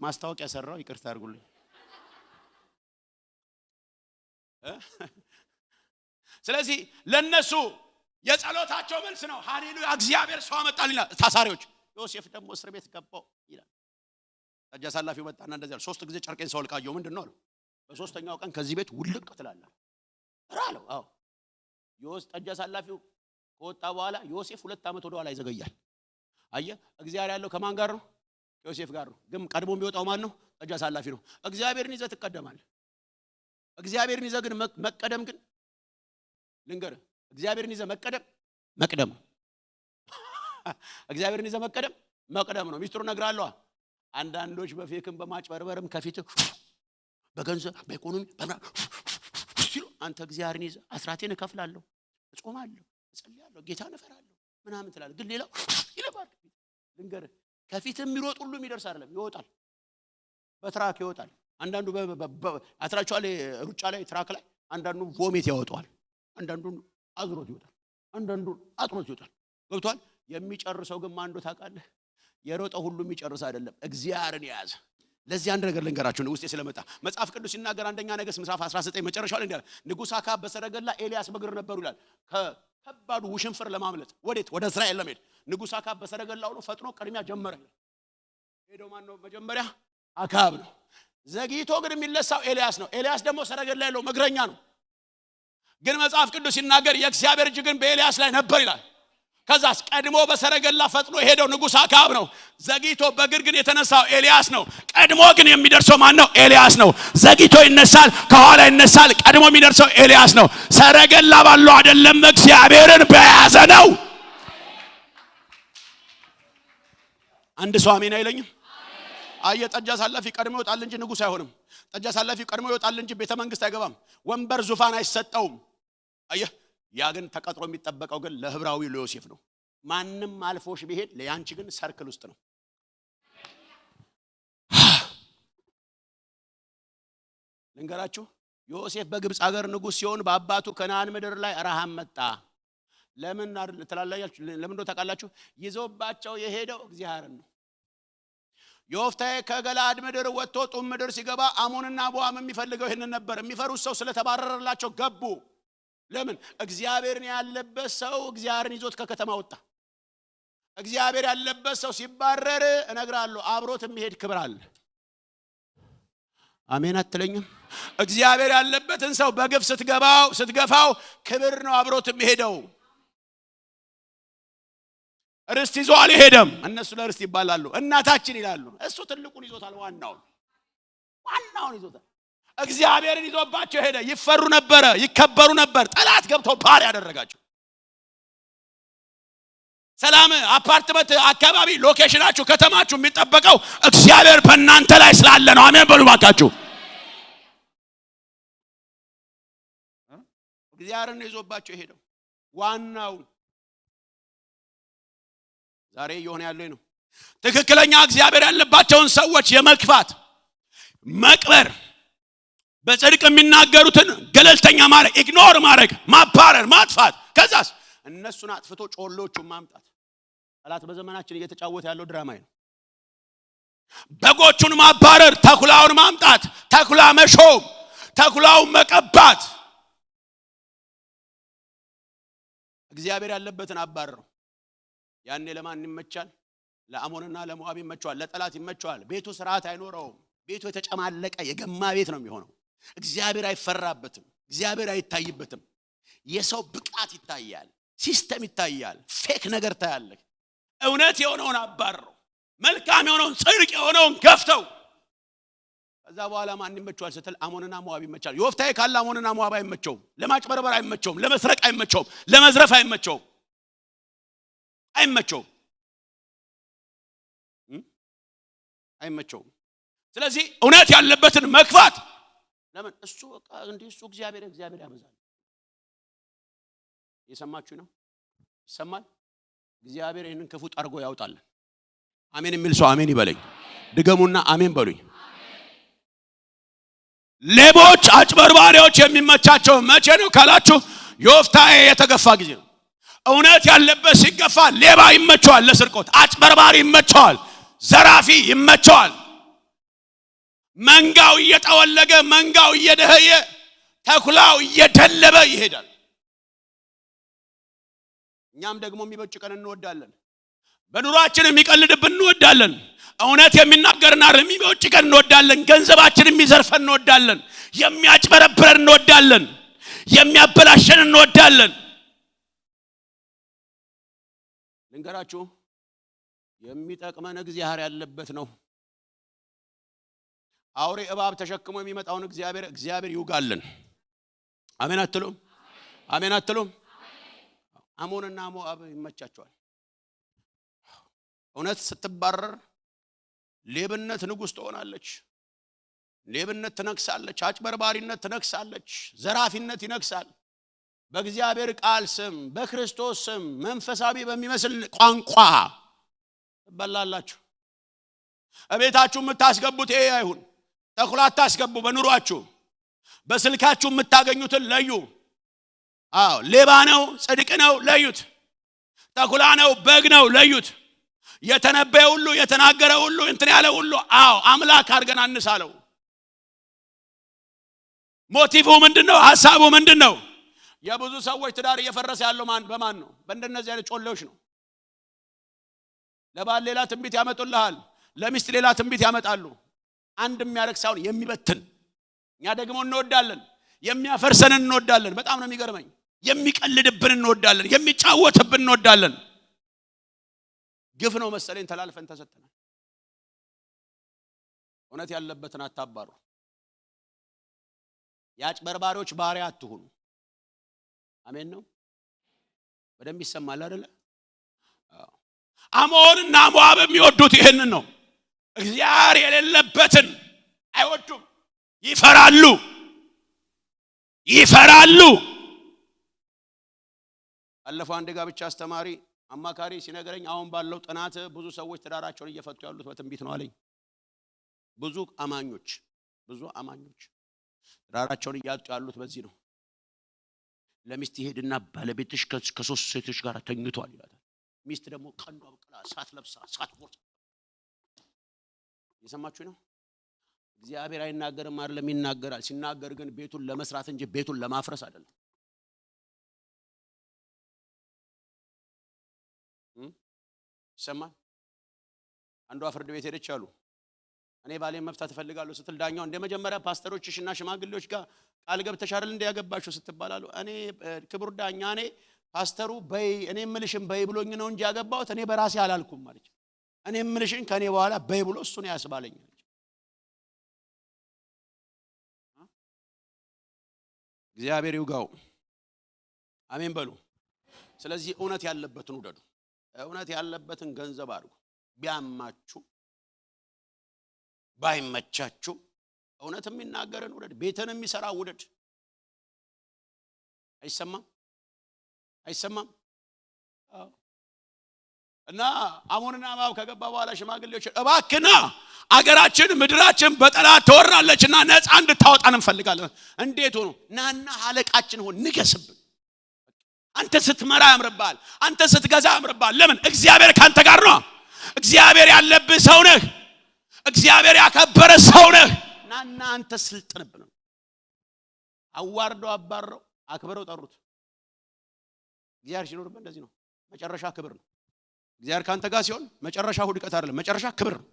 ማስታወቂያ ሰራው ይቅርታ አድርጉልኝ ስለዚህ ለነሱ የጸሎታቸው መልስ ነው ሃሌሉያ እግዚአብሔር ሰው አመጣልኝ ታሳሪዎች ዮሴፍ ደግሞ እስር ቤት ገባው ይላል ጠጅ አሳላፊው መጣና እንደዚህ አለ 3 ጊዜ ጨርቄን ሰውልቃየው ምንድነው አለው በሶስተኛው ቀን ከዚህ ቤት ውልቅ ትላለህ አለው አዎ ዮሴፍ ጠጅ አሳላፊው ከወጣ በኋላ ዮሴፍ 2 አመት ወደ ኋላ ይዘገያል አየ እግዚአብሔር ያለው ከማን ጋር ነው ዮሴፍ ጋር ነው ግን ቀድሞ የሚወጣው ማን ነው ጠጅ አሳላፊ ነው እግዚአብሔርን ይዘህ ትቀደማለህ እግዚአብሔርን ይዘህ ግን መቀደም ግን ልንገር እግዚአብሔርን ይዘህ መቅደም እግዚአብሔርን ይዘህ መቅደም ነው ሚስጥሩ ነግራለሁ አንዳንዶች በፌክም በማጭበርበርም ከፊት በገንዘብ በኢኮኖሚ ሲሉ አንተ እግዚአብሔርን ይዘህ አስራቴን እከፍላለሁ እጾማለሁ እጸልያለሁ ጌታን እፈራለሁ ምናምን ትላለህ ግን ሌላው ይለባል ልንገር ከፊት የሚሮጥ ሁሉ የሚደርስ አይደለም ይወጣል በትራክ ይወጣል አንዳንዱ አትራቻው ላይ ሩጫ ላይ ትራክ ላይ አንዳንዱ ቮሚት ያወጣዋል አንዳንዱ አዝሮት ይወጣል አንዳንዱ አጥሮት ይወጣል ገብቷል የሚጨርሰው ግን ማንዶ ታውቃለህ የሮጠው ሁሉ የሚጨርስ አይደለም እግዚአብሔርን ያዘ ለዚህ አንድ ነገር ልንገራችሁ ነው ውስጤ ስለመጣ መጽሐፍ ቅዱስ ሲናገር አንደኛ ነገሥት ምዕራፍ 19 መጨረሻው ላይ እንዲያል ንጉሥ አካብ በሰረገላ ኤልያስ በእግር ነበሩ ይላል ከባዱ ውሽንፍር ለማምለጥ ወዴት ወደ እስራኤል ለመሄድ ንጉሥ አካብ በሰረገላው ነው ፈጥኖ ቀድሚያ ጀመረ ሄዶ ማን ነው መጀመሪያ አካብ ነው ዘግይቶ ግን የሚነሳው ኤልያስ ነው ኤልያስ ደግሞ ሰረገላ ያለው መግረኛ ነው ግን መጽሐፍ ቅዱስ ሲናገር የእግዚአብሔር እጅ ግን በኤልያስ ላይ ነበር ይላል ከዛስ ቀድሞ በሰረገላ ፈጥኖ ሄደው ንጉሥ አካብ ነው ዘግይቶ በእግር ግን የተነሳው ኤልያስ ነው ቀድሞ ግን የሚደርሰው ማን ነው ኤልያስ ነው ዘግይቶ ይነሳል ከኋላ ይነሳል ቀድሞ የሚደርሰው ኤልያስ ነው ሰረገላ ባለው አይደለም እግዚአብሔርን በያዘ ነው አንድ ሰው አሜን አይለኝም አየ ጠጅ አሳላፊ ቀድሞ ይወጣል እንጂ ንጉሥ አይሆንም ጠጅ አሳላፊ ቀድሞ ይወጣል እንጂ ቤተ መንግስት አይገባም ወንበር ዙፋን አይሰጠውም አየ ያ ግን ተቀጥሮ የሚጠበቀው ግን ለህብራዊ ለዮሴፍ ነው ማንንም አልፎሽ ቢሄድ ለያንቺ ግን ሰርክል ውስጥ ነው ልንገራችሁ ዮሴፍ በግብጽ ሀገር ንጉሥ ሲሆን በአባቱ ከነዓን ምድር ላይ ረሃብ መጣ ለምን ተላላያችሁ ለምን ነው ታውቃላችሁ ይዞባቸው የሄደው እግዚአብሔር ነው ዮፍታሔ ከገለዓድ ምድር ወጥቶ ጡም ምድር ሲገባ አሞንና ሞዓብ የሚፈልገው ይሄንን ነበር የሚፈሩት ሰው ስለተባረረላቸው ገቡ ለምን እግዚአብሔርን ያለበት ሰው እግዚአብሔርን ይዞት ከከተማ ወጣ እግዚአብሔር ያለበት ሰው ሲባረር እነግራለሁ አብሮት የሚሄድ ክብር አለ አሜን አትለኝም እግዚአብሔር ያለበትን ሰው በግፍ ስትገፋው ክብር ነው አብሮት የሚሄደው ርስት ይዞ አልሄደም እነሱ ለርስት ይባላሉ እናታችን ይላሉ እሱ ትልቁን ይዞታል ዋናውን ይዞታል እግዚአብሔርን ይዞባቸው ሄደ ይፈሩ ነበር ይከበሩ ነበር ጠላት ገብቶ ባር ያደረጋቸው ሰላም አፓርትመንት አካባቢ ሎኬሽናችሁ ከተማችሁ የሚጠበቀው እግዚአብሔር በእናንተ ላይ ስላለ ነው አሜን በሉ ባካችሁ እግዚአብሔርን ይዞባቸው ሄደው ዋናው ዛሬ የሆነ ያለው ነው ትክክለኛ እግዚአብሔር ያለባቸውን ሰዎች የመክፋት መቅበር በጽድቅ የሚናገሩትን ገለልተኛ ማድረግ ኢግኖር ማድረግ ማባረር ማጥፋት ከዛስ እነሱን አጥፍቶ ጮሎቹን ማምጣት ጠላት በዘመናችን እየተጫወተ ያለው ድራማ ነው በጎቹን ማባረር ተኩላውን ማምጣት ተኩላ መሾም ተኩላውን መቀባት እግዚአብሔር ያለበትን አባረረው ያኔ ለማን ይመቻል ለአሞንና ለሞዓብ ይመቻል ለጠላት ይመቻል ቤቱ ስርዓት አይኖረውም ቤቱ የተጨማለቀ የገማ ቤት ነው የሚሆነው እግዚአብሔር አይፈራበትም እግዚአብሔር አይታይበትም የሰው ብቃት ይታያል ሲስተም ይታያል ፌክ ነገር ታያለ እውነት የሆነውን አባረረው መልካም የሆነውን ጽድቅ የሆነውን ገፍተው ከዛ በኋላ ማን ይመቻል ስትል አሞንና ሞዓብ ይመቻል ዮፍታሔ ካለ አሞንና ሞዓብ አይመቸው ለማጭበርበር አይመቸው ለመስረቅ አይመቸው ለመዝረፍ አይመቸው ስለዚህ እውነት ያለበትን መክፋት ለምን እሱ በቃ እንዴ እሱ እግዚአብሔር ያበዛል የሰማችሁ ነው ይሰማል እግዚአብሔር ይሄንን ክፉ ጠርጎ ያውጣል አሜን የሚል ሰው አሜን ይበለኝ ድገሙና አሜን በሉኝ ሌቦች አጭበርባሪዎች የሚመቻቸው መቼ ነው ካላችሁ ዮፍታሔ የተገፋ ጊዜ ነው እውነት ያለበት ሲገፋ ሌባ ይመቸዋል ለስርቆት አጭበርባሪ ይመቸዋል ዘራፊ ይመቸዋል መንጋው እየተወለገ መንጋው እየደህየ ተኩላው እየደለበ ይሄዳል እኛም ደግሞ የሚበጭቀን እንወዳለን በኑሯችን የሚቀልድብን እንወዳለን እውነት የሚናገርና የሚበጭቀን እንወዳለን ገንዘባችን የሚዘርፈን እንወዳለን የሚያጭበረብረን እንወዳለን የሚያበላሸን እንወዳለን ልንገራችሁ የሚጠቅመን እግዚአብሔር ያለበት ነው አውሬ እባብ ተሸክሞ የሚመጣውን እግዚአብሔር ይውጋልን አሜን አትሉም አሞንና ሞዓብ ይመቻቸዋል እውነት ስትባረር ሌብነት ንጉስ ትሆናለች ሌብነት ትነግሳለች አጭበርባሪነት ትነግሳለች ዘራፊነት ይነግሳል በእግዚአብሔር ቃል ስም በክርስቶስ ስም መንፈሳዊ በሚመስል ቋንቋ ትበላላችሁ እቤታችሁ የምታስገቡት ይሄ አይሁን ተኩላት ታስገቡ በኑሯችሁ በስልካችሁ የምታገኙትን ለዩ ሌባ ነው ጽድቅ ነው ለዩት ተኩላ ነው በግ ነው ለዩት የተነበየ ሁሉ የተናገረ ሁሉ እንትን ያለ ሁሉ አምላክ አድርገን አንሳለው ሞቲቭ ምንድነው ሐሳቡ ምንድነው የብዙ ሰዎች ትዳር እየፈረሰ ያለው በማን ነው በእንደነዚህ አይነት ጮሌዎች ነው ለባል ሌላ ትንቢት ያመጡልሃል ለሚስት ሌላ ትንቢት ያመጣሉ አንድ የሚያረክ ሳይሆን የሚበትን እኛ ደግሞ እንወዳለን የሚያፈርሰን እንወዳለን በጣም ነው የሚገርመኝ የሚቀልድብን እንወዳለን የሚጫወትብን እንወዳለን ግፍ ነው መሰለኝ ተላልፈን ተሰጥተናል እውነት ያለበትን አታባሩ ያጭበርባሪዎች ባሪያ አትሁኑ አሜን ነው በደንብ ይሰማል አይደለ አሞንና ሞዓብ የሚወዱት ይሄንን ነው እግዚአብሔር የሌለበትን አይወዱም ይፈራሉ አለፈው አንድ ጋብቻ አስተማሪ አማካሪ ሲነገረኝ አሁን ባለው ጥናት ብዙ ሰዎች ትዳራቸውን እየፈቱ ያሉት በትንቢት ነው አለኝ ብዙ አማኞች ትዳራቸውን እያጡ ያሉት በዚህ ነው ለሚስት ይሄድና ባለቤትሽ ከሶስት ሴቶች ጋር ተኝቷል ይላል ሚስት ደግሞ ቀንዷ በቀላ ሳት ለብሳ ሳት ቦርሳ የሰማችሁ ነው እግዚአብሔር አይናገርም አይደለም ይናገራል ሲናገር ግን ቤቱን ለመስራት እንጂ ቤቱን ለማፍረስ አይደለም ይሰማል አንዷ ፍርድ ቤት ሄደች አሉ እኔ ባሌን መፍታት እፈልጋለሁ ስትል ዳኛው እንደመጀመሪያ ፓስተሮችሽና ሽማግሌዎች ጋር ቃል ገብተሻል እንደ ያገባችሁ ስትባላሉ እኔ ክቡር ዳኛ እኔ ፓስተሩ በይ እኔ ምልሽን በይ ብሎኝ ነው እንጂ ያገባሁት እኔ በራሴ አላልኩም ማለት እኔ ምልሽን ከኔ በኋላ በይ ብሎ እሱ ነው ያስባለኝ እግዚአብሔር ይውጋው አሜን በሉ ስለዚህ እውነት ያለበትን ውደዱ እውነት ያለበትን ገንዘብ አድርጉ ቢያማችሁ ባይመቻችሁ እውነትም ይናገረን ውደድ ቤተንም ይሰራ ውደድ አይሰማም እና አሞንና ማብ ከገባ በኋላ ሽማግሌዎች እባክና አገራችን ምድራችን በጠላት ተወራለችና ነፃ እንድታወጣን እንፈልጋለን። እንዴት ሆኖ ናና አለቃችን ሆን ንገስብን። አንተ ስትመራ ያምርባል፣ አንተ ስትገዛ ያምርባል። ለምን? እግዚአብሔር ካንተ ጋር ነው። እግዚአብሔር ያለብህ ሰው ነህ። እግዚአብሔር ያከበረ ሰው ነህ። ናና አንተ ስልጥንብን። አዋርደው አባረው አክብረው ጠሩት። እግዚአብሔር ሲኖርበት እንደዚህ ነው። መጨረሻ ክብር ነው። እግዚአብሔር ካንተ ጋር ሲሆን መጨረሻ ውድቀት አይደለም፣ መጨረሻ ክብር ነው።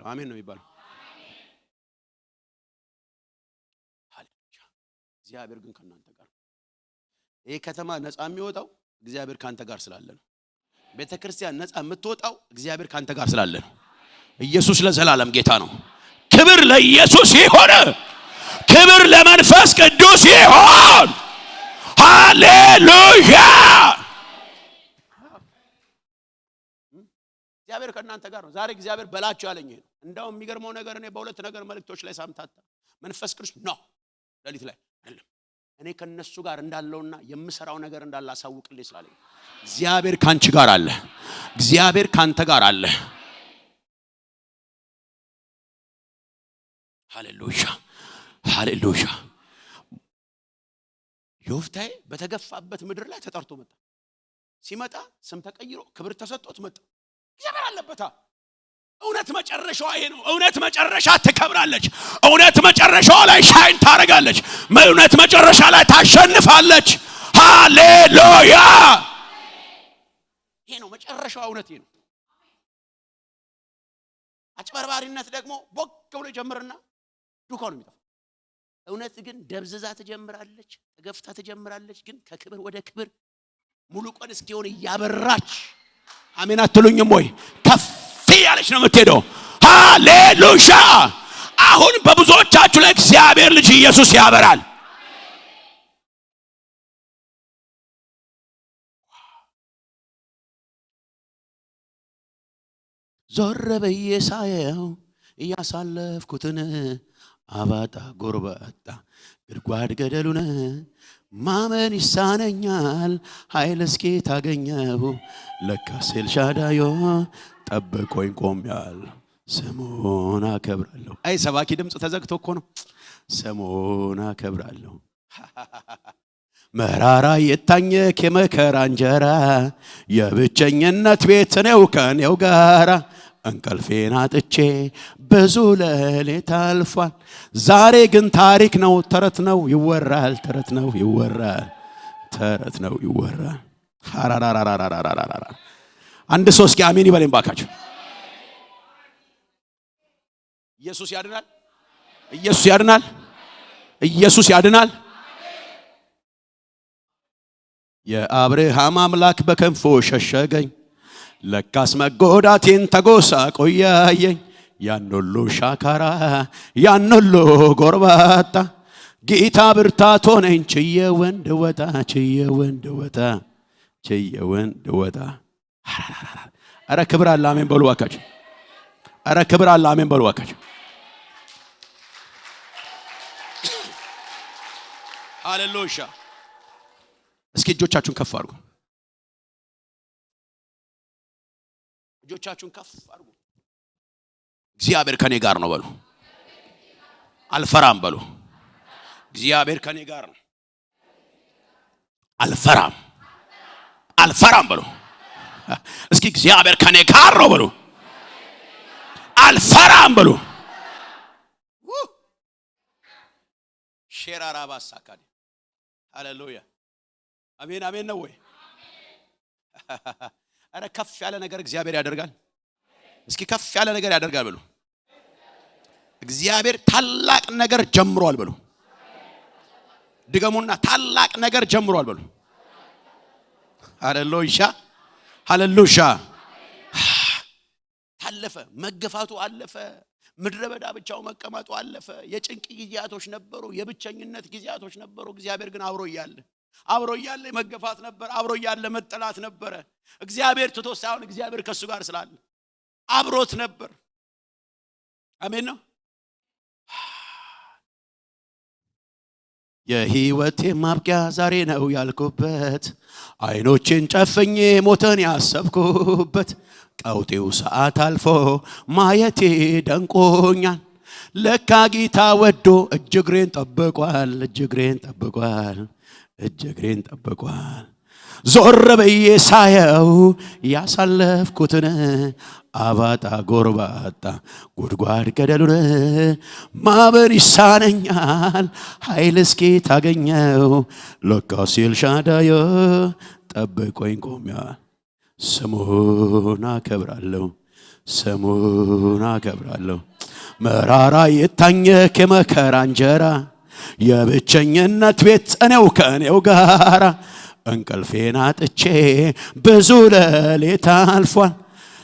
አሜን ነው የሚባለው። እግዚአብሔር ግን ከናንተ ጋር። ይሄ ከተማ ነፃ የሚወጣው እግዚአብሔር ካንተ ጋር ስላለ ነው። ቤተክርስቲያን ነፃ የምትወጣው እግዚአብሔር ካንተ ጋር ስላለ ነው። ኢየሱስ ለዘላለም ጌታ ነው። ክብር ለኢየሱስ ይሁን። ክብር ለመንፈስ ቅዱስ ይሁን። ሃሌሉያ። እግዚአብሔር ከናንተ ጋር ነው። ዛሬ እግዚአብሔር በላችሁ ያለኝ ነው። እንዳው የሚገርመው ነገር እኔ በሁለት ነገር መልእክቶች ላይ ሳምታታ መንፈስ ቅዱስ ነው ለሊት ላይ አይደለም እኔ ከነሱ ጋር እንዳለውና የምሰራው ነገር እንዳላሳውቅልኝ ስላለኝ እግዚአብሔር ካንቺ ጋር አለ። እግዚአብሔር ካንተ ጋር አለ። ሃሌሉያ ሃሌሉያ። ዮፍታይ በተገፋበት ምድር ላይ ተጠርቶ መጣ። ሲመጣ ስም ተቀይሮ ክብር ተሰጥቶት መጣ። እግዚአብሔር አለበታ። እውነት መጨረሻዋ ይሄ ነው። እውነት መጨረሻ ትከብራለች። እውነት መጨረሻዋ ላይ ሻይን ታረጋለች። እውነት መጨረሻ ላይ ታሸንፋለች። ሃሌሉያ። ይሄ ነው መጨረሻዋ። እውነት ይሄ ነው። አጭበርባሪነት ደግሞ ቦግ ብሎ ጀምርና ዱካው ነው የሚጠፋው። እውነት ግን ደብዝዛ ትጀምራለች፣ ተገፍታ ትጀምራለች። ግን ከክብር ወደ ክብር ሙሉ ቀን እስኪሆን ያበራች። አሜን አትሉኝም ወይ? ከፍ ያለች ነው የምትሄደው። ሃሌሉያ። አሁን በብዙዎቻችሁ ላይ እግዚአብሔር ልጅ ኢየሱስ ያበራል። ዞር ብዬ ሳየው እያሳለፍኩትን አባጣ ጎርባጣ ግድጓድ ገደሉን ማመን ይሳነኛል። ኃይል እስኪ ታገኘው ለካስ ኤልሻዳዮ ጠብቆኝ ቆምያል። ስሙን አከብራለሁ። አይ ሰባኪ ድምጽ ተዘግቶ እኮ ነው። ስሙን አከብራለሁ። መራራ የታኘክ የመከራ እንጀራ የብቸኝነት ቤት ነው ከኔው ጋራ እንቅልፌን አጥቼ ብዙ ሌሊት አልፏል። ዛሬ ግን ታሪክ ነው፣ ተረት ነው ይወራል፣ ተረት ነው ይወራል፣ ተረት ነው ይወራል። ሃራራራራራራራ አንድ ሰው እስኪ አሜን ይበለኝ ባካችሁ። ኢየሱስ ያድናል። ኢየሱስ ያድናል። ኢየሱስ ያድናል። የአብርሃም አምላክ በከንፎ ሸሸገኝ። ለካስ መጎዳቴን ተጎሳ ቆያየኝ። ያን ሁሉ ሻካራ ያን ሁሉ ጎርባጣ ጌታ ብርታት ሆነኝ። ችዬ ወንድ ወጣ ችዬ ወንድ ወጣ ችዬ ወንድ ወጣ። አረ ክብር አለ። አሜን በሉ ባካችሁ። አረ ክብር አለ። አሜን በሉ ባካችሁ። ሃሌሉያ። እስኪ እጆቻችሁን ከፍ አድርጉ። እጆቻችሁን ከፍ አድርጉ። እግዚአብሔር ከኔ ጋር ነው በሉ። አልፈራም በሉ። እግዚአብሔር ከኔ ጋር ነው። አልፈራም አልፈራም በሉ። እስኪ እግዚአብሔር ከኔ ጋር ነው በሉ። አልፈራም በሉ። ሼራራ ባሳካዲ ሃሌሉያ። አሜን አሜን ነው ወይ? አረ ከፍ ያለ ነገር እግዚአብሔር ያደርጋል። እስኪ ከፍ ያለ ነገር ያደርጋል በሉ። እግዚአብሔር ታላቅ ነገር ጀምሯል በሉ። ድገሙና ታላቅ ነገር ጀምሯል በሉ። ሃሌሉያ ሃሌሉያ። ታለፈ፣ መገፋቱ አለፈ። ምድረ በዳ ብቻው መቀመጡ አለፈ። የጭንቅ ጊዜያቶች ነበሩ፣ የብቸኝነት ጊዜያቶች ነበሩ። እግዚአብሔር ግን አብሮ እያለ መገፋት ነበር። አብሮ እያለ መጠላት ነበር። እግዚአብሔር ትቶ ሳይሆን እግዚአብሔር ከሱ ጋር ስላለ አብሮት ነበር። አሜን ነው። የህይወቴ ማብቂያ ዛሬ ነው ያልኩበት አይኖቼን ጨፍኜ ሞተን ያሰብኩበት ቀውጤው ሰዓት አልፎ ማየቴ ደንቆኛል ለካ ጌታ ወዶ እጅግሬን ጠብቋል ዞር ብዬ ሳየው ያሳለፍኩትን አባጣ ጎርባጣ ጉድጓድ ገደሉን ማበር ይሳነኛል ኃይል እስኪ ታገኘው ለካ ኤልሻዳይ ጠብቆኝ ቆሟል ስሙን አከብራለሁ መራራ የታኘክ የመከራ እንጀራ የብቸኝነት ቤት እኔው ጋራ እንቅልፌን አጥቼ ብዙ ሌሊት አልፏል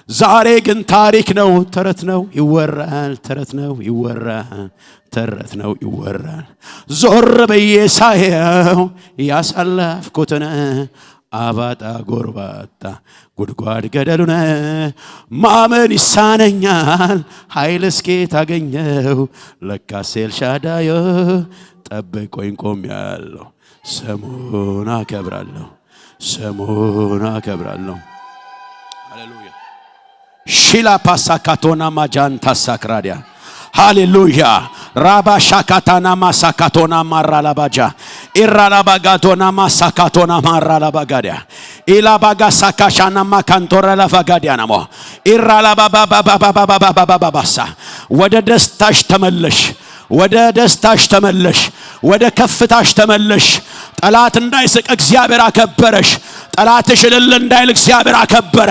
ዛሬ ግን ታሪክ ነው ተረት ነው ይወራል ዞር ብዬ ሳየው ያሳለፍኩትን አባጣ ጎርባጣ ጉድጓድ ገደሉን ማመን ይሳነኛል ኃይል እስኪ ታገኘው ለካ ኤልሻዳይ ጠብቆኝ ቆሜያለሁ ስሙን አከብራለሁ ሃሌሉያ ሺላ ፓሳካቶና ማጃንታ ሳክራዲያ ሃሌሉያ ራባ ሻካታና ማሳካቶና ማራላባጃ ኢራላባጋቶና ማሳካቶና ማራላባጋዲያ ኢላባጋ ሳካሻና ማካንቶራ ላፋጋዲያናሞ ኢራላባባባባባባባባባሳ ወደ ደስታሽ ተመለሽ ወደ ከፍታሽ ተመለሽ ጠላት እንዳይስቅ እግዚአብሔር አከበረሽ ጠላትሽ እልል እንዳይል እግዚአብሔር አከበረ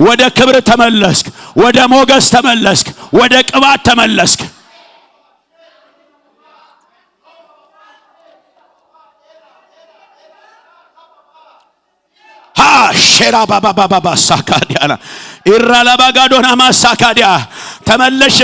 ወደ ክብር ተመለስክ ወደ ሞገስ ተመለስክ ወደ ቅባት ተመለስክ ሼራ ባባባባ ሳካዲያና ኢራላባጋዶና ማሳካዲያ ተመለሽ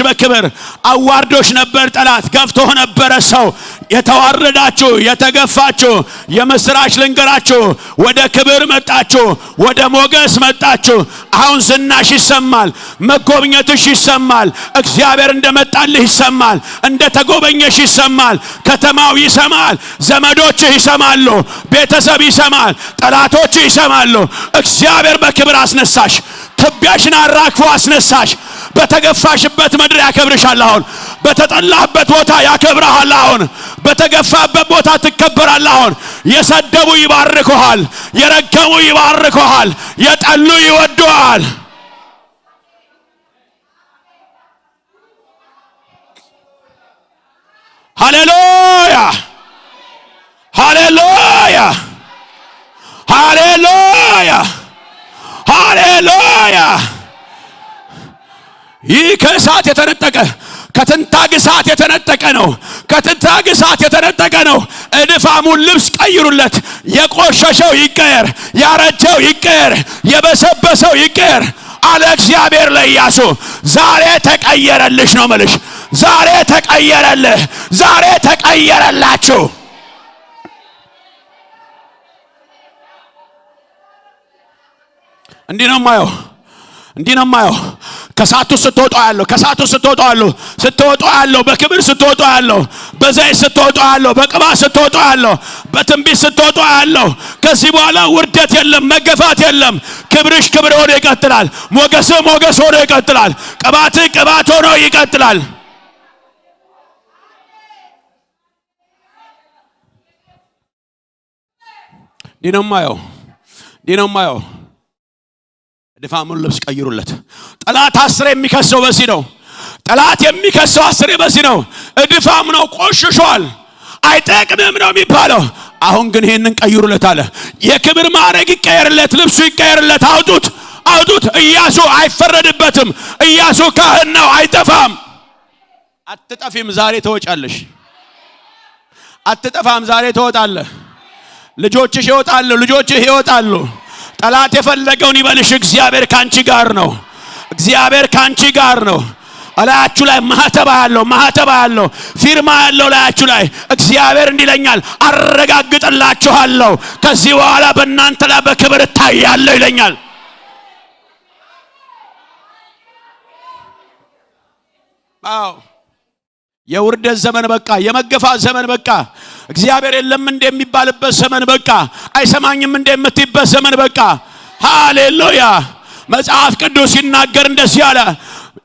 በክብር አዋርዶሽ ነበር ጠላት ገፍቶህ ነበር ሰው የተዋረዳችሁ የተገፋችሁ የምስራች ልንገራችሁ ወደ ክብር መጣችሁ ወደ ሞገስ መጣችሁ አሁን ዝናሽ ይሰማል መጎብኘትሽ ይሰማል እግዚአብሔር እንደመጣልህ ይሰማል እንደተጎበኘሽ ይሰማል ከተማው ይሰማል ዘመዶችህ ይሰማሉ ቤተሰብ ይሰማል ጠላቶች ይሰማሉ እግዚአብሔር በክብር አስነሳሽ ትቢያሽን አራግፎ አስነሳሽ በተገፋሽበት ምድር ያከብርሻል አሁን በተጠላህበት ቦታ ያከብርሃል አሁን በተገፋበት ቦታ ትከበራለህ አሁን የሰደቡ ይባርኩሃል የረገሙ ይባርኩሃል የጠሉ ይወዱሃል ሃሌሉያ ሃሌሉያ ሃሌሉያ ሃሌሉያ ይህ ከእሳት የተነጠቀ ከትንታግ እሳት የተነጠቀ ነው እድፋሙን ልብስ ቀይሩለት የቆሸሸው ይቀየር ያረጀው ይቀየር የበሰበሰው ይቀየር አለ እግዚአብሔር ለኢያሱ ዛሬ ተቀየረልሽ ነው መልሽ ዛሬ ተቀየረልህ ዛሬ ተቀየረላችሁ እንዲህ ነው ማየው ከሳቱ ስትወጣ ያለው በክብር ስትወጣ ያለው በዘይት ስትወጣ ያለው በቅባት ስትወጣ ያለው በትንቢት ስትወጣ ያለው ከዚህ በኋላ ውርደት የለም መገፋት የለም ክብርሽ ክብር ሆኖ ይቀጥላል ሞገስ ሆኖ ይቀጥላል ቅባት ሆኖ ይቀጥላል ዲነማዮ ድፋሙን ልብስ ቀይሩለት ጠላት አስሬ የሚከሰው በዚህ ነው ጠላት የሚከሰው አስሬ በዚህ ነው እድፋም ነው ቆሽሿል አይጠቅምም ነው የሚባለው አሁን ግን ይሄንን ቀይሩለት አለ የክብር ማዕረግ ይቀየርለት ልብሱ ይቀየርለት አውጡት ኢያሱ አይፈረድበትም ኢያሱ ካህን ነው አይጠፋም አትጠፊም ዛሬ ተወጫለሽ አትጠፋም ዛሬ ተወጣለህ ልጆችሽ ይወጣሉ ጠላት የፈለገውን ይበልሽ እግዚአብሔር ካንቺ ጋር ነው አላችሁ ላይ ማህተባ ያለው ፊርማ ያለው ላያችሁ ላይ እግዚአብሔር እንዲለኛል አረጋግጥላችኋለሁ ከዚህ በኋላ በእናንተ ላይ በክብር ታያለሁ ይለኛል አዎ የውርደት ዘመን በቃ፣ የመገፋት ዘመን በቃ፣ እግዚአብሔር የለም እንደሚባልበት ዘመን በቃ፣ አይሰማኝም እንደምትይበት ዘመን በቃ። ሃሌሉያ። መጽሐፍ ቅዱስ ሲናገር እንደዚህ ያለ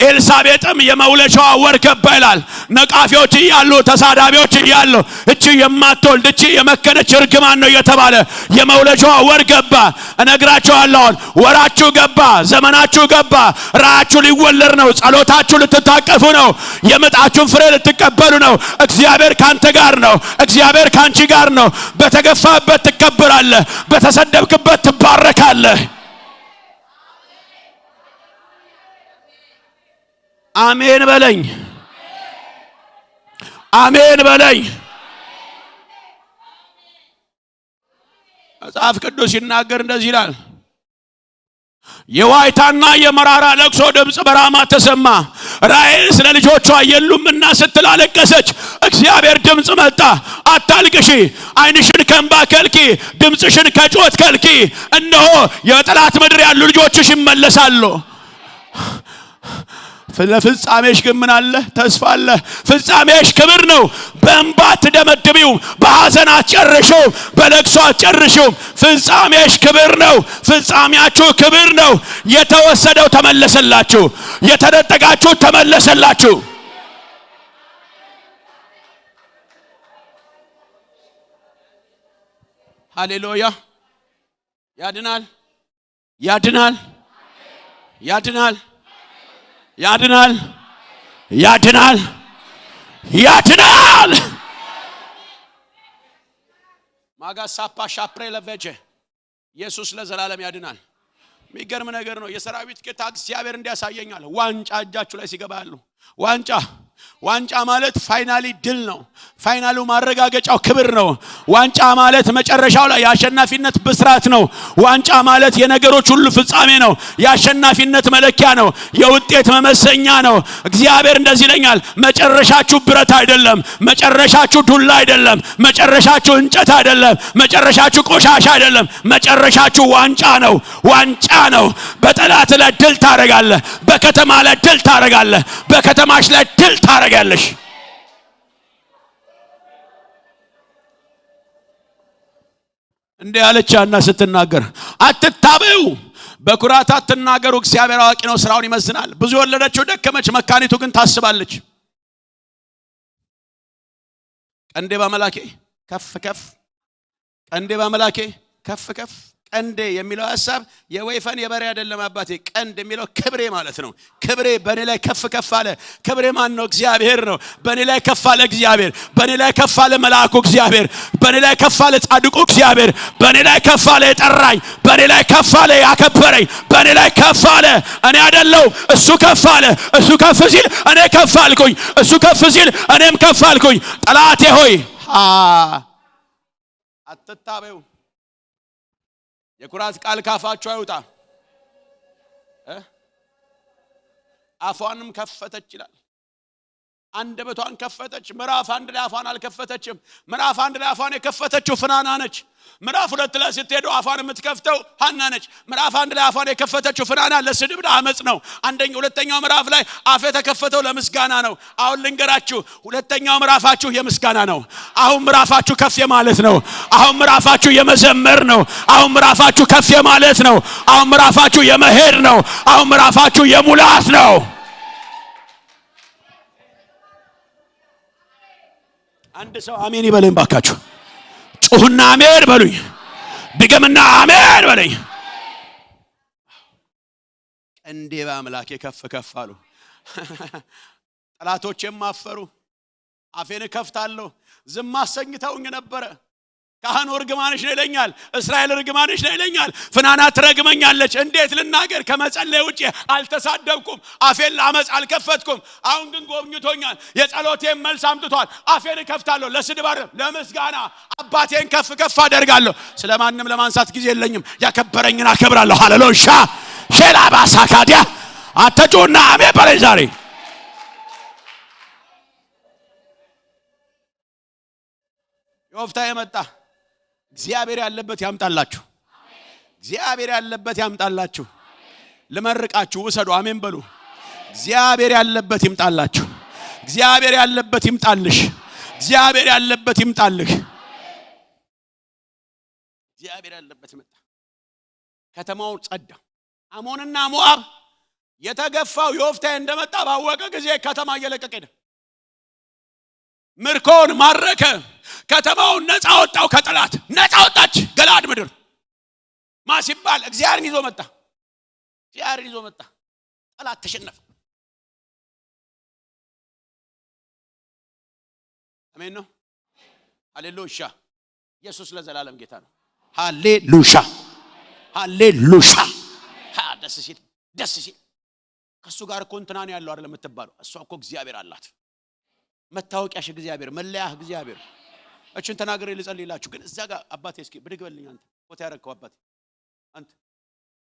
ኤልሳቤጥም የመውለጃዋ ወር ገባ ይላል። ነቃፊዎች እያሉ ተሳዳቢዎች እያሉ እቺ የማትወልድ እቺ የመከነች እርግማን ነው የተባለ የመውለጃዋ ወር ገባ። እነግራችኋለሁ ወራችሁ ገባ፣ ዘመናችሁ ገባ። ራአችሁ ሊወለድ ነው። ጸሎታችሁ ልትታቀፉ ነው። የምጣችሁን ፍሬ ልትቀበሉ ነው። እግዚአብሔር ካንተ ጋር ነው። እግዚአብሔር ካንቺ ጋር ነው። በተገፋበት ትከበራለህ፣ በተሰደብክበት ትባረካለህ። አሜን በለኝ፣ አሜን በለኝ። መጽሐፍ ቅዱስ ሲናገር እንደዚህ ይላል፣ የዋይታና የመራራ ለቅሶ ድምጽ በራማ ተሰማ፣ ራሔል ስለ ልጆቿ የሉምና ስትላለቀሰች እግዚአብሔር ድምጽ መጣ። አታልቅሺ፣ ዓይንሽን ከእንባ ከልኪ፣ ድምጽሽን ከጩኸት ከልኪ። እነሆ የጠላት ምድር ያሉ ልጆችሽ ይመለሳሉ። ለፍጻሜሽ ግን ምን አለ? ተስፋ አለ። ፍጻሜሽ ክብር ነው። በእንባ አትደመድሚው፣ በሐዘን አትጨርሺው፣ በለቅሶ አትጨርሺው። ፍጻሜሽ ክብር ነው። ፍጻሜያችሁ ክብር ነው። የተወሰደው ተመለሰላችሁ፣ የተነጠቃችሁ ተመለሰላችሁ። ሃሌሉያ። ያድናል፣ ያድናል፣ ያድናል፣ ያድናል፣ ያድናል፣ ያድናል። ማጋሳፓ ሻፕሬ ለቨጀ ኢየሱስ ለዘላለም ያድናል። የሚገርም ነገር ነው። የሰራዊት ጌታ እግዚአብሔር እንዲያሳየኛል ዋንጫ እጃችሁ ላይ ሲገባሉ ዋንጫ ማለት ፋይናሊ ድል ነው። ፋይናሉ ማረጋገጫው ክብር ነው። ዋንጫ ማለት መጨረሻው ላይ የአሸናፊነት ብስራት ነው። ዋንጫ ማለት የነገሮች ሁሉ ፍጻሜ ነው። የአሸናፊነት መለኪያ ነው። የውጤት መመዘኛ ነው። እግዚአብሔር እንደዚህ ይለኛል፣ መጨረሻችሁ ብረት አይደለም፣ መጨረሻችሁ ዱላ አይደለም፣ መጨረሻችሁ እንጨት አይደለም፣ መጨረሻችሁ ቆሻሻ አይደለም፣ መጨረሻችሁ ዋንጫ ነው። ዋንጫ ነው። በጠላት ላይ ድል ታረጋለህ። በከተማ ላይ ድል ታረጋለህ። በከተማሽ ላይ ድል ታረጋለሽ። እንዴ ያለች ያና ስትናገር አትታበዩ፣ በኩራት አትናገሩ፣ እግዚአብሔር አዋቂ ነው፣ ስራውን ይመዝናል። ብዙ ወለደችው ደከመች፣ መካኒቱ ግን ታስባለች። ቀንዴ በመላኬ ከፍ ከፍ፣ ቀንዴ በመላኬ ከፍ ከፍ። ቀንዴ የሚለው ሐሳብ የወይፈን የበሬ አይደለም አባቴ። ቀንድ የሚለው ክብሬ ማለት ነው። ክብሬ በኔ ላይ ከፍ ከፍ አለ። ክብሬ ማን ነው? እግዚአብሔር ነው። በኔ ላይ ከፍ አለ እግዚአብሔር። በኔ ላይ ከፍ አለ መልአኩ እግዚአብሔር። በኔ ላይ ከፍ አለ ጻድቁ እግዚአብሔር። በኔ ላይ ከፍ አለ የጠራኝ። በኔ ላይ ከፍ አለ ያከበረኝ። በኔ ላይ ከፍ አለ። እኔ አይደለው እሱ ከፍ አለ። እሱ ከፍ ሲል እኔ ከፍ አልኩኝ። እሱ ከፍ ሲል እኔም ከፍ አልኩኝ። ጠላቴ ሆይ አትታበዩ። የኩራት ቃል ካፋችሁ አይውጣ። አፏንም ከፈተች ይላል። አንደበቷን ከፈተች። ምዕራፍ 1 ላይ አፏን አልከፈተችም። ምዕራፍ 1 ላይ አፏን የከፈተችው ፍናና ነች። ምዕራፍ 2 ላይ ስትሄዱ አፏን የምትከፍተው ሐና ነች። ምዕራፍ 1 ላይ አፏን የከፈተችው ፍናና ለስድብ ለአመጽ ነው። ሁለተኛው ምዕራፍ ላይ አፍ የተከፈተው ለምስጋና ነው። አሁን ልንገራችሁ፣ ሁለተኛው ምዕራፋችሁ የምስጋና ነው። አሁን ምዕራፋችሁ ከፍ የማለት ነው። አሁን ምዕራፋችሁ የመዘመር ነው። አሁን ምዕራፋችሁ ከፍ የማለት ነው። አሁን ምዕራፋችሁ የመሄድ ነው። አሁን ምዕራፋችሁ የሙላት ነው። አንድ ሰው አሜን ይበለኝ ባካችሁ። ጩህና አሜን በሉኝ። ድገምና አሜን በለኝ። ቀንዴ በአምላኬ ከፍ ከፍ አሉ። ጠላቶቼም አፈሩ። አፌን ከፍታለሁ። ዝም አሰኝተውኝ ነበረ። ካህኑ እርግማንሽ ነው ይለኛል። እስራኤል እርግማንሽ ነው ይለኛል። ፍናና ትረግመኛለች። እንዴት ልናገር? ከመጸለይ ውጪ አልተሳደብኩም። አፌን ለአመጽ አልከፈትኩም። አሁን ግን ጎብኝቶኛል። የጸሎቴን መልስ አምጥቷል። አፌን ከፍታለሁ። ለስድብ አይደለም ለምስጋና አባቴን ከፍ ከፍ አደርጋለሁ። ስለማንም ለማንሳት ጊዜ የለኝም። ያከበረኝን አከብራለሁ። ሃሌሉያ ሼላባ ሳካዲያ አተጩና አሜን በለኝ ዛሬ። ዮፍታ የመጣ እግዚአብሔር ያለበት ያምጣላችሁ። እግዚአብሔር ያለበት ያምጣላችሁ። ልመርቃችሁ፣ ውሰዱ። አሜን በሉ። እግዚአብሔር ያለበት ይምጣላችሁ። እግዚአብሔር ያለበት ይምጣልሽ እግዚአብሔር ያለበት ይምጣልሽ እግዚአብሔር ያለበት ይምጣ ከተማው ጸዳ አሞንና ሞዓብ የተገፋው ዮፍታሔ እንደመጣ ባወቀ ጊዜ ከተማ እየለቀቀ ሄደ ምርኮን ማረከ ከተማውን ነፃ ወጣው ከጠላት ነፃ ወጣች ገላድ ምድር ማሲባል እግዚአብሔርን ይዞ መጣ እግዚአብሔርን ይዞ መጣ ጠላት ተሸነፈ አሜን ነው ሃሌሉያ ኢየሱስ ለዘላለም ጌታ ነው ሃሌሉያ ሃሌሉያ ደስ ሲል ከሱ ጋር እኮ እንትና ነው ያለው አይደለም የምትባለው እሷ እኮ እግዚአብሔር አላት መታወቂያሽ እግዚአብሔር መለያህ እግዚአብሔር እችን ተናገረ ልጸልይላችሁ ግን እዛ ጋር አባቴ እስኪ ብድግ በልኝ አንተ ፎቶ ያረከው አባቴ አንተ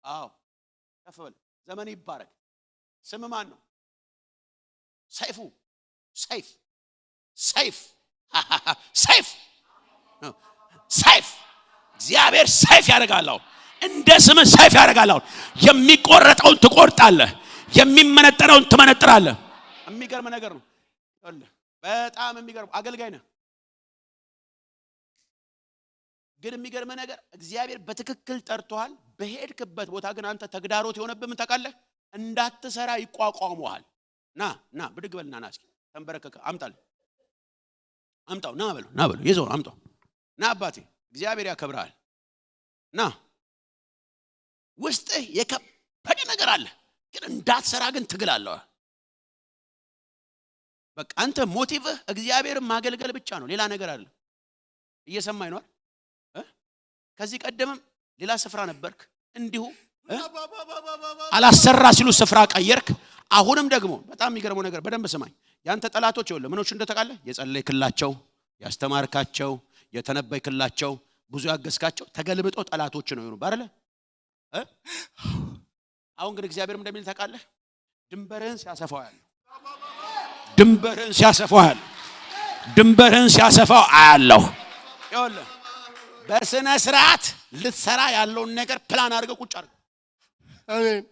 አዎ ከፈል ዘመን ይባረክ ስም ማን ነው ሰይፉ ሰይፍ እግዚአብሔር ሰይፍ ያደርጋል እንደ ስም ሰይፍ ያደርጋል የሚቆረጠውን ትቆርጣለህ የሚመነጠረውን ትመነጥራለህ የሚገርም ነገር ነው በጣም የሚገርም አገልጋይ ነህ ግን የሚገርም ነገር እግዚአብሔር በትክክል ጠርቶሃል በሄድክበት ቦታ ግን አንተ ተግዳሮት የሆነብህ ምን ታውቃለህ እንዳትሰራ ይቋቋሙሃል ና ብድግ በልና ና እስኪ ተንበረከከ አምጣው ና በሉ ይዘው አምጣው ና አባቴ እግዚአብሔር ያከብራል ና ውስጥ የከበደ ነገር አለ ግን እንዳትሰራ ግን ትግላለህ በቃ አንተ ሞቲቭህ እግዚአብሔርን ማገልገል ብቻ ነው ሌላ ነገር አለ እየሰማኝ ነው ከዚህ ቀደምም ሌላ ስፍራ ነበርክ እንዲሁ አላሰራ ሲሉ ስፍራ ቀየርክ አሁንም ደግሞ በጣም የሚገርመው ነገር በደንብ ስማኝ ያንተ ጠላቶች ይወለ ምኖች እንደተቃለ የጸለይክላቸው ያስተማርካቸው የተነበይክላቸው ብዙ ያገስካቸው ተገልብጠው ጠላቶች ነው ይሆኑ ባረለ አሁን ግን እግዚአብሔር እንደሚል ተቃለ ድንበርህን ሲያሰፋው አያለሁ ይወለ በስነ ስርዓት ልትሰራ ያለውን ነገር ፕላን አድርገው ቁጭ አድርገው አሜን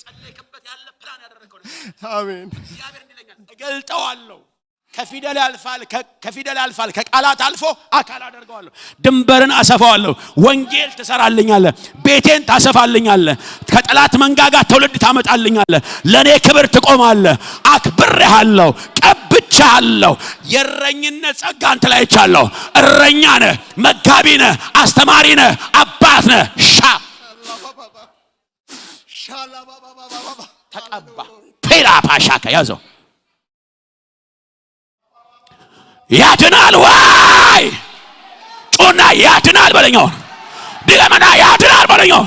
ጸለይክበት ያለ ፕላን ያደረከው አሜን እግዚአብሔር እንዲለኛል እገልጠዋለሁ ከፊደል ያልፋል ከቃላት አልፎ አካል አደርገዋለሁ ድንበርን አሰፋዋለሁ ወንጌል ትሰራልኛለህ ቤቴን ታሰፋልኛለህ ከጠላት መንጋጋ ትውልድ ታመጣልኛለህ ለኔ ክብር ትቆማለህ አክብሬሃለሁ ቀብቻለሁ የረኝነት ጸጋ አንተ ላይ ይቻለሁ እረኛ ነህ መጋቢ ነህ አስተማሪ ነህ አባት ነህ ተቀባ ፔላ ፓሻካ ያዘው ያድናል ወይ ጮና ያድናል በለኛው ድገመና ያድናል በለኛው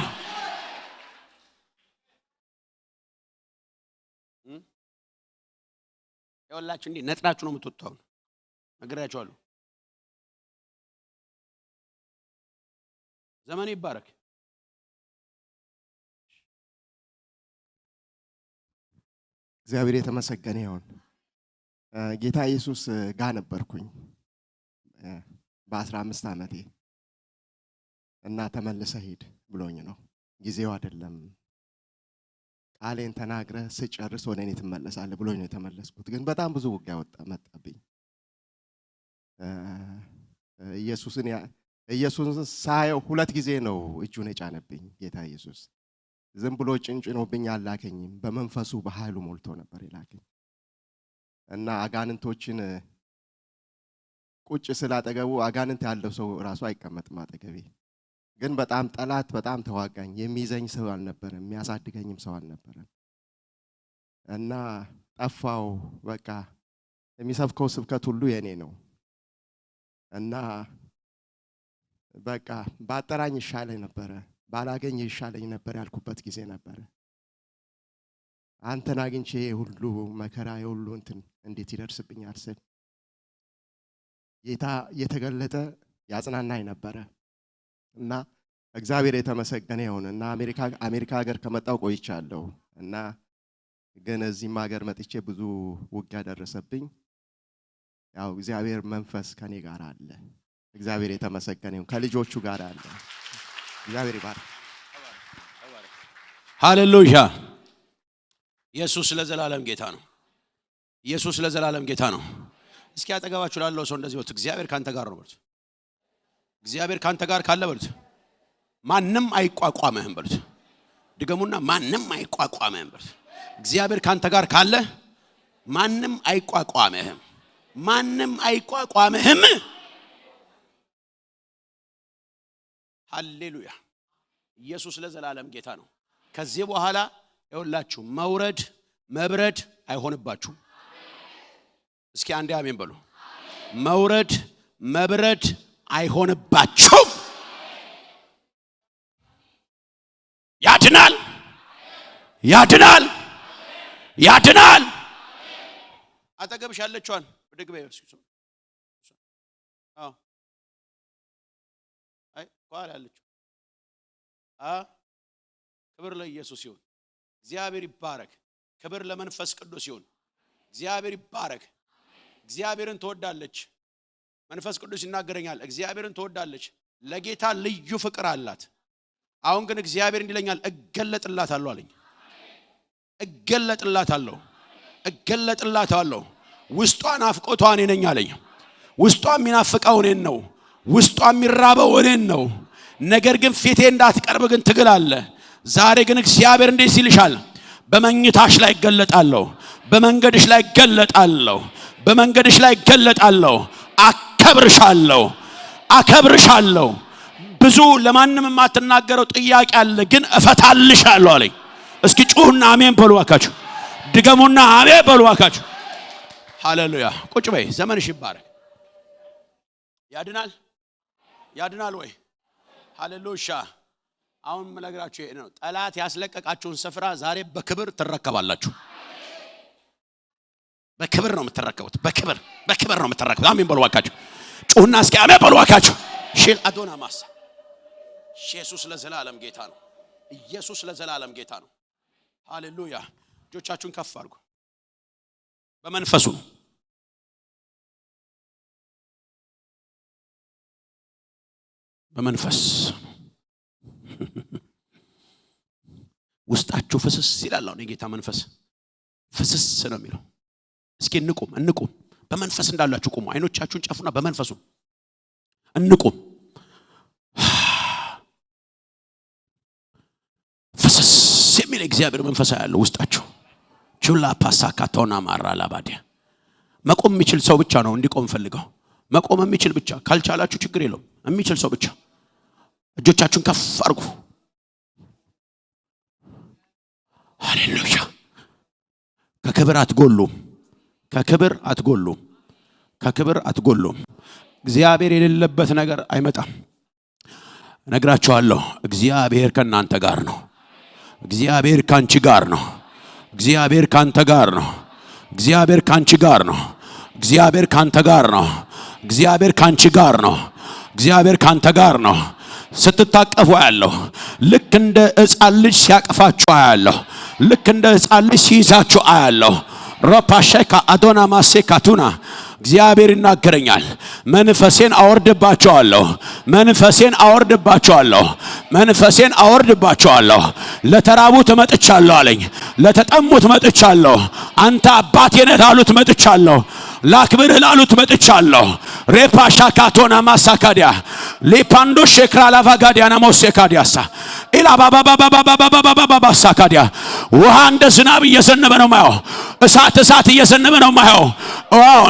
ይወላችሁ እንዴ ነጥራችሁ ነው የምትወጣው ነግራችኋለሁ ዘመን ይባረክ እግዚአብሔር የተመሰገነ ይሁን ጌታ ኢየሱስ ጋር ነበርኩኝ በ15 ዓመቴ እና ተመለሰ ሄድ ብሎኝ ነው ጊዜው አይደለም ቃሌን ተናግረ ስጨርስ ወደ እኔ ትመለሳለህ ብሎኝ ነው የተመለስኩት ግን በጣም ብዙ ውጊያ መጣብኝ ኢየሱስን ሳየው ሁለት ጊዜ ነው እጁን የጫነብኝ ጌታ ኢየሱስ ዝም ብሎ ጭንጭኖብኝ አላከኝም በመንፈሱ በኃይሉ ሞልቶ ነበር የላከኝ እና አጋንንቶችን ቁጭ ስላጠገቡ አጋንንት ያለው ሰው ራሱ አይቀመጥም አጠገቤ ግን በጣም ጠላት በጣም ተዋጋኝ የሚይዘኝ ሰው አልነበረም የሚያሳድገኝም ሰው አልነበረም እና ጠፋው በቃ የሚሰብከው ስብከት ሁሉ የኔ ነው እና በቃ ባጠራኝ ይሻለኝ ነበር ባላገኝ ይሻለኝ ነበር ያልኩበት ጊዜ ነበር አንተን አግኝቼ ሁሉ መከራ ሁሉ እንዴት ይደርስብኛል ስል ጌታ የተገለጠ ያጽናናኝ ነበር እና እግዚአብሔር የተመሰገነ ይሁን እና አሜሪካ ሀገር ከመጣው ቆይቻለሁ እና ግን እዚህም ሀገር መጥቼ ብዙ ውጊያ ደረሰብኝ ያው እግዚአብሔር መንፈስ ከኔ ጋር አለ እግዚአብሔር የተመሰገነ ይሁን ከልጆቹ ጋር አለ እግዚአብሔር ይባርክ ሃሌሉያ ኢየሱስ ለዘላለም ጌታ ነው ኢየሱስ ለዘላለም ጌታ ነው። እስኪ አጠገባችሁ ላለው ሰው እንደዚህ ወጥ እግዚአብሔር ካንተ ጋር ነው በሉት። እግዚአብሔር ካንተ ጋር ካለ በሉት ማንም አይቋቋምህም በሉት። ድገሙና ማንም አይቋቋምህም በሉት። እግዚአብሔር ካንተ ጋር ካለ ማንም አይቋቋምህም። ማንም አይቋቋምህም። ሃሌሉያ። ኢየሱስ ለዘላለም ጌታ ነው። ከዚህ በኋላ ይኸውላችሁ መውረድ መብረድ አይሆንባችሁ። እስኪ አንዴ አሜን በሉ። መውረድ መብረድ አይሆንባችሁ። ያድናል ያድናል ያድናል። አጠገብሽ ያለችዋን ወደግበ ይወስዱ። አይ ቋል ያለችው ክብር ለኢየሱስ ይሁን። እግዚአብሔር ይባረክ። ክብር ለመንፈስ ቅዱስ ይሁን። እግዚአብሔር ይባረክ። እግዚአብሔርን ትወዳለች። መንፈስ ቅዱስ ይናገረኛል። እግዚአብሔርን ትወዳለች። ለጌታ ልዩ ፍቅር አላት። አሁን ግን እግዚአብሔር እንዲለኛል እገለጥላታለሁ አለኝ። እገለጥላታለሁ እገለጥላታለሁ። ውስጧ ናፍቆቷ እኔ ነኝ አለኝ። ውስጧ የሚናፍቀው እኔን ነው። ውስጧ የሚራበው እኔን ነው። ነገር ግን ፊቴ እንዳትቀርብ ግን ትግል አለ። ዛሬ ግን እግዚአብሔር እንዴት ሲልሻል? በመኝታሽ ላይ እገለጣለሁ። በመንገድሽ ላይ እገለጣለሁ። በመንገድሽ ላይ እገለጣለሁ። አከብርሻለሁ አከብርሻለሁ። ብዙ ለማንም የማትናገረው ጥያቄ አለ ግን እፈታልሻለሁ አለኝ። እስኪ ጩህና አሜን በሉ አካችሁ። ድገሙና አሜን በሉ አካችሁ። ሃሌሉያ። ቁጭ በይ። ዘመንሽ ይባረክ። ያድናል ያድናል ወይ? ሃሌሉያ። አሁን መለግራችሁ ይሄ ነው። ጠላት ያስለቀቃችሁን ስፍራ ዛሬ በክብር ትረከባላችሁ። በክብር ነው የምትረከቡት። በክብር ነው የምትረከቡት። አሜን በሉ አካችሁ። ጩህና እስኪ አሜን በሉ አካችሁ። ሼል አዶና ማሳ ኢየሱስ ለዘላለም ጌታ ነው። ኢየሱስ ለዘላለም ጌታ ነው። ሃሌሉያ። እጆቻችሁን ከፍ አድርጉ። በመንፈሱ በመንፈስ ውስጣችሁ ፍስስ ይላል። አሁን የጌታ መንፈስ ፍስስ ነው የሚለው። እስኪ እንቁም። በመንፈስ እንዳላችሁ ቁሙ። አይኖቻችሁን ጨፉና በመንፈሱ እንቁም። ፍስስ የሚል እግዚአብሔር መንፈስ ያለው ውስጣችሁ ጁላ ፓሳካቶና ማራላ ባዲያ። መቆም የሚችል ሰው ብቻ ነው እንዲቆም ፈልገው። መቆም የሚችል ብቻ። ካልቻላችሁ ችግር የለውም። የሚችል ሰው ብቻ እጆቻችሁን ከፍ አድርጉ። ሃሌሉያ። ከክብር አትጎሉም። ከክብር አትጎሉም። ከክብር አትጎሉም። እግዚአብሔር የሌለበት ነገር አይመጣም። ነግራችኋለሁ። እግዚአብሔር ከናንተ ጋር ነው። እግዚአብሔር ካንቺ ጋር ነው። እግዚአብሔር ካንተ ጋር ነው። እግዚአብሔር ካንቺ ጋር ነው። እግዚአብሔር ካንተ ጋር ነው። እግዚአብሔር ካንቺ ጋር ነው። እግዚአብሔር ካንተ ጋር ነው። ስትታቀፉ ያለው ልክ እንደ ሕፃን ልጅ ሲያቀፋችሁ ያለው ልክ እንደ ሕፃን ልጅ ሲይዛችሁ ያለው ሮፓሸካ አዶና ማሴካቱና እግዚአብሔር ይናገረኛል። መንፈሴን አወርድባቸዋለሁ። መንፈሴን አወርድባቸዋለሁ። መንፈሴን አወርድባቸዋለሁ። ለተራቡት መጥቻለሁ አለኝ። ለተጠሙት መጥቻለሁ። አንተ አባቴ ነህ ላሉት መጥቻለሁ። ላክብርህ ላሉት መጥቻለሁ። ሬፓሻካቶና ማሳካዲያ ሌፓንዶ ሼክራ ላቫጋዲያና ሞሴካዲያሳ ኢላ ባባባባባባባባባባ ሳካዲያ ውሃ እንደ ዝናብ እየዘነበ ነው ማየው። እሳት እየዘነበ ነው ማየው።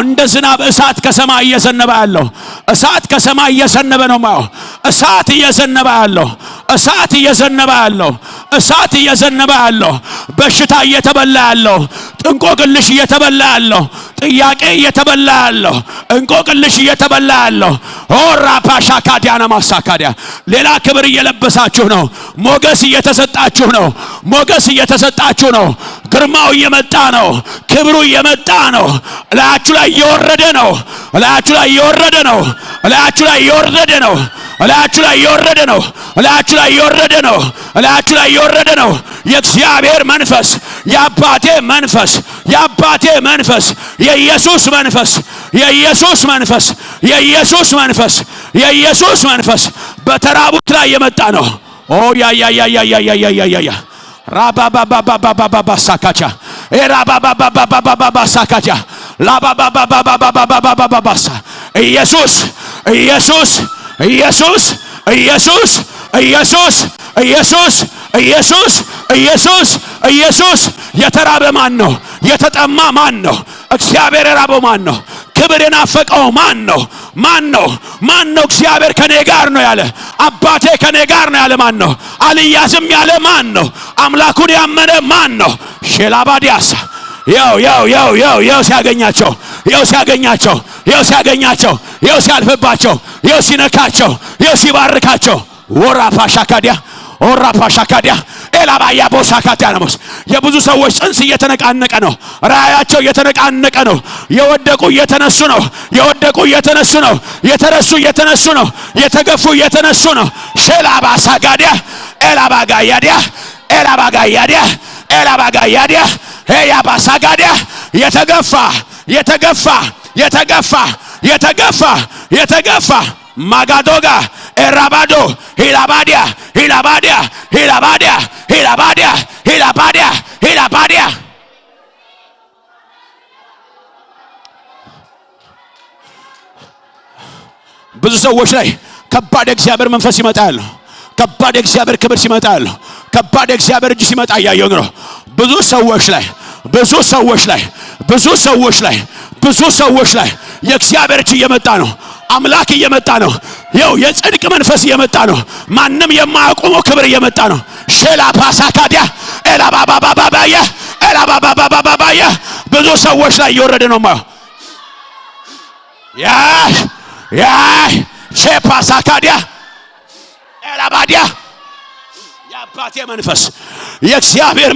እንደ ዝናብ እሳት ከሰማይ እየዘነበ ያለው እሳት ከሰማይ እየዘነበ ነው ማየው። እሳት እየዘነበ ያለው እሳት እየዘነበ ያለው እሳት እየዘነበ ያለው በሽታ እየተበላ ያለው እንቆቅልሽ እየተበላ ያለው ጥያቄ እየተበላ ያለው እንቆቅልሽ እየተበላ ያለው ኦራ ፓሻካዲያና ማሳካዲያ ሌላ ክብር እየለበሳችሁ ነው። ሞገስ እየተሰጣችሁ ነው። ሞገስ እየተሰጣችሁ ነው። ግርማው እየመጣ ነው። ክብሩ እየመጣ ነው። እላያችሁ ላይ እየወረደ ነው። እላያችሁ ላይ እየወረደ ነው። እላያችሁ ላይ እየወረደ ነው። እላያችሁ ላይ እየወረደ ነው። እላያችሁ ላይ እየወረደ ነው። እላያችሁ ላይ እየወረደ ነው። የእግዚአብሔር መንፈስ የአባቴ መንፈስ የአባቴ መንፈስ የኢየሱስ መንፈስ የኢየሱስ መንፈስ የኢየሱስ መንፈስ የኢየሱስ መንፈስ በተራቡት ላይ የመጣ ነው። ኦ ያ ራባባባባባባባ ሳካቻ ኤራባባባባባባሳካጃ ላባባባባባባባባባሳ ኢየሱስ ኢየሱስ ኢየሱስ ኢየሱስ ኢየሱስ ኢየሱስ ኢየሱስ ኢየሱስ ኢየሱስ የተራበ ማን ነው? የተጠማ ማን ነው? እግዚአብሔር የራበው ማን ነው? ክብር የናፈቀው ማን ነው? ማን ነው? ማን ነው? እግዚአብሔር ከኔ ጋር ነው ያለ፣ አባቴ ከኔ ጋር ነው ያለ ማን ነው? አልያዝም ያለ ማን ነው? አምላኩን ያመነ ማን ነው? ሼላባዲያስ ያው ሲያገኛቸው ያው ሲያልፍባቸው ያው ሲነካቸው ያው ሲባርካቸው ወራፋሻካዲያ ኤላባያ ቦሳካታናሞስ የብዙ ሰዎች ጽንስ እየተነቃነቀ ነው። ራያቸው እየተነቃነቀ ነው። የወደቁ እየተነሱ ነው። የወደቁ እየተነሱ ነው። የተረሱ እየተነሱ ነው። የተገፉ እየተነሱ ነው። ሼላባሳጋዲያ ኤላባጋያዲያ ሄያባሳጋዲያ የተገፋ ማጋዶጋ ኤራባዶ ሂላባዲያ ብዙ ሰዎች ላይ ከባድ እግዚአብሔር መንፈስ ይመጣል። ከባድ እግዚአብሔር ክብር ሲመጣል። ከባድ እግዚአብሔር እጅ ሲመጣ ያየው ነው። ብዙ ሰዎች ላይ የእግዚአብሔር እጅ እየመጣ ነው። አምላክ እየመጣ ነው። ይኸው የጽድቅ መንፈስ እየመጣ ነው። ማንም የማያቆመው ክብር እየመጣ ነው። ሼላ ፓሳካዲያ ኤላባባባባያ ብዙ ሰዎች ላይ እየወረደ ነው ማለት ያ ሼፓሳካዲያ ኤላባዲያ የአባቴ መንፈስ የእግዚአብሔር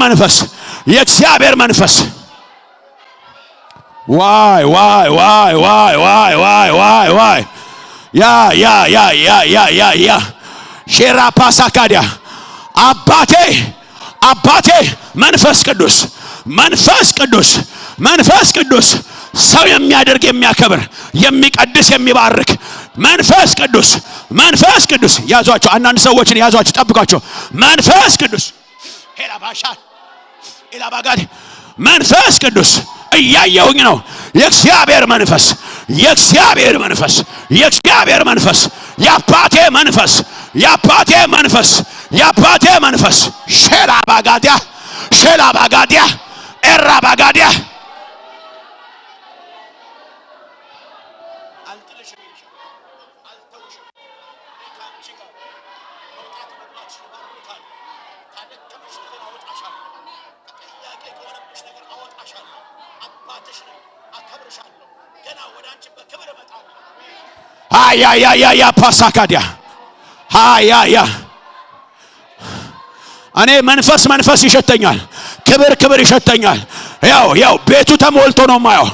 መንፈስ ዋይ ያ ሼራፓሳካዲያ አባቴ መንፈስ ቅዱስ ሰው የሚያደርግ የሚያከብር የሚቀድስ የሚባርክ መንፈስ ቅዱስ ያዟቸው። አንዳንድ ሰዎችን ያዟቸው፣ ጠብቋቸው። መንፈስ ቅዱስ ኤላባጋዲ መንፈስ ቅዱስ እያየሁኝ ነው። የእግዚአብሔር መንፈስ የአባቴ መንፈስ ሼላባጋዲያ ኤራባጋዲያ ያ ፓሳካዲያ እኔ መንፈስ ይሸተኛል። ክብር ይሸተኛል። ያው ቤቱ ተሞልቶ ነው ማየው።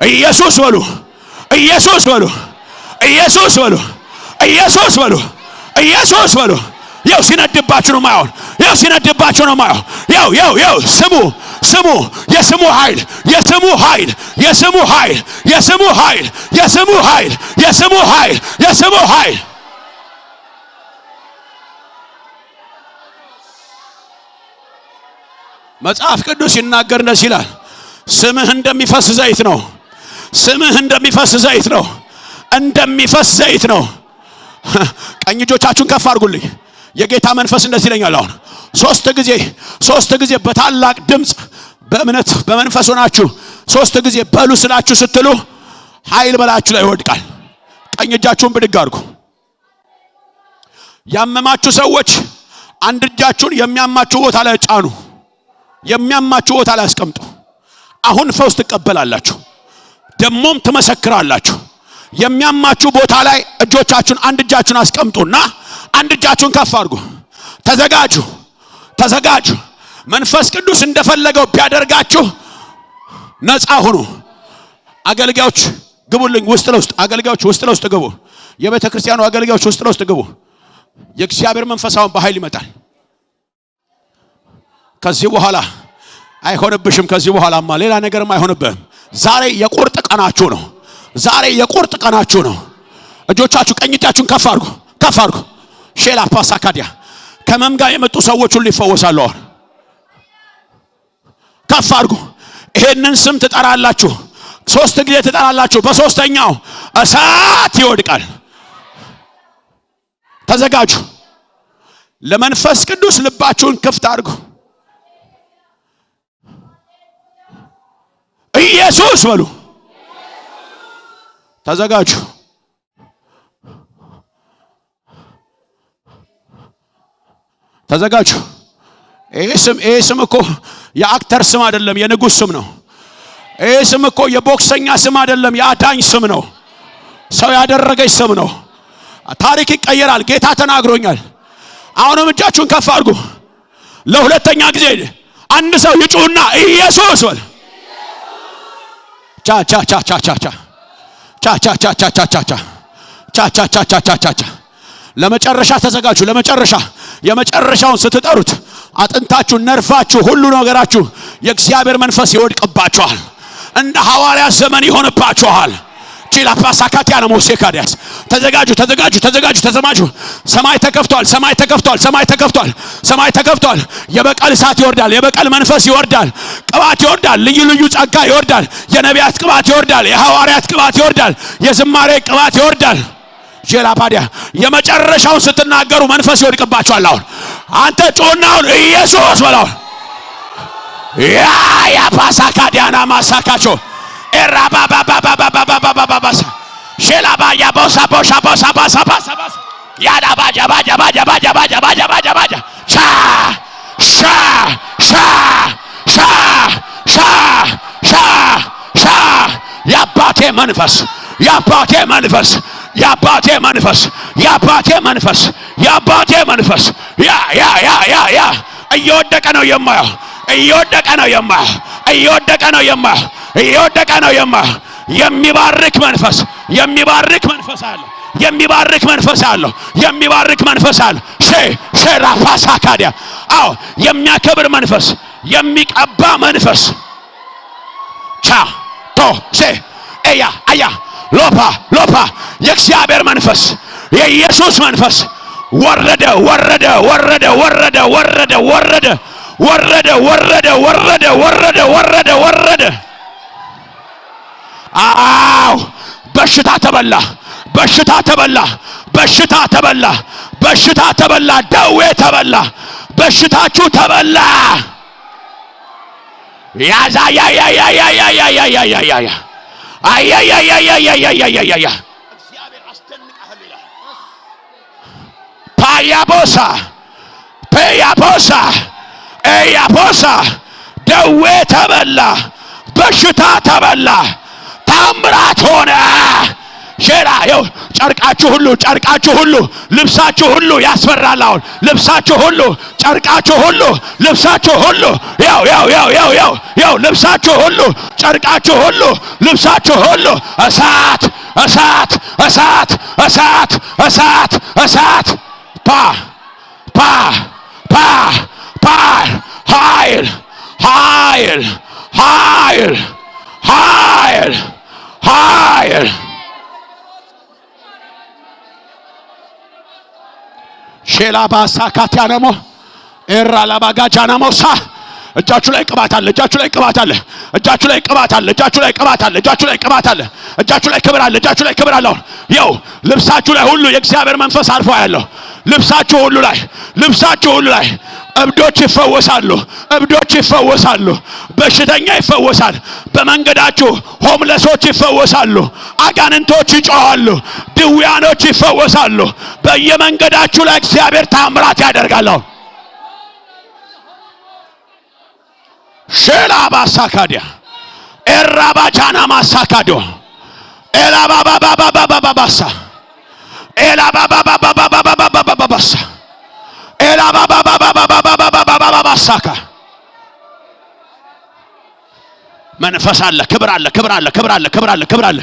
ኢየሱስ በሉ። ያው ሲነድባችሁ ነው ማየው። ያው ስሙ የስሙ ኃይል መጽሐፍ ቅዱስ ይናገር እንደዚህ ይላል። ስምህ እንደሚፈስ ዘይት ነው። ቀኝ እጆቻችሁን ከፍ አድርጉልኝ። የጌታ መንፈስ እንደዚህ ይለኛል። አሁን ሶስት ጊዜ በታላቅ ድምጽ በእምነት በመንፈስ ሆናችሁ 3 ጊዜ በሉ ስላችሁ ስትሉ ኃይል በላችሁ ላይ ይወድቃል። ቀኝ እጃችሁን ብድግ አድርጉ። ያመማችሁ ሰዎች አንድ እጃችሁን የሚያማችሁ ቦታ ላይ ጫኑ። የሚያማችሁ ቦታ ላይ አስቀምጡ። አሁን ፈውስ ትቀበላላችሁ፣ ደሞም ትመሰክራላችሁ። የሚያማችሁ ቦታ ላይ እጆቻችሁን አንድ እጃችሁን አስቀምጡና አንድ እጃችሁን ከፍ አድርጉ። ተዘጋጁ። መንፈስ ቅዱስ እንደፈለገው ቢያደርጋችሁ ነፃ ሁኑ። አገልጋዮች ግቡልኝ። አገልጋዮች ውስጥ ለውስጥ ግቡ። የቤተ ክርስቲያኑ አገልጋዮች ውስጥ ለውስጥ ግቡ። የእግዚአብሔር መንፈስ አሁን በኃይል ይመጣል። ከዚህ በኋላ አይሆንብሽም። ከዚህ በኋላማ ሌላ ነገርም አይሆንብህም። ዛሬ የቁርጥ ቀናችሁ ነው። እጆቻችሁ ቀኝ እጃችሁን ከፍ አድርጉ። ሼላ ፓሳካዲያ ከመምጋ የመጡ ሰዎች ሁሉ ይፈወሳሉ። ከፍ አድርጉ። ይሄንን ስም ትጠራላችሁ። 3 ጊዜ ትጠራላችሁ። በሶስተኛው እሳት ይወድቃል። ተዘጋጁ። ለመንፈስ ቅዱስ ልባችሁን ክፍት አድርጉ። ኢየሱስ በሉ። ተዘጋጁ። ተዘጋጁ። ይሄ ስም እኮ የአክተር ስም አይደለም፣ የንጉስ ስም ነው። ይሄ ስም እኮ የቦክሰኛ ስም አይደለም፣ የአዳኝ ስም ነው። ሰው ያደረገች ስም ነው። ታሪክ ይቀየራል። ጌታ ተናግሮኛል። አሁንም እጃችሁን ከፍ አድርጉ። ለሁለተኛ ጊዜ አንድ ሰው ይጩህና ኢየሱስ በል። ቻ ቻ ቻ ቻ ቻ ቻ ቻ ቻ ቻ ቻ ቻ ቻ ቻ ቻ ቻ ቻ ቻ ቻ። ለመጨረሻ ተዘጋጁ። ለመጨረሻ የመጨረሻውን ስትጠሩት አጥንታችሁ፣ ነርፋችሁ፣ ሁሉ ነገራችሁ የእግዚአብሔር መንፈስ ይወድቅባችኋል። እንደ ሐዋርያ ዘመን ይሆንባችኋል። ቺላ ፓሳካቲያ ነው ሞሴካዲያስ። ተዘጋጁ፣ ተዘጋጁ፣ ተዘጋጁ፣ ተሰማጁ። ሰማይ ተከፍቷል፣ ሰማይ ተከፍቷል፣ ሰማይ ተከፍቷል፣ ሰማይ ተከፍቷል። የበቀል እሳት ይወርዳል፣ የበቀል መንፈስ ይወርዳል፣ ቅባት ይወርዳል፣ ልዩ ልዩ ጸጋ ይወርዳል። የነቢያት ቅባት ይወርዳል፣ የሐዋርያት ቅባት ይወርዳል፣ የዝማሬ ቅባት ይወርዳል። ጄላ ፓዲያ የመጨረሻውን ስትናገሩ መንፈስ ይወድቅባችኋል። አሁን አንተ ጮናውን ኢየሱስ በላው። ያ ፓሳካዲያና ማሳካቾ ኤራባባባባባባባባባሳ ሼላባያ ቦሳ ቦሳ ቦሳ ቦሳ ቦሳ ቦሳ ያዳባጃ ባጃ ባጃ ባጃ ባጃ ባጃ ባጃ ባጃ ሻ ሻ ሻ ሻ ሻ ሻ ሻ ያባቴ መንፈስ ያባቴ መንፈስ ያባቴ መንፈስ ያባቴ መንፈስ ያባቴ መንፈስ ያ ያ ያ ያ ያ እየወደቀ ነው የማየው እየወደቀ ነው የማየው እየወደቀ ነው የማየው እየወደቀ ነው የማየው የሚባርክ መንፈስ የሚባርክ መንፈስ አለ የሚባርክ መንፈስ አለ የሚባርክ መንፈስ አለ ራፋሳካዲያ አዎ የሚያከብር መንፈስ የሚቀባ መንፈስ ቻ ቶ ሴ ኤያ አያ ሎፓ ሎፓ የእግዚአብሔር መንፈስ የኢየሱስ መንፈስ ወረደ ወረደ ወረደ ወረደ ወረደ ወረደ ወረደ ወረደ ወረደ ወረደ ወረደ ወረደ አው በሽታ ተበላ በሽታ ተበላ በሽታ ተበላ በሽታ ተበላ ደዌ ተበላ በሽታችሁ ተበላ ያዛ ያ ያ ያ ያ ያ ያ ያ ያ ያ ያ ያ አያ ያ ያ ያ ያ ያ ያ ያ ያ እግዚአብሔር አስደንቀሃል ይላል ፓያቦሳ ፓያቦሳ ኤያቦሳ ደዌ ተበላ በሽታ ተበላ ታምራት ሆነ ሼራዮ ጨርቃችሁ ሁሉ ልብሳችሁ ሁሉ ያስፈራል አሁን ልብሳችሁ ሁሉ ጨርቃችሁ ሁሉ ልብሳችሁ ሁሉ ያው ልብሳችሁ ሁሉ ጨርቃችሁ ሁሉ ልብሳችሁ ሁሉ እሳት እሳት እሳት እሳት እሳት እሳት ፓ ፓ ፓ ፓ ኃይል ኃይል ኃይል ኃይል ኃይል ሼላባሳ ካቲያነሞ ኤራላባጋጃናሞሳ እጃችሁ ላይ ቅባት አለ እጃችሁ ላይ ቅባት አለ እጃችሁ ላይ ቅባት አለ እጃችሁ ላይ ቅባት አለ እጃችሁ ላይ ቅባት አለ እጃችሁ ላይ ክብር አለ እጃችሁ ላይ ክብር አለ ይው ልብሳችሁ ላይ ሁሉ የእግዚአብሔር መንፈስ አርፎ ያለው ልብሳችሁ ሁሉ ላይ እብዶች ይፈወሳሉ እብዶች ይፈወሳሉ በሽተኛ ይፈወሳል በመንገዳችሁ ሆምለሶች ይፈወሳሉ አጋንንቶች ይጮሃሉ ድውያኖች ይፈወሳሉ በየመንገዳችሁ ላይ እግዚአብሔር ታምራት ያደርጋል ሼላባሳካዲያ ኤራባጃና ማሳካዶ ኤላባባባባባባባሳ ኤላባባባባባባባባሳ ኤላባባባባባባባባሳካ መንፈስ አለ ክብር አለ ክብር አለ ክብር አለ ክብር አለ ክብር አለ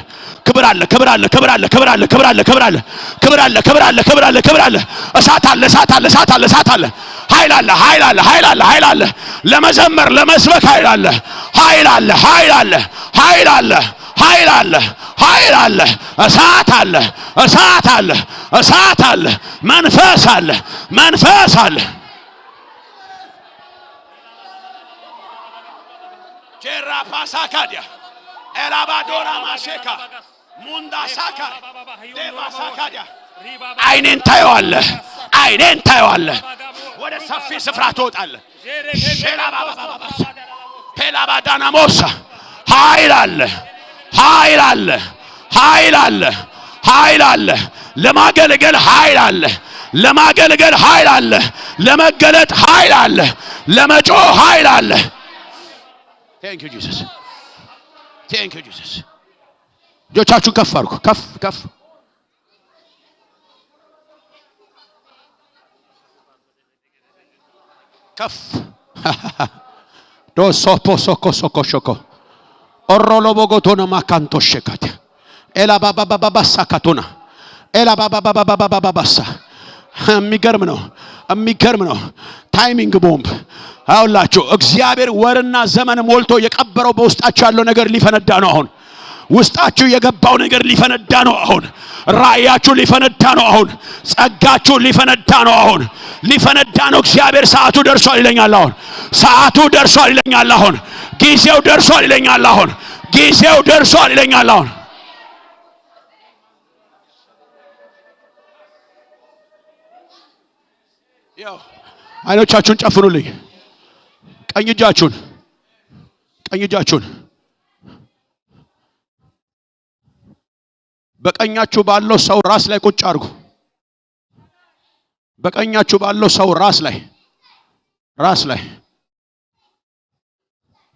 ክብር አለ ክብር አለ ክብር አለ ክብር አለ ክብር አለ ክብር አለ ክብር አለ ክብር አለ ክብር አለ ክብር አለ እሳት አለ እሳት አለ እሳት አለ እሳት አለ ኃይል አለ ኃይል አለ ኃይል አለ ኃይል አለ ለመዘመር ለመስበክ ኃይል አለ ኃይል አለ ኃይል አለ ኃይል አለ ኃይል አለ ኃይል አለ እሳት አለ እሳት አለ እሳት አለ መንፈስ አለ መንፈስ አለ ጀራ ፓሳካዲያ ኤላባዶራ ማሼካ ሙንዳ ሳካ ዴባ ሳካዲያ አይኔን ታየዋለህ አይኔን ታየዋለህ ወደ ሰፊ ስፍራ ትወጣለህ ሼላባባባባስ ፔላባዳና ሞሳ ኃይል አለ ኃይል አለ ኃይል አለ ኃይል አለ ለማገልገል ኃይል አለ ለማገልገል ኃይል አለ ለመገለጥ ኃይል አለ ለመጮህ ኃይል አለ Thank you Jesus Thank you Jesus እጆቻችሁን ከፍ አድርጉ ከፍ ከፍ ከፍ ዶሶፖ ሶኮ ሶኮ ሾኮ ኦሮሎ ቦጎቶና ማካንቶ ሸካት ኤላ ባባባባባ ሳካቶና ኤላ ባባባባባባሳ የሚገርም ነው ታይሚንግ ቦምብ አውላችሁ እግዚአብሔር ወርና ዘመን ሞልቶ የቀበረው በውስጣችሁ ያለው ነገር ሊፈነዳ ነው አሁን ውስጣችሁ የገባው ነገር ሊፈነዳ ነው አሁን ራእያችሁ ሊፈነዳ ነው አሁን ጸጋችሁ ሊፈነዳ ነው አሁን ሊፈነዳ ነው እግዚአብሔር ሰዓቱ ደርሷል ይለኛል አሁን ሰዓቱ ደርሷል ይለኛል አሁን ጊዜው ደርሷል ይለኛል አሁን ጊዜው ደርሷል ይለኛል አሁን ያው አይኖቻችሁን ጨፍኑልኝ ቀኝ እጃችሁን በቀኛችሁ ባለው ሰው ራስ ላይ ቁጭ አድርጉ በቀኛችሁ ባለው ሰው ራስ ላይ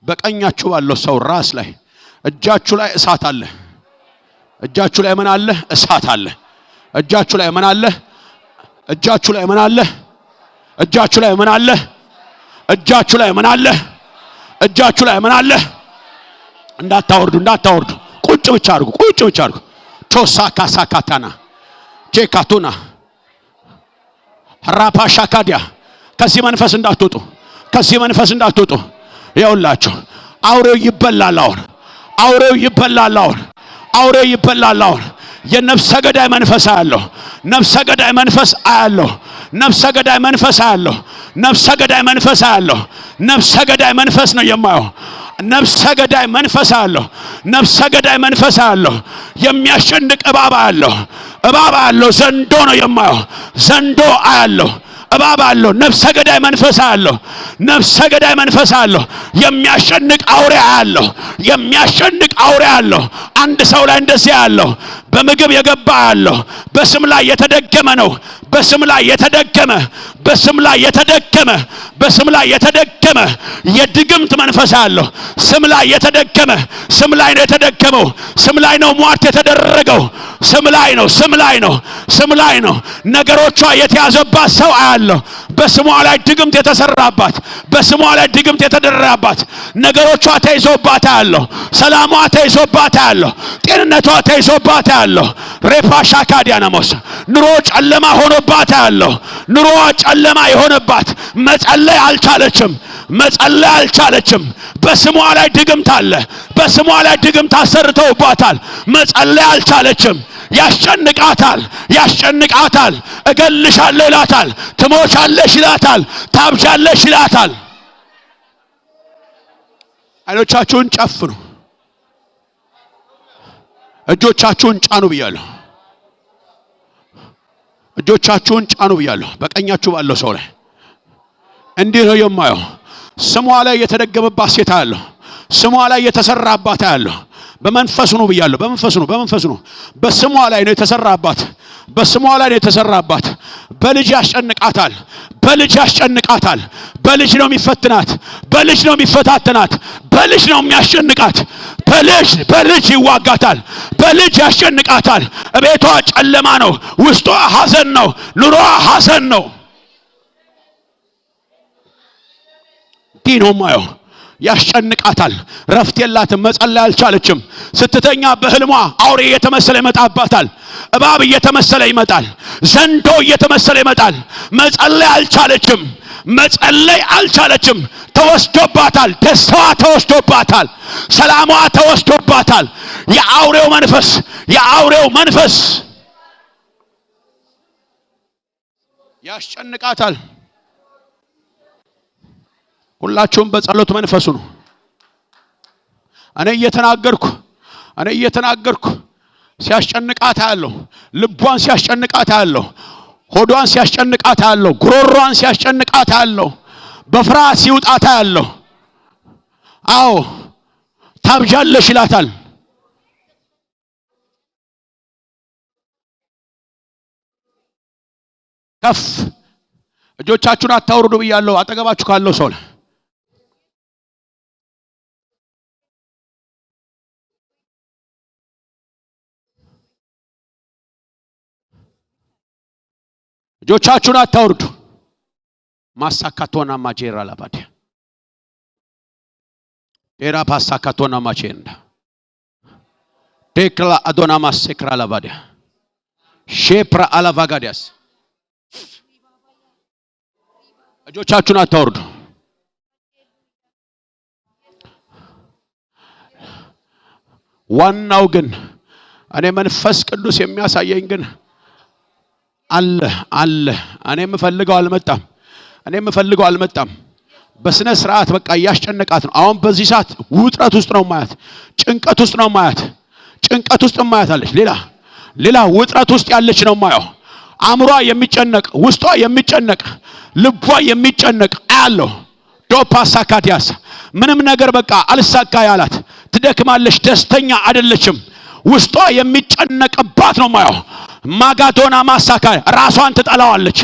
በቀኛችሁ ባለው ሰው ራስ ላይ እጃችሁ ላይ እሳት አለ እጃችሁ ላይ ምን አለ እሳት አለ እጃችሁ ላይ ምን አለ እጃችሁ ላይ ምን አለ እጃችሁ ላይ ምን አለ እጃችሁ ላይ ምን አለ እጃችሁ ላይ ምን አለ እንዳታወርዱ ቁጭ ብቻ አድርጉ ቶሳካ ሳካታና ጄካቱና ራፓሻካዲያ ከዚህ መንፈስ እንዳትወጡ ይኸውላችሁ አውሬው ይበላል አሁን የነፍሰ ገዳይ መንፈስ አያለሁ ነፍሰ ገዳይ መንፈስ አያለሁ ነፍሰ ገዳይ መንፈስ ነው የማየው ነፍሰ ገዳይ መንፈስ አያለሁ የሚያሸንቅ እባብ አያለሁ ዘንዶ ነው የማየው ዘንዶ አያለሁ እባብ አያለሁ ነፍሰ ገዳይ መንፈስ አያለሁ የሚያሸንቅ አውሬ አያለሁ አንድ ሰው ላይ እንደዚህ አያለሁ በምግብ የገባ አያለሁ በስም ላይ የተደገመ ነው በስም ላይ የተደገመ የድግምት መንፈስ አያለሁ ስም ላይ ነው የተደገመው ስም ላይ ነው ሟርት የተደረገው ስም ላይ ነው ነገሮቿ የተያዘባት ሰው አያለሁ በስሟ ላይ ድግምት የተደረገባት ነገሮቿ ተይዞባት አያለሁ ሰላሟ ተይዞባት አያለሁ ጤንነቷ ተይዞባት አያለሁ ሬፓሻካዲያናሞስ ኑሮ ጨለማ ሆኖባት አያለሁ ኑሮዋ ጨለማ የሆነባት መጸለይ አልቻለችም በስሟ ላይ ድግምት አለ በስሟ ላይ ድግምት አሰርተውባታል መጸለይ አልቻለችም ያስጨንቃታል እገልሻለሁ ይላታል ትሞቻለሽ ይላታል ታብጃለሽ ይላታል አይኖቻችሁን ጨፍኑ እጆቻችሁን ጫኑ ብያለሁ በቀኛችሁ ባለው ሰው ላይ እንዲህ ነው የማየው ስሟ ላይ የተደገመባት ሴት አያለሁ ስሟ ላይ የተሰራባት አያለሁ በመንፈሱ ነው ብያለሁ በመንፈሱ ነው በስሟ ላይ ነው የተሰራባት በልጅ ያስጨንቃታል በልጅ ነው የሚፈትናት በልጅ ነው የሚፈታተናት በልጅ ነው የሚያስጨንቃት በልጅ ይዋጋታል በልጅ ያስጨንቃታል እቤቷ ጨለማ ነው ውስጧ ሐዘን ነው ኑሮዋ ሐዘን ነው ዲኖ ማዮ ያስጨንቃታል። ረፍት የላትም። መጸለይ አልቻለችም። ስትተኛ በህልሟ አውሬ እየተመሰለ ይመጣባታል። እባብ እየተመሰለ ይመጣል። ዘንዶ እየተመሰለ ይመጣል። መጸለይ አልቻለችም። መጸለይ አልቻለችም። ተወስዶባታል። ደስታዋ ተወስዶባታል። ሰላሟ ተወስዶባታል። የአውሬው መንፈስ ያስጨንቃታል። ሁላችሁም በጸሎት መንፈሱ ነው። እኔ እየተናገርኩ ሲያስጨንቃት ያለው ልቧን ሲያስጨንቃት ያለው ሆዷን ሲያስጨንቃት ያለው ጉሮሮዋን ሲያስጨንቃት ያለው በፍርሃት ሲውጣት ያለው አዎ ታብጃለሽ ይላታል። ከፍ እጆቻችሁን አታውርዱ ብያለሁ። አጠገባችሁ ካለው ሰው እጆቻችሁን አታውርዱ። ማሳካቶና ማጄራ ላባዲ ኤራ ፓሳካቶና ማቼንዳ ቴክላ አዶና ማሴክራ ላባዲ ሼፕራ አላቫጋዲያስ እጆቻችሁን አታውርዱ። ዋናው ግን እኔ መንፈስ ቅዱስ የሚያሳየኝ ግን አለ እኔ የምፈልገው አልመጣም። በስነ ስርዓት በቃ ያስጨነቃት ነው። አሁን በዚህ ሰዓት ውጥረት ውስጥ ነው ማያት። ጭንቀት ውስጥ ነው ማያት አለች። ሌላ ውጥረት ውስጥ ያለች ነው ማየው። አእምሯ የሚጨነቅ ውስጧ የሚጨነቅ ልቧ የሚጨነቅ አያለው። ዶፓሳካቲያስ ምንም ነገር በቃ አልሳካ ያላት ትደክማለች። ደስተኛ አይደለችም። ውስጧ የሚጨነቅባት ነው ማየው። ማጋዶና ማሳካ ራሷን ትጠላዋለች።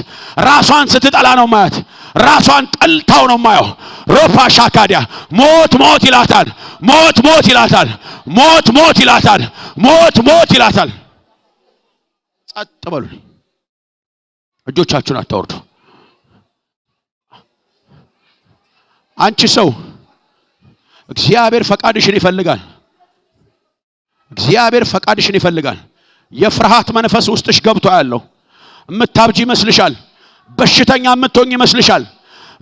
ራሷን ስትጠላ ነው ማያት። ራሷን ጠልታው ነው ማየው። ሮፓ ሻካዲያ ሞት ይላታል። ሞት ይላታል። ጸጥ በሉ። እጆቻችሁን አታወርዱ። አንቺ ሰው እግዚአብሔር ፈቃድሽን ይፈልጋል። የፍርሃት መንፈስ ውስጥሽ ገብቶ ያለው እምታብጂ ይመስልሻል። በሽተኛ እምትሆኝ ይመስልሻል።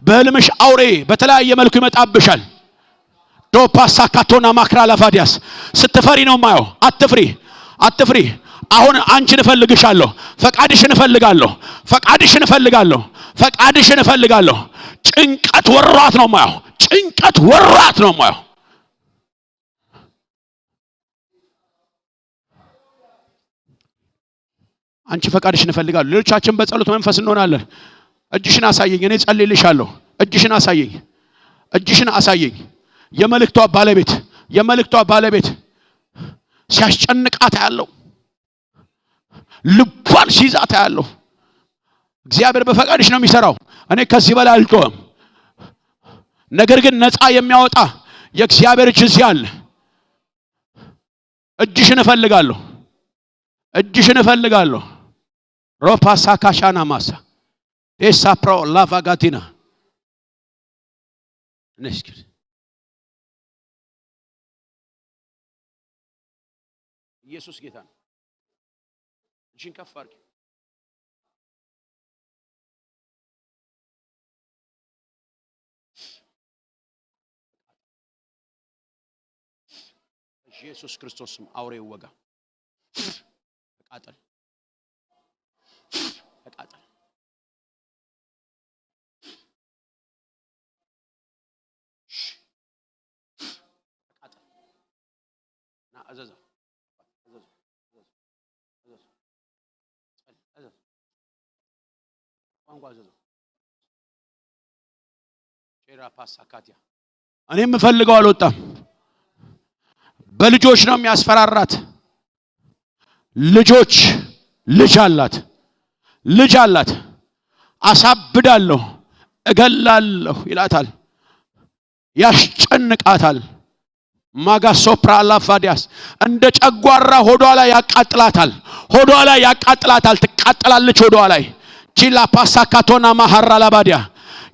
በህልምሽ አውሬ በተለያየ መልኩ ይመጣብሻል። ዶፓሳካቶና ማክራ ላቫዲያስ ስትፈሪ ነው ማየው። አትፍሪ። አሁን አንቺን እፈልግሻለሁ። ፈቃድሽን እፈልጋለሁ። ጭንቀት ወራት ነው ማየው። አንቺ ፈቃድሽን እፈልጋለሁ። ሌሎቻችን በጸሎት መንፈስ እንሆናለን። እጅሽን አሳየኝ፣ እኔ ጸልይልሻለሁ። እጅሽን አሳየኝ። የመልእክቷ ባለቤት ሲያስጨንቃት ያለው ልቧን ሲይዛት ያለው እግዚአብሔር በፈቃድሽ ነው የሚሰራው። እኔ ከዚህ በላይ አልጮህም። ነገር ግን ነፃ የሚያወጣ የእግዚአብሔር እጅ እዚህ አለ። እጅሽን እፈልጋለሁ። ሮፓሳ ካሻና ማሳ ኤሳፕሮ ላቫጋቲና ነስኪ ኢየሱስ ጌታ ነው። እጅን ከፍ አድርጊ። ኢየሱስ ክርስቶስም አውሬው ወጋ። ተቃጠል። ና አዘዘ ቋንቋ አዘዘ። ቼራ ፓሳካቲያ እኔ የምፈልገው አልወጣም። በልጆች ነው የሚያስፈራራት። ልጅ አላት። አሳብዳለሁ፣ እገላለሁ ይላታል። ያስጨንቃታል። ማጋሶፕራ ላፋዲያስ እንደ ጨጓራ ሆዷ ላይ ያቃጥላታል። ትቃጠላለች ሆዷ ላይ ጂላ ፓሳካቶና ማሃራ ላባዲያ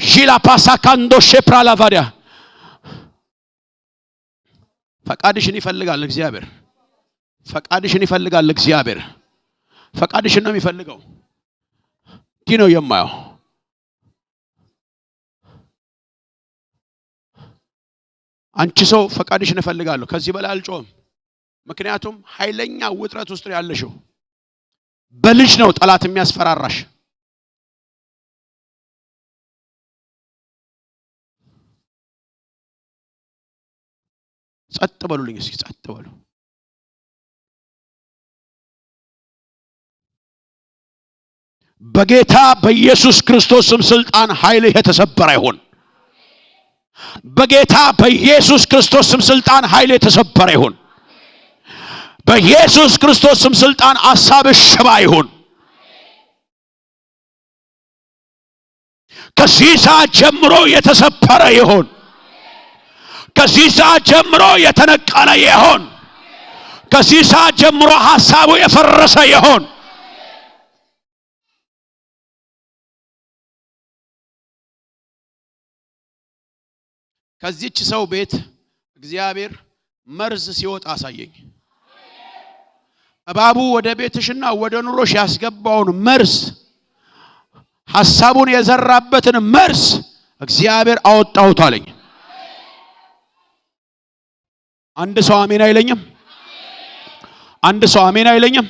ጂላ ፓሳካንዶ ሼፕራ ላቫዲያ ፈቃድሽን ይፈልጋል እግዚአብሔር ፈቃድሽን ይፈልጋል እግዚአብሔር ፈቃድሽን ነው የሚፈልገው እንዲህ ነው የማየው አንቺ ሰው ፈቃድሽን እፈልጋለሁ ከዚህ በላይ አልጮህም ምክንያቱም ኃይለኛ ውጥረት ውስጥ ያለሽው በልጅ ነው ጠላት የሚያስፈራራሽ ጸጥ በሉልኝ እስኪ ጸጥ በሉ በጌታ በኢየሱስ ክርስቶስ ስም ስልጣን ኃይል የተሰበረ ይሁን በጌታ በኢየሱስ ክርስቶስ ስም ስልጣን ኃይል የተሰበረ ይሁን በኢየሱስ ክርስቶስ ስም ስልጣን አሳብ ሽባ ይሁን ከዚህ ሰዓት ጀምሮ የተሰበረ ይሁን ከዚህ ሰዓት ጀምሮ የተነቀለ ይሁን ከዚህ ሰዓት ጀምሮ ሐሳቡ የፈረሰ ይሁን ከዚህች ሰው ቤት እግዚአብሔር መርዝ ሲወጣ አሳየኝ እባቡ ወደ ቤትሽና ወደ ኑሮሽ ያስገባውን መርዝ ሐሳቡን የዘራበትን መርዝ እግዚአብሔር አወጣውት አለኝ አንድ ሰው አሜን አይለኝም አንድ ሰው አሜን አይለኝም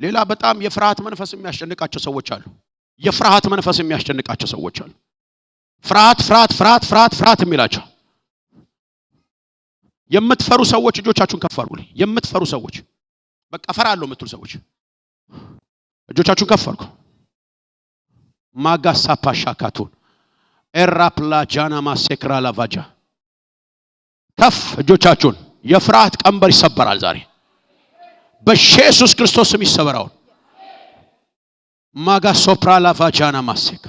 ሌላ በጣም የፍርሃት መንፈስ የሚያስጨንቃቸው ሰዎች አሉ የፍርሃት መንፈስ የሚያስጨንቃቸው ሰዎች አሉ ፍርሃት የሚላቸው የምትፈሩ ሰዎች እጆቻችሁን ከፍ አድርጉ የምትፈሩ ሰዎች በቃ ፈራለሁ የምትሉ ሰዎች እጆቻችሁን ከፍ አድርጉ ማጋሳ ፓሻካቱን ኤራፕላ ጃና ማሴክራ ላቫጃ ከፍ እጆቻችሁን የፍርሃት ቀንበር ይሰበራል ዛሬ በኢየሱስ ክርስቶስ ስም ይሰበራው ማጋሶፕራ ላቫጃና ማሴካ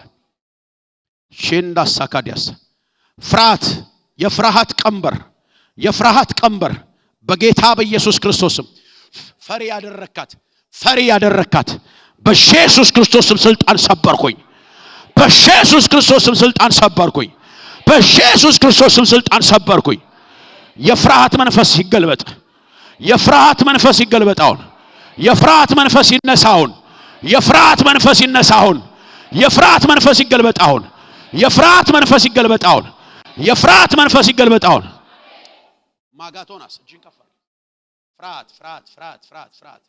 ሽንዳ ሳካዲያስ ፍርሃት የፍርሃት ቀንበር በጌታ በኢየሱስ ክርስቶስ ስም ፈሪ ያደረካት በኢየሱስ ክርስቶስ ስም ስልጣን ሰበርኩኝ በኢየሱስ ክርስቶስ ስም ስልጣን ሰበርኩኝ በኢየሱስ ክርስቶስ ስም ስልጣን ሰበርኩኝ የፍርሃት መንፈስ ይገልበጥ የፍርሃት መንፈስ ይገልበጣውን የፍርሃት መንፈስ ይነሳውን የፍርሃት መንፈስ ይነሳውን የፍርሃት መንፈስ ይገልበጣውን የፍርሃት መንፈስ ይገልበጣውን የፍርሃት መንፈስ ይገልበጣውን ማጋቶናስ እጅን ከፈ ፍርሃት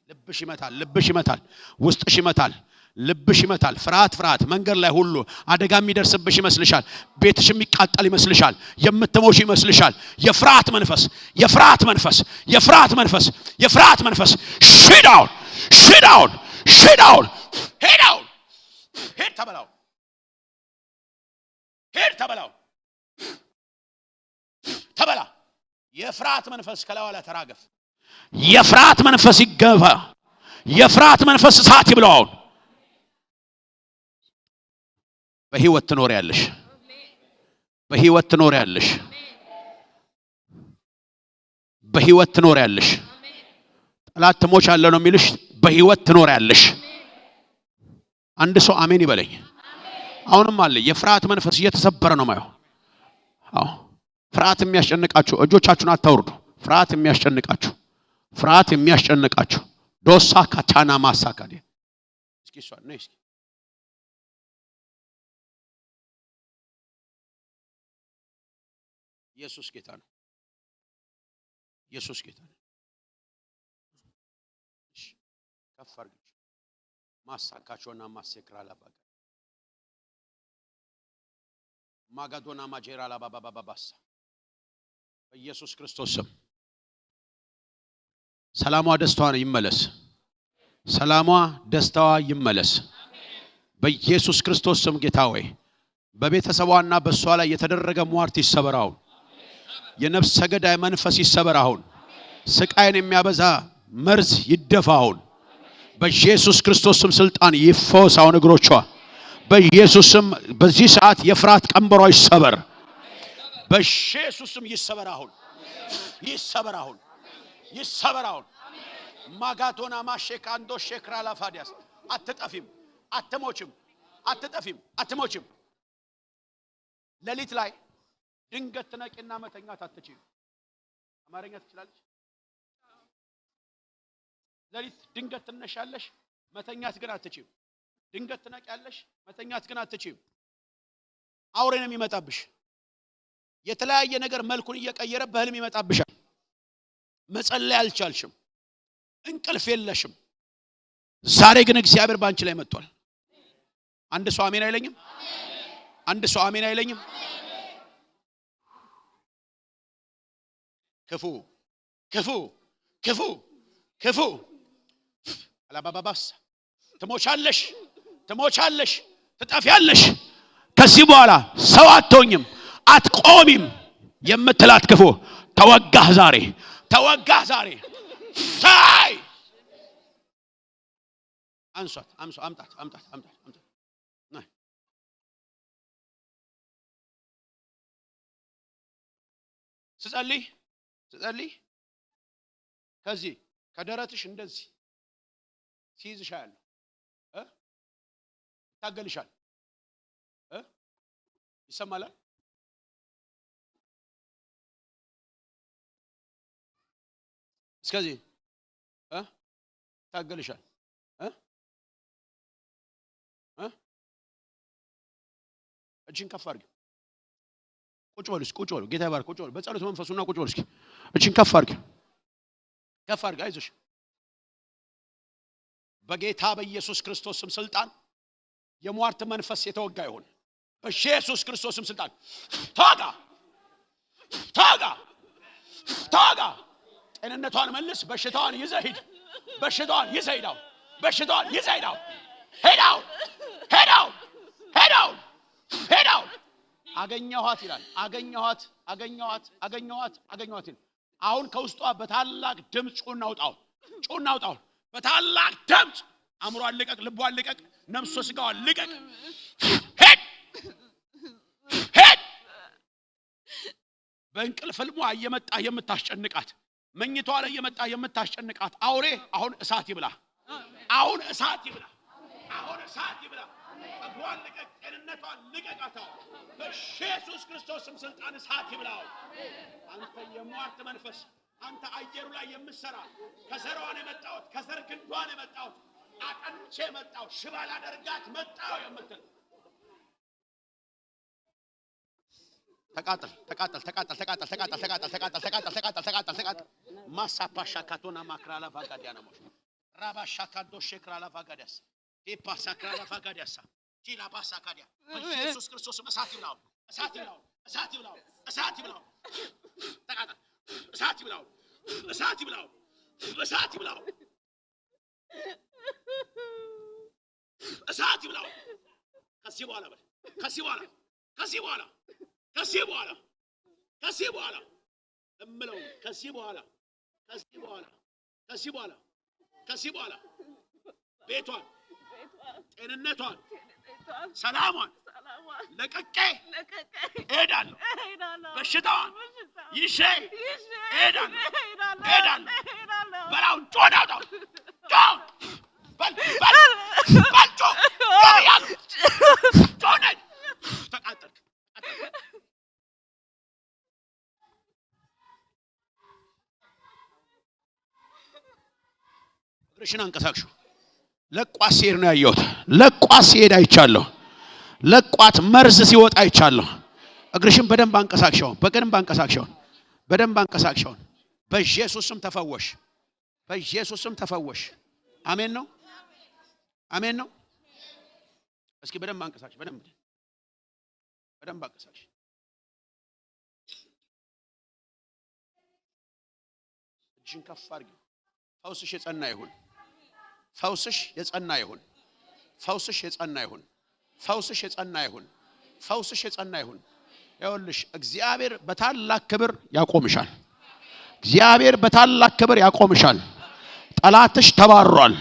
ልብሽ ይመታል ውስጥሽ ይመታል ልብሽ ይመታል ፍርሃት መንገድ ላይ ሁሉ አደጋ የሚደርስብሽ ይመስልሻል ቤትሽ የሚቃጠል ይመስልሻል የምትሞሽ ይመስልሻል የፍርሃት መንፈስ ሽዳውን ሄድ ተበላ የፍርሃት መንፈስ ከላዋላ ተራገፍ የፍርሃት መንፈስ ይገባ የፍርሃት መንፈስ እሳት ይብላው በህይወት ትኖሪያለሽ ጠላት ትሞቻለህ ነው የሚልሽ በህይወት ትኖሪያለሽ አንድ ሰው አሜን ይበለኝ አሁንም አለ የፍርሃት መንፈስ እየተሰበረ ነው ማየው አዎ ፍርሃት የሚያስጨንቃችሁ እጆቻችሁን አታውርዱ ፍርሃት የሚያስጨንቃችሁ ዶሳ ካታና ማሳካዲ እስኪ ሷ ነይ እስኪ ኢየሱስ ጌታ ነው ከፈርግ ማሳካቾና ማሴክራላ ባጋ ማጋዶና ማጄራላ ባባባባሳ በኢየሱስ ክርስቶስ ስም ሰላሟ ደስታዋ ይመለስ በኢየሱስ ክርስቶስ ስም ጌታ ሆይ በቤተሰቧና በሷ ላይ የተደረገ ሟርት ይሰበራው የነፍስ ገዳይ መንፈስ ይሰበራው ስቃይን የሚያበዛ መርዝ ይደፋው በኢየሱስ ክርስቶስ ስም ስልጣን ይፈወሳው እግሮቿ በኢየሱስ ስም በዚህ ሰዓት የፍርሃት ቀንበሯ ይሰበር በኢየሱስ ስም ይሰበራው ማጋቶና ማሼካንዶ ሼክራላ ፋዲያስ አትጠፊም አትሞችም ሌሊት ላይ ድንገት ትነቂና መተኛት አትችይም። አማርኛ ትችላለሽ? ሌሊት ድንገት ትነሻለሽ፣ መተኛት ግን አትችይም። ድንገት ትነቂያለሽ፣ መተኛት ግን አትችይም። አውሬ ነው የሚመጣብሽ። የተለያየ ነገር መልኩን እየቀየረ በህልም ይመጣብሻል። መጸለይ አልቻልሽም፣ እንቅልፍ የለሽም። ዛሬ ግን እግዚአብሔር ባንቺ ላይ መጥቷል። አንድ ሰው አሜን አይለኝም? አንድ ሰው አሜን አይለኝም? ክፉ ክፉ ክፉ ክፉ አላባባባስ ትሞቻለሽ፣ ትሞቻለሽ፣ ትጠፊያለሽ። ከዚህ በኋላ ሰው አትሆኝም፣ አትቆሚም የምትላት ክፉ ተወጋህ ዛሬ፣ ተወጋህ ዛሬ። ታይ አንሷት፣ አምጣት፣ አምጣት፣ አምጣት፣ አምጣት። ነይ ስጸልይ ከዚህ ከደረትሽ እንደዚህ ሲይዝሻል ታገልሻል። ይሰማል? እስከዚህ ታገልሻል። እጅን ከፍ አድርጊ። ቁጭ በሉ፣ ቁጭ በሉ። ጌታ ይባርክ። ቁጭ በሉ በጸሎት መንፈሱና ቁጭ በሉ። እስኪ እጅን ከፍ አድርጊ፣ ከፍ አድርጊ። አይዞሽ። በጌታ በኢየሱስ ክርስቶስ ስም ስልጣን የሟርት መንፈስ የተወጋ ይሁን። በኢየሱስ ክርስቶስ ስም ስልጣን ታጋ ታጋ ታጋ። ጤንነቷን መልስ። በሽታዋን ይዘህ ሂድ። በሽታዋን ይዘህ ሂድ። በሽታዋን ይዘህ ሂድ። ሄዳው ሄዳው ሄዳው ሄዳው። አገኘኋት ይላል። አገኘኋት አገኘኋት አገኘኋት አገኘኋት። አሁን ከውስጧ በታላቅ ድምጽ ጩና አውጣው፣ ጩና አውጣው። በታላቅ ድምጽ አእምሮዋን ልቀቅ፣ ልቧን ልቀቅ፣ ነፍሷ ስጋዋን ልቀቅ። ሄድ ሄድ። በእንቅልፍ ህልሟ እየመጣ የምታስጨንቃት፣ መኝቷ ላይ እየመጣ የምታስጨንቃት አውሬ አሁን እሳት ይብላ፣ አሁን እሳት ይብላ፣ አሁን እሳት ይብላ። እግሯን ልቀቅ፣ ጤንነቷን ልቀቃት። በኢየሱስ ክርስቶስ ስም ስልጣን እሳት ይብላው። አንተ የሟርት መንፈስ፣ አንተ አየሩ ላይ የምትሰራ ከዘሯን የመጣሁት ከዘር ግንዷን የመጣሁት አቀንቼ መጣሁ፣ ሽባ ላደርጋት መጣሁ የምትል ተቃጠል ተቃጠል ተቃጠል ተቃጠል ተቃጠል ተቃጠል ተቃጠል ተቃጠል ተቃጠል ተቃጠል ተቃጠል። ማሳፓሻ ካቶና ማክራላ ቫጋዲያና ሞሽ ራባሻ ካዶ ሼክራላ ቫጋዲያስ ዲፓሳ ክራላ ቫጋዲያሳ ጂላ ባሳ ካዲያ በኢየሱስ ክርስቶስ እሳት ይብላው፣ እሳት ይብላው፣ እሳት ይብላው፣ እሳት ይብላው። ተቃጠል። እሳት ይብላው፣ እሳት ይብላው፣ እሳት ይብላው፣ እሳት ይብላው። ከዚህ በኋላ በል፣ ከዚህ በኋላ ከዚህ በኋላ ከዚህ በኋላ ከዚህ በኋላ እምለው ከዚህ በኋላ ከዚህ በኋላ ከዚህ በኋላ ከዚህ በኋላ ቤቷን፣ ጤንነቷን፣ ሰላሟን ለቀቄ እሄዳለሁ። በሽታዋን ይዤ እሄዳለሁ፣ እሄዳለሁ። በላውን ጮና አውጣው፣ ጮን በል በል በል ጮን ጮን ያሉ ጮነኝ። ተቃጠልክ። እግርሽን አንቀሳቅሽው። ለቋት ሲሄድ ነው ያየሁት። ለቋት ሲሄድ አይቻለሁ። ለቋት መርዝ ሲወጣ አይቻለሁ። እግርሽን በደንብ አንቀሳቅሽው፣ በደንብ አንቀሳቅሽው፣ በደንብ አንቀሳቅሽው። በኢየሱስ ስም ተፈወሽ፣ በኢየሱስ ስም ተፈወሽ። አሜን ነው፣ አሜን ነው። እስኪ በደንብ አንቀሳቅሽ፣ በደንብ በደንብ አንቀሳቅሽ። እጅን ከፍ አድርጊ። ፈውስሽ የጸና ይሁን፣ ፈውስሽ የጸና ይሁን፣ ፈውስሽ የጸና ይሁን፣ ፈውስሽ የጸና ይሁን፣ ፈውስሽ የጸና ይሁን። ይኸውልሽ እግዚአብሔር በታላቅ ክብር ያቆምሻል። እግዚአብሔር በታላቅ ክብር ያቆምሻል። ጠላትሽ ተባሯል።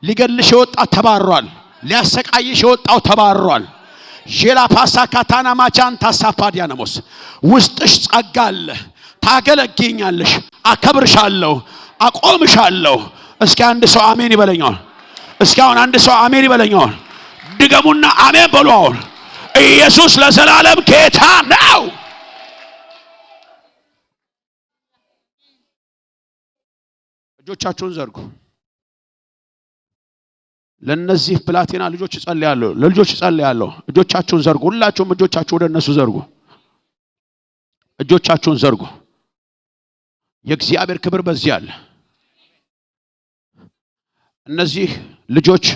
ሊገልሽ የወጣው ተባሯል። ሊያሰቃይሽ የወጣው ተባሯል። ጄላ ፓሳ ካታና ማቻን ታሳፓዲያነሞስ ውስጥሽ ጸጋ አለ። ታገለግኛለሽ፣ አከብርሻለሁ፣ አቆምሻለሁ። እስኪ አንድ ሰው አሜን ይበለኛል። እስኪ አሁን አንድ ሰው አሜን ይበለኛል። ድገሙና አሜን በሉ። አሁን ኢየሱስ ለዘላለም ጌታ ነው። እጆቻችሁን ዘርጉ። ለነዚህ ብላቴና ልጆች ጸልያለሁ፣ ለልጆች ጸልያለሁ። እጆቻችሁን ዘርጉ። ሁላችሁም እጆቻችሁ ወደ እነሱ ዘርጉ። እጆቻችሁን ዘርጉ። የእግዚአብሔር ክብር በዚህ አለ። እነዚህ ልጆች